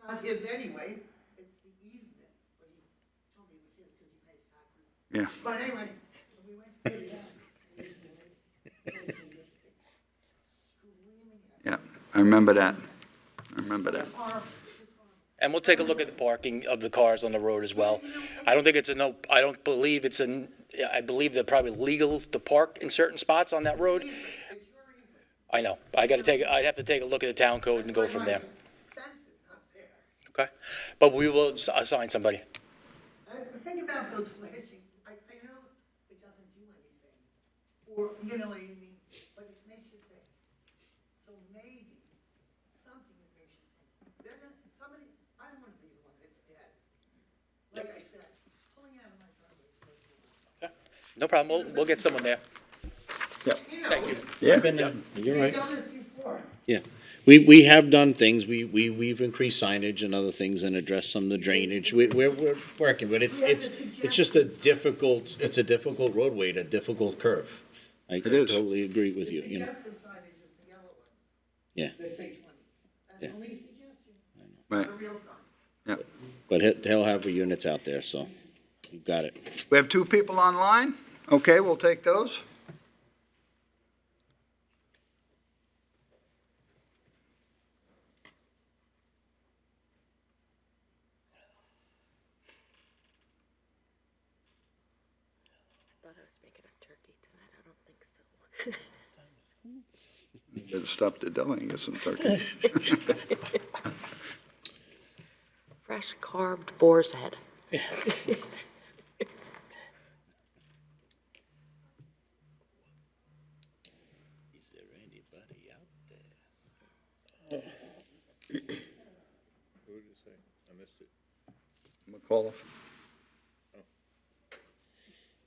Not his anyway, it's the easement, but he told me it was his because he pays taxes. Yeah. But anyway, we went through that. Yeah, I remember that. and we'll take a look at the parking of the cars on the road as well. I don't believe I believe they're probably legal to park in certain spots on that road. I know. I'd have to take a look at the town code and go from there. Okay, but we will assign somebody. The thing about those flashing, I know it doesn't do anything, or, you know what I mean, but it makes you think. So maybe something that makes you think. I don't want to be the one that's dead. Like I said, pulling out of my driveway. No problem. We'll get someone there. Yeah. Thank you. Yeah. You're right. We've done this before. Yeah. We have done things. We've increased signage and other things and addressed some of the drainage. We're working, but it's just a difficult roadway and a difficult curve. I totally agree with you, you know. Suggested signage is the yellow ones. Yeah. They say 20. That's Yeah. only a suggestion. Right. Not a real sign. Yeah. But he'll have the units out there, so you've got it. We have 2 people online. Okay, we'll take those. Better stop the delay and get some turkey. Fresh carved boar's head. Is there anybody out there? Who did it say? I missed it. McAuliffe.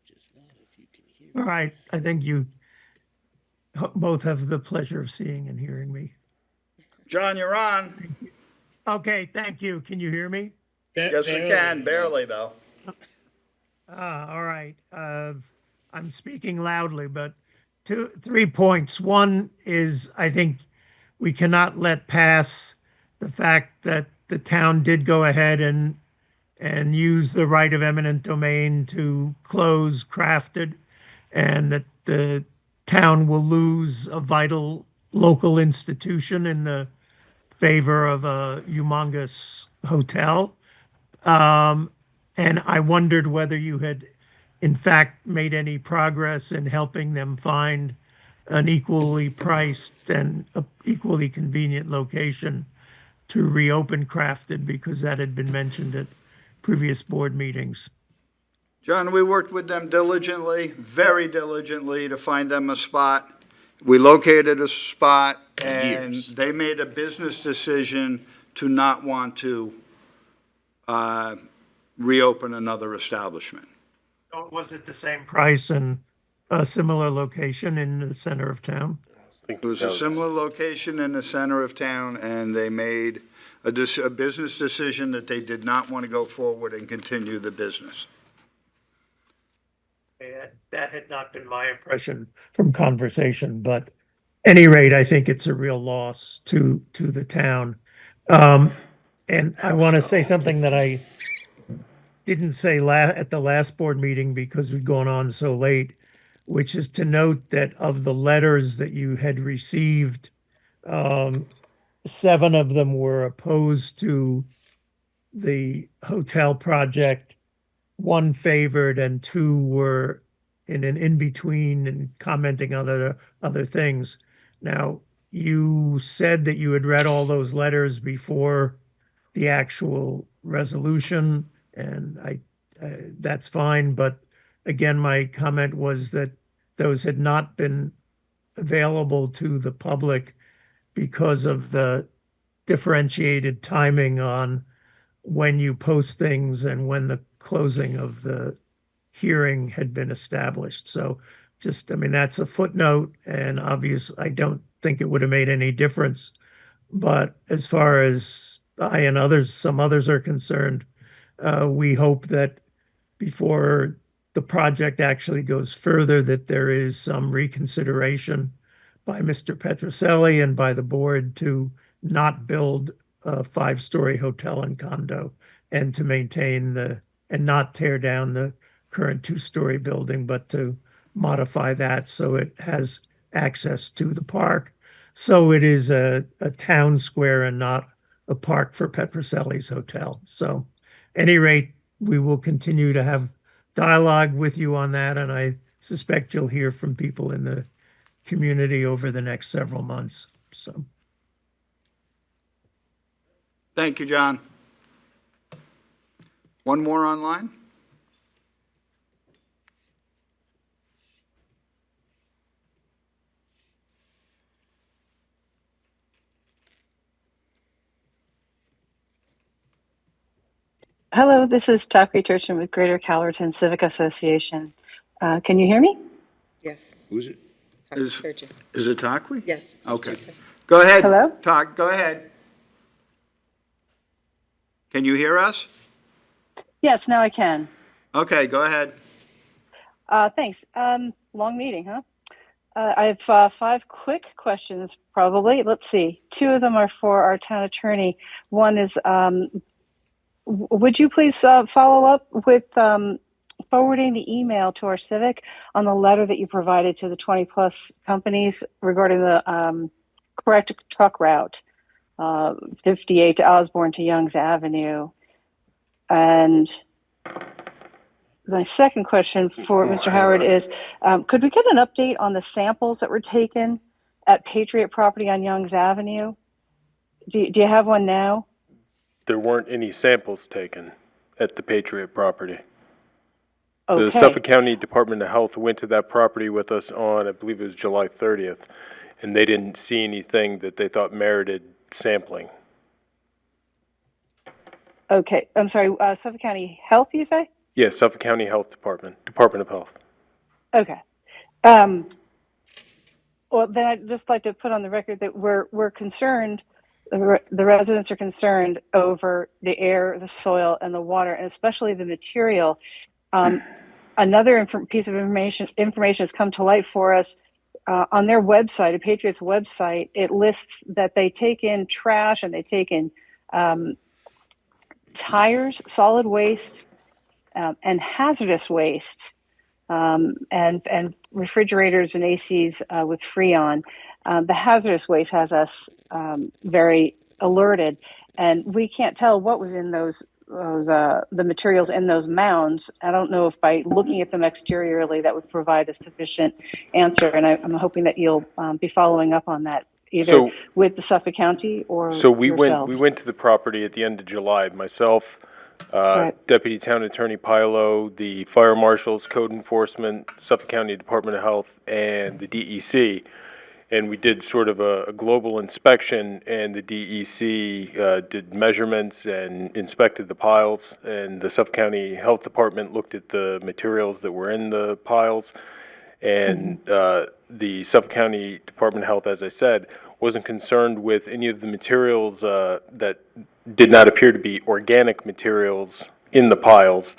Just not if you can hear. All right, I think you both have the pleasure of seeing and hearing me. John, you're on. Okay, thank you. Can you hear me? Yes, we can, barely though. All right. I'm speaking loudly, but 3 points. One is, I think we cannot let pass the fact that the town did go ahead and use the right of eminent domain to close Crafted, and that the town will lose a vital local institution in the favor of a humongous hotel. And I wondered whether you had, in fact, made any progress in helping them find an equally priced and equally convenient location to reopen Crafted, because that had been mentioned at previous board meetings. John, we worked with them diligently, very diligently, to find them a spot. We located a spot, and they made a business decision to not want to reopen another establishment. Was it the same price and a similar location in the center of town? It was a similar location in the center of town, and they made a business decision that they did not want to go forward and continue the business. And that had not been my impression from conversation, but at any rate, I think it's a real loss to the town. And I want to say something that I didn't say at the last board meeting because we'd gone on so late, which is to note that of the letters that you had received 7 of them were opposed to the hotel project, 1 favored, and 2 were in an in-between and commenting on other things. Now, you said that you had read all those letters before the actual resolution, and that's fine, but again, my comment was that those had not been available to the public because of the differentiated timing on when you post things and when the closing of the hearing had been established. So just, I mean, that's a footnote, and I don't think it would have made any difference. But as far as I and some others are concerned, we hope that before the project actually goes further, that there is some reconsideration by Mr. Petroselli and by the board to not build a 5-story hotel and condo, and to maintain and not tear down the current 2-story building, but to modify that so it has access to the park. So it is a town square and not a park for Petroselli's hotel. So at any rate, we will continue to have dialogue with you on that, and I suspect you'll hear from people in the community over the next several months. So. Thank you, John. One more online? Hello, this is Tucker Turchin with Greater Calverton Civic Association. Can you hear me? Yes. Who's it? Is it Takwi? Yes. Okay. Go ahead. Hello? Talk. Go ahead. Can you hear us? Yes, now I can. Okay, go ahead. Thanks. Long meeting, huh? I have 5 quick questions, probably. Let's see. 2 of them are for our town attorney. One is, would you please follow up with forwarding the email to our Civic on the letter that you provided to the 20-plus companies regarding the correct truck route, 58 to Osborne to Youngs Avenue? And my second question for Mr. Howard is, could we get an update on the samples that were taken at Patriot property on Youngs Avenue? Do you have one now? There weren't any samples taken at the Patriot property. Okay. The Suffolk County Department of Health went to that property with us on, I believe it was July 30th, and they didn't see anything that they thought merited sampling. Okay, I'm sorry, Suffolk County Health, you say? Yeah, Suffolk County Health Department, Department of Health. Okay. Well, then I'd just like to put on the record that we're concerned, the residents are concerned over the air, the soil, and the water, and especially the material. Another piece of information has come to light for us. On their website, a Patriot's website, it lists that they take in trash and they take in tires, solid waste, and hazardous waste, and refrigerators and ACs with Freon. The hazardous waste has us very alerted, and we can't tell what was in the materials in those mounds. I don't know if by looking at them exteriorly that would provide a sufficient answer, and I'm hoping that you'll be following up on that, either with the Suffolk County or So we yourselves. went to the property at the end of July. Myself, Deputy Town Attorney Pilo, the Fire Marshals, Code Enforcement, Suffolk County Department of Health, and the DEC. And we did sort of a global inspection, and the DEC did measurements and inspected the piles, and the Suffolk County Health Department looked at the materials that were in the piles, and the Suffolk County Department of Health, as I said, wasn't concerned with any of the materials that did not appear to be organic materials in the piles.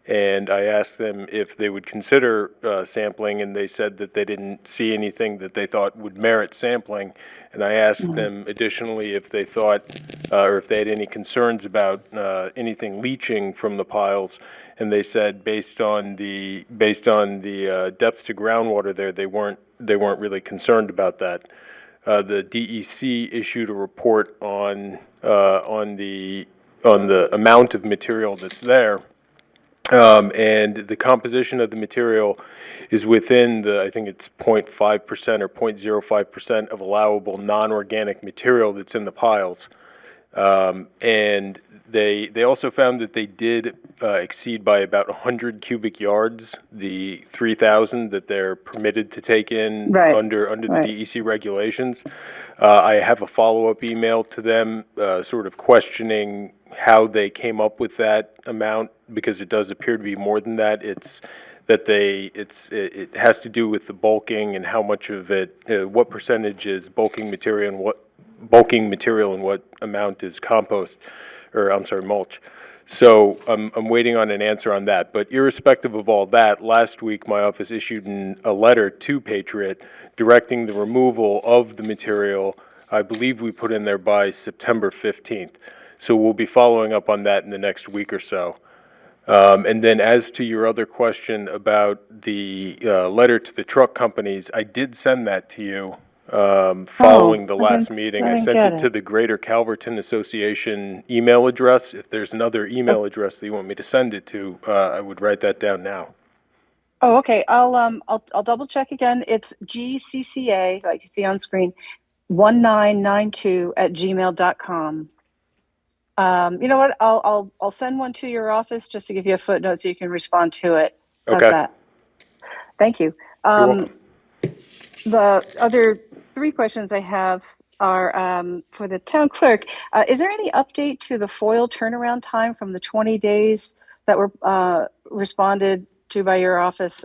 And I asked them if they would consider sampling, and they said that they didn't see anything that they thought would merit sampling. And I asked them additionally if they thought, or if they had any concerns about anything leaching from the piles. And they said based on the depth to groundwater there, they weren't really concerned about that. the DEC issued a report on the amount of material that's there. And the composition of the material is within I think it's 0.5% or 0.05% of allowable non-organic material that's in the piles. And they also found that they did exceed by about 100 cubic yards the 3,000 that they're permitted to take in under the DEC regulations. I have a follow-up email to them sort of questioning how they came up with that amount, because it does appear to be more than that. It has to do with the bulking and how much of it, what percentage is bulking material and what amount is compost, or I'm sorry, mulch. So I'm waiting on an answer on that. But irrespective of all that, last week my office issued a letter to Patriot directing the removal of the material. I believe we put in there by September 15th. So we'll be following up on that in the next week or so. And then as to your other question about the letter to the truck companies, I did send that to you following the last meeting. I sent it to the Greater Calverton Association email address. If there's another email address that you want me to send it to, I would write that down now. Oh, okay. I'll double check again. It's GCCA, like you see on screen, 1992@gmail.com. You know what? I'll send one to your office just to give you a footnote so you can respond to it. How's Okay. that? Thank you. You're welcome. The other three questions I have are for the town clerk. Is there any update to the FOIL turnaround time from the 20 days that were responded to by your office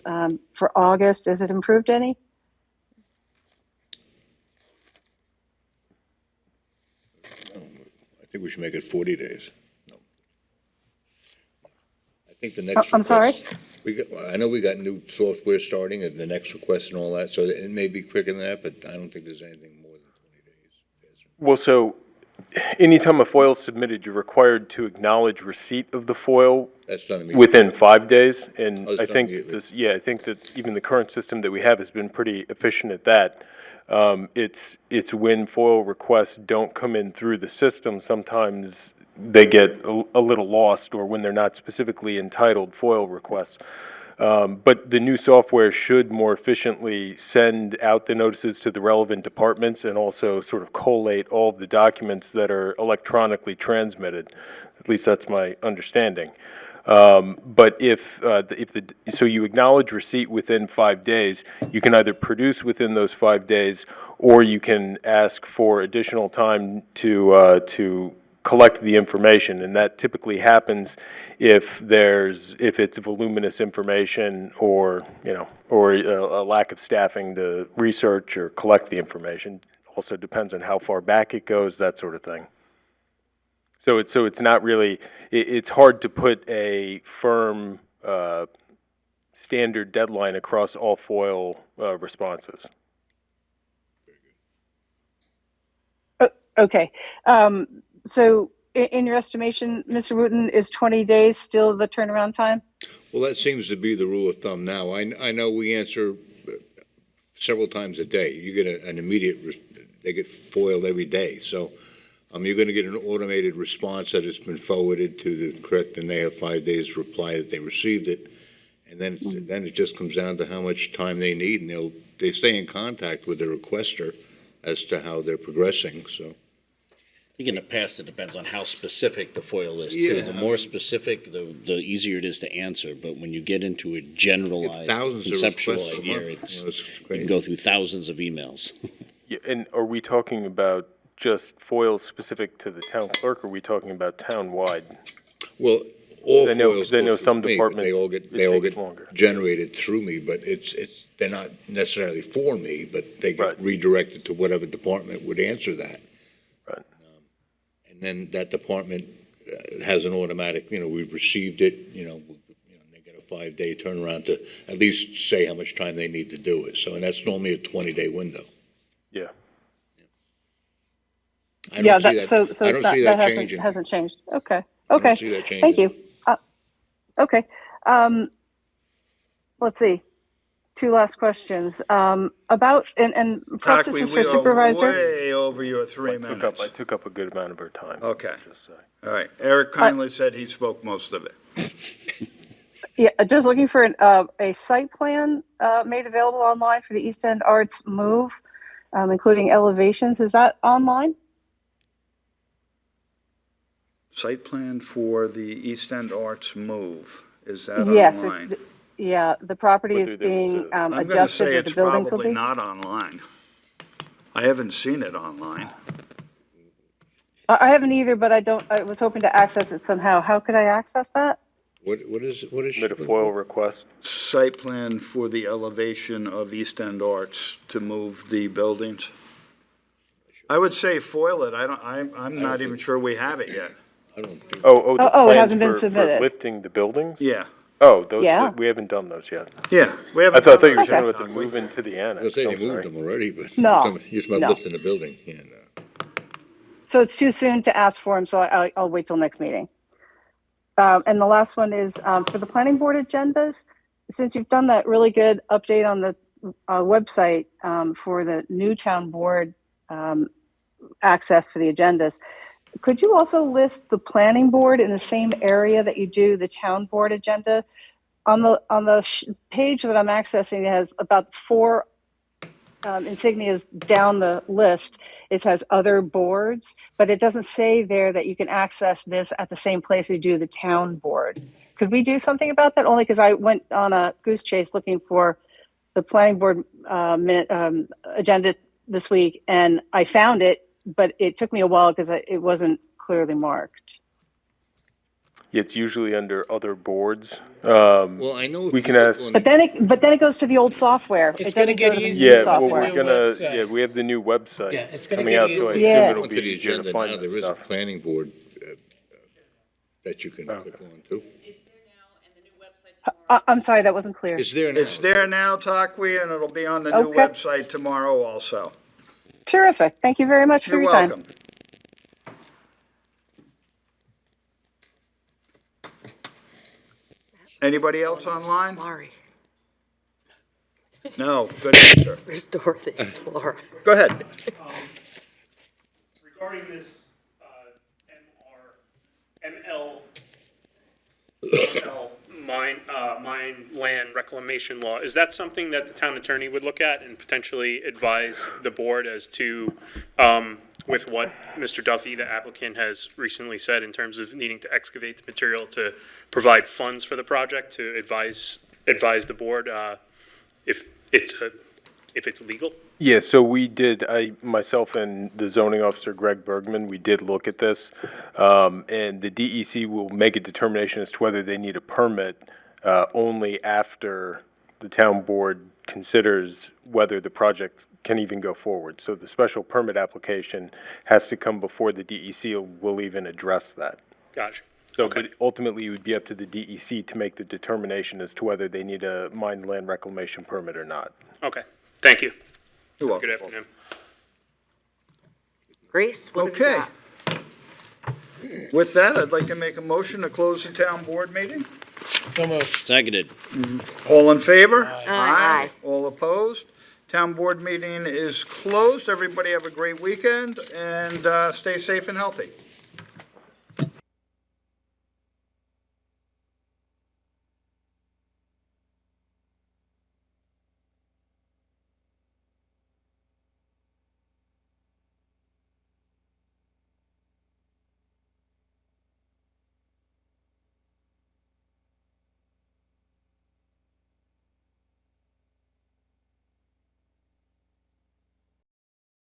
for August? Has it improved any? I think we should make it 40 days. No. I think the next I'm sorry? I know we got new software starting and the next request and all that, so it may be quicker than that, but I don't think there's anything more than 20 days. Well, so anytime a FOIL is submitted, you're required to acknowledge receipt of the FOIL That's done immediately. within 5 days. And Oh, it's I done think immediately. I think that even the current system that we have has been pretty efficient at that. It's when FOIL requests don't come in through the system, sometimes they get a little lost, or when they're not specifically entitled FOIL requests. But the new software should more efficiently send out the notices to the relevant departments and also sort of collate all of the documents that are electronically transmitted. At least that's my understanding. But so you acknowledge receipt within 5 days, you can either produce within those 5 days, or you can ask for additional time to collect the information, and that typically happens if it's voluminous information, or a lack of staffing to research or collect the information. Also depends on how far back it goes, that sort of thing. So it's not really, it's hard to put a firm standard deadline across all FOIL responses. Okay. So in your estimation, Mr. Wooten, is 20 days still the turnaround time? Well, that seems to be the rule of thumb now. I know we answer several times a day. You get an immediate, they get foiled every day. So you're going to get an automated response that has been forwarded to the correct, and they have 5 days to reply that they received it. And then it just comes down to how much time they need, and they stay in contact with the requester as to how they're progressing. So I think in the past, it depends on how specific the FOIL is, too. Yeah. The more specific, the easier it is to answer. But when you get into a generalized, thousands of conceptual requests a idea, month. you can go through thousands of emails. Yeah, and are we talking about just FOIL specific to the town clerk, or are we talking about town-wide? Well, all I know, FOILs because I know go some through me, but departments, they all takes get longer. generated through me, but they're not necessarily for me, but they get redirected to whatever department would answer that. Right. And then that department has an automatic, we've received it, they get a 5-day turnaround to at least say how much time they need to do it. So, and that's normally a 20-day window. Yeah. I don't see that, so I don't see that changing. hasn't changed. Okay. I Okay. don't see that changing. Thank you. Okay. Let's see. two last questions. About, and perhaps this Actually, is we for are Supervisor. way over your 3 minutes. I took up a good amount of our time. Okay. Just say. All right. Eric kindly said he spoke most of it. Yeah, just looking for a site plan made available online for the East End Arts move, including elevations. Is that online? Site plan for the East End Arts move. Is that Yes. online? Yeah, the property is Whether there was being I'm going to adjusted say where the it's buildings will probably be. not online. I haven't seen it online. I haven't either, but I was hoping to access it somehow. How could I access that? What is Made a FOIL request. Site plan for the elevation of East End Arts to move the buildings. I would say foil it. I'm not even sure we have it yet. The Oh, it plans hasn't been for submitted. lifting the buildings? Yeah. Oh, those, Yeah. we haven't done those yet. Yeah, we I haven't. thought you were done talking those about the yet. move into the I was annex. saying I'm they moved sorry. them already, but No, you're talking about no. lifting the building. Yeah, no. So it's too soon to ask for them, so I'll wait till next meeting. And the last one is for the planning board agendas. Since you've done that really good update on the website for the new town board access to the agendas, could you also list the planning board in the same area that you do the town board agenda? On the page that I'm accessing, it has about 4 insignias down the list. It says other boards, but it doesn't say there that you can access this at the same place you do the town board. Could we do something about that? Only because I went on a goose chase looking for the planning board agenda this week, and I found it, but it took me a while because it wasn't clearly marked. Yeah, it's usually under other boards. Well, I know we can ask. But then it goes to the old software. It's It doesn't gonna go get to the new easier with software. the new website. Yeah, we have the new website Yeah, it's gonna coming get out, so I easier. assume Yeah. it'll Onto be the easier to agenda find now, this there is a stuff. planning board that you can click on too. I'm sorry, that wasn't clear. It's there now. It's there now, Takwi, and it'll be on the new Okay. website tomorrow also. Terrific. Thank you very much for You're your time. welcome. Anybody else online? Laurie, No, good answer. where's Dorothy? It's Laura. Go ahead. Regarding this ML mine land reclamation law, is that something that the town attorney would look at and potentially advise the board as to, with what Mr. Duffy, the applicant, has recently said in terms of needing to excavate the material to provide funds for the project, to advise the board if it's legal? Yeah, so we did, myself and the zoning officer, Greg Bergman, we did look at this. And the DEC will make a determination as to whether they need a permit only after the town board considers whether the project can even go forward. So the special permit application has to come before the DEC will even address that. Gotcha. So, but ultimately, it would be up to the DEC to make the determination as to whether they need a mine land reclamation permit or not. Okay, thank you. You're welcome. Good afternoon. Grace, what have you Okay. got? With that, I'd like to make a motion to close the town board meeting. So moved. Seconded. All in favor? Aye. All opposed? Town board meeting is closed. Everybody have a great weekend and stay safe and healthy.